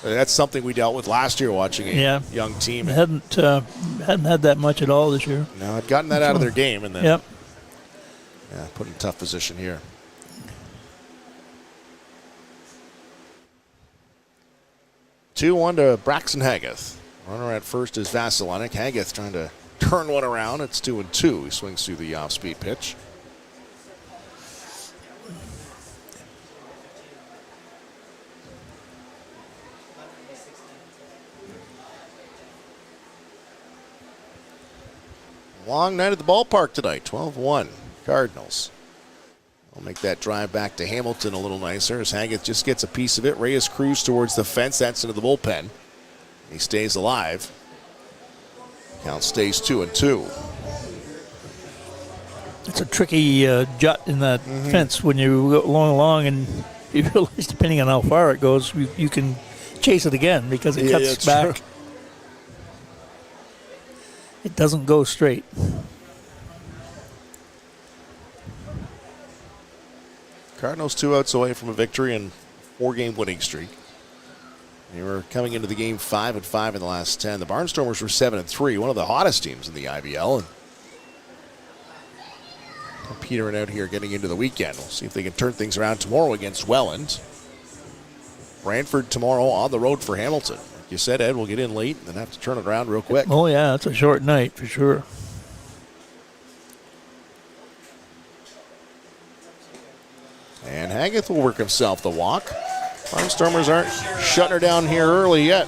that's something we dealt with last year watching a young team. Hadn't had that much at all this year. No, had gotten that out of their game, and then put in a tough position here. Two-one to Braxton Haggith. Runner at first is Vasilenik. Haggith trying to turn one around. It's 2-2. He swings through the off-speed pitch. Long night at the ballpark tonight. 12-1 Cardinals. I'll make that drive back to Hamilton a little nicer as Haggett just gets a piece of it. Reyes Cruz towards the fence. That's into the bullpen. He stays alive. Count stays 2-2. It's a tricky jut in that fence when you go along, and you realize depending on how far it goes, you can chase it again because it cuts back. True. It doesn't go straight. Cardinals 2 outs away from a victory and 4-game winning streak. They were coming into the game 5-5 in the last 10. The Barnstormers were 7-3, one of the hottest teams in the IBL. And petering out here getting into the weekend. We'll see if they can turn things around tomorrow against Welland. Brantford tomorrow on the road for Hamilton. Like you said, Ed, we'll get in late and then have to turn it around real quick. Oh, yeah, it's a short night for sure. And Haggith will work himself the walk. Barnstormers aren't shutting her down here early yet.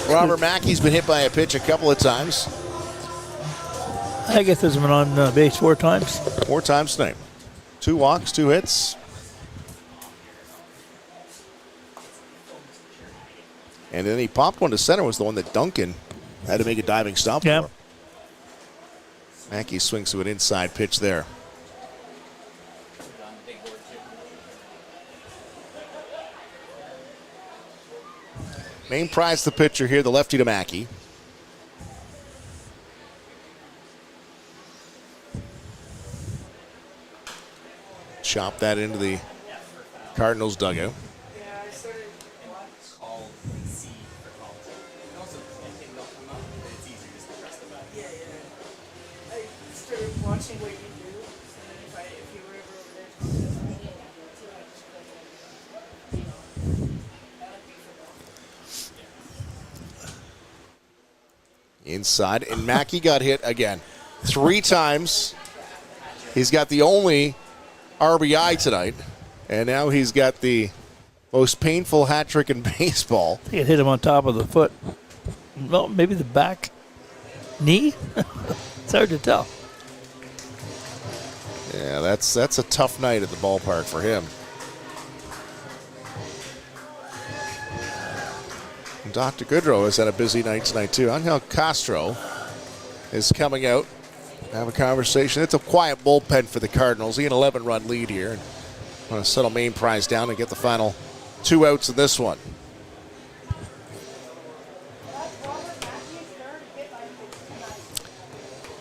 Robert Mackey's been hit by a pitch a couple of times. Haggith has been on base 4 times. 4 times tonight. 2 walks, 2 hits. And then he popped one to center, was the one that Duncan had to make a diving stop for. Mackey swings to an inside pitch there. Main prize the pitcher here, the lefty to Mackey. Chop that into the Cardinals dugout. Watching what you do, and then if you were ever over there, Inside, and Mackey got hit again. 3 times. He's got the only RBI tonight, and now he's got the most painful hat trick in baseball. I think it hit him on top of the foot. Well, maybe the back knee? It's hard to tell. Yeah, that's a tough night at the ballpark for him. And Dr. Goodrow has had a busy night tonight, too. Angel Castro is coming out to have a conversation. It's a quiet bullpen for the Cardinals. He an 11-run lead here. And want to settle main prize down and get the final 2 outs in this one.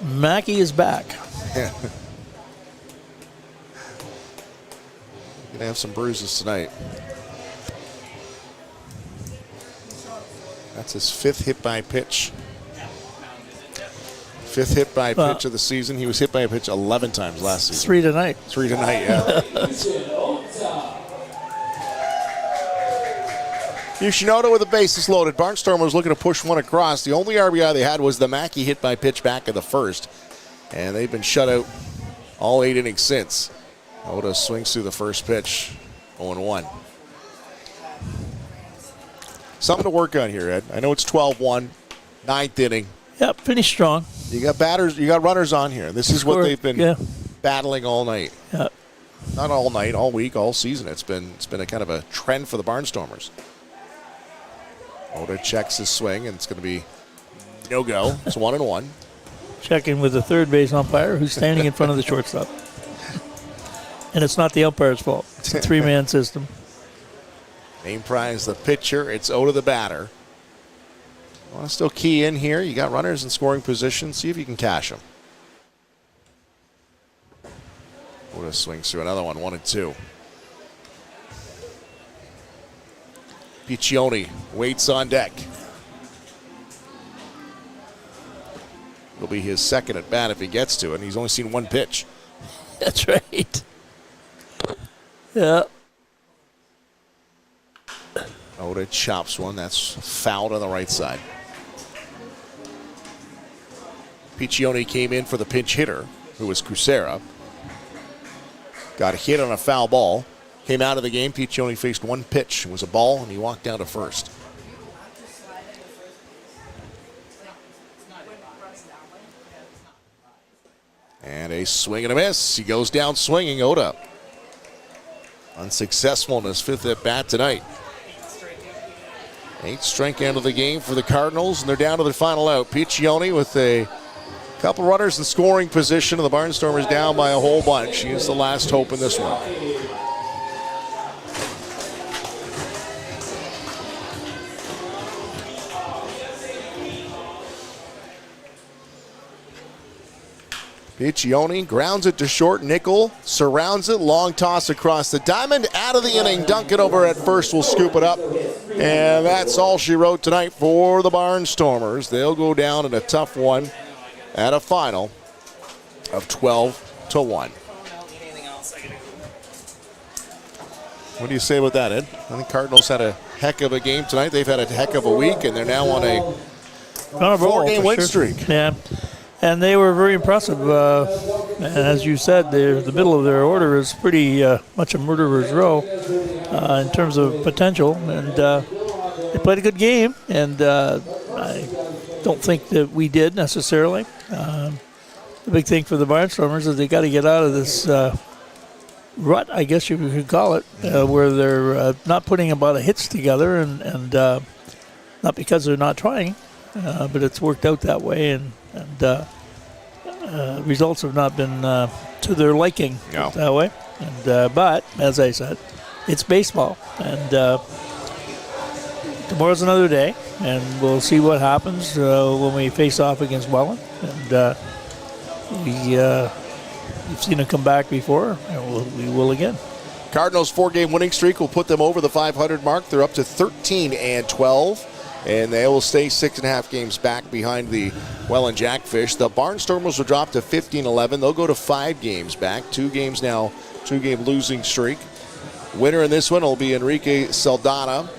Mackey is back. Gonna have some bruises tonight. That's his 5th hit by pitch. 5th hit by pitch of the season. He was hit by a pitch 11 times last season. 3 tonight. 3 tonight, yeah. Yoshinoda with the bases loaded. Barnstormers looking to push one across. The only RBI they had was the Mackey hit by pitch back in the 1st. And they've been shut out all 8 innings since. Oda swings through the first pitch, 0-1. Something to work on here, Ed. I know it's 12-1, 9th inning. Yep, finish strong. You got batters, you got runners on here. This is what they've been battling all night. Yep. Not all night, all week, all season. It's been a kind of a trend for the Barnstormers. Oda checks his swing, and it's going to be no go. It's 1-1. Checking with the third base umpire who's standing in front of the shortstop. And it's not the umpire's fault. It's a 3-man system. Main prize the pitcher. It's Oda the batter. Want to still key in here. You got runners in scoring position. See if you can cash them. Oda swings through another one, 1-2. Piccioni waits on deck. It'll be his second at bat if he gets to it. And he's only seen 1 pitch. That's right. Yeah. Oda chops one. That's fouled on the right side. Piccioni came in for the pinch hitter, who was Crucera. Got hit on a foul ball. Came out of the game. Piccioni faced one pitch. It was a ball, and he walked down to first. And a swing and a miss. He goes down swinging, Oda. Unsuccessful in his 5th at bat tonight. 8th strikeout of the game for the Cardinals, and they're down to their final out. Piccioni with a couple runners in scoring position, and the Barnstormers down by a whole bunch. He is the last hope in this one. Piccioni grounds it to short. Nickel surrounds it. Long toss across the diamond. Out of the inning. Duncan over at first will scoop it up. And that's all she wrote tonight for the Barnstormers. They'll go down in a tough one at a final of 12-1. What do you say about that, Ed? I think Cardinals had a heck of a game tonight. They've had a heck of a week, and they're now on a 4-game win streak. Yeah. And they were very impressive. And as you said, the middle of their order is pretty much a murderer's row in terms of potential. And they played a good game, and I don't think that we did necessarily. The big thing for the Barnstormers is they got to get out of this rut, I guess you could call it, where they're not putting a lot of hits together, and not because they're not trying, but it's worked out that way, and results have not been to their liking that way. And but as I said, it's baseball, and tomorrow's another day, and we'll see what happens when we face off against Welland. And we've seen it come back before, and we will again. Cardinals' 4-game winning streak will put them over the 500 mark. They're up to 13-12. And they will stay 6.5 games back behind the Welland Jackfish. The Barnstormers will drop to 15-11. They'll go to 5 games back. 2 games now, 2-game losing streak. Winner in this one will be Enrique Saldana.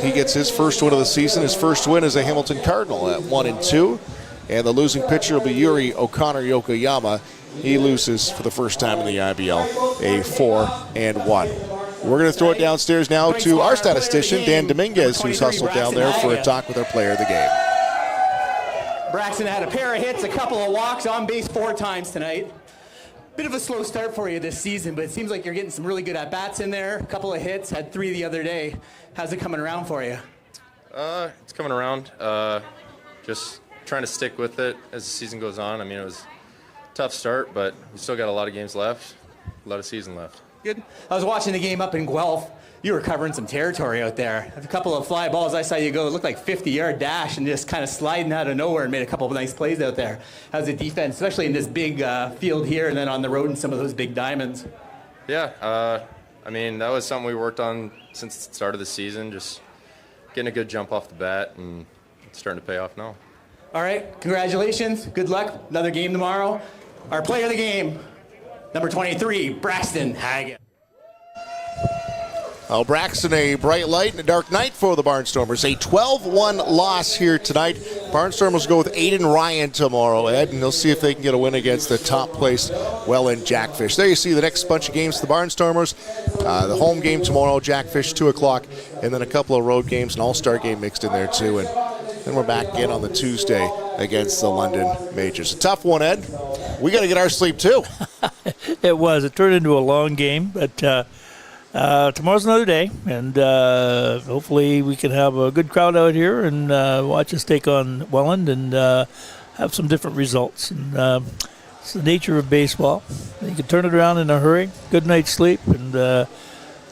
He gets his first win of the season. His first win as a Hamilton Cardinal at 1-2. And the losing pitcher will be Yuri O'Connor Yokoyama. He loses for the first time in the IBL, a 4-1. We're going to throw it downstairs now to our statistician, Dan Dominguez, who's hustled down there for a talk with our player of the game. Braxton had a pair of hits, a couple of walks, on base 4 times tonight. Bit of a slow start for you this season, but it seems like you're getting some really good at-bats in there. A couple of hits, had 3 the other day. How's it coming around for you? It's coming around. Just trying to stick with it as the season goes on. I mean, it was a tough start, but we still got a lot of games left, a lot of season left. Good. I was watching the game up in Guelph. You were covering some territory out there. A couple of fly balls, I saw you go. It looked like 50-yard dash and just kind of sliding out of nowhere and made a couple of nice plays out there. How's the defense, especially in this big field here and then on the road in some of those big diamonds? Yeah, I mean, that was something we worked on since the start of the season, just getting a good jump off the bat, and it's starting to pay off now. All right, congratulations. Good luck. Another game tomorrow. Our player of the game, number 23, Braxton Haggett. Well, Braxton, a bright light and a dark night for the Barnstormers. A 12-1 loss here tonight. Barnstormers go with Aiden Ryan tomorrow, Ed, and they'll see if they can get a win against the top-placed Welland Jackfish. There you see the next bunch of games for the Barnstormers. The home game tomorrow, Jackfish, 2 o'clock, and then a couple of road games, an all-star game mixed in there, too. And then we're back again on the Tuesday against the London Majors. A tough one, Ed. We got to get our sleep, too. It was. It turned into a long game, but tomorrow's another day, and hopefully we can have a good crowd out here and watch us take on Welland and have some different results. And it's the nature of baseball. You can turn it around in a hurry, good night's sleep, and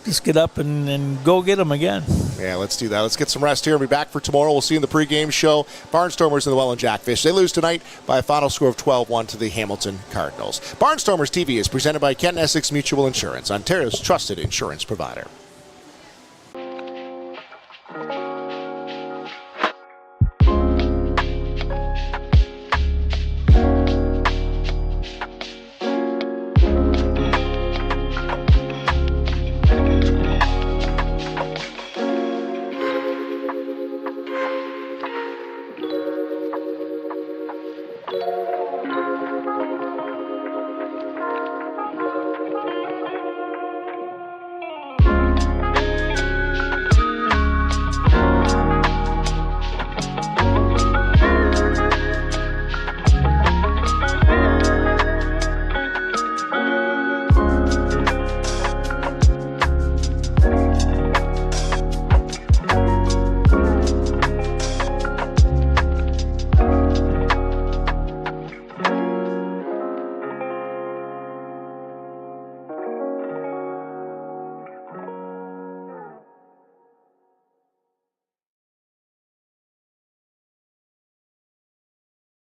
just get up and go get them again. Yeah, let's do that. Let's get some rest here and be back for tomorrow. We'll see you in the pregame show. Barnstormers and the Welland Jackfish. They lose tonight by a final score of 12-1 to the Hamilton Cardinals. Barnstormers TV is presented by Kent Essex Mutual Insurance, Ontario's trusted insurance provider.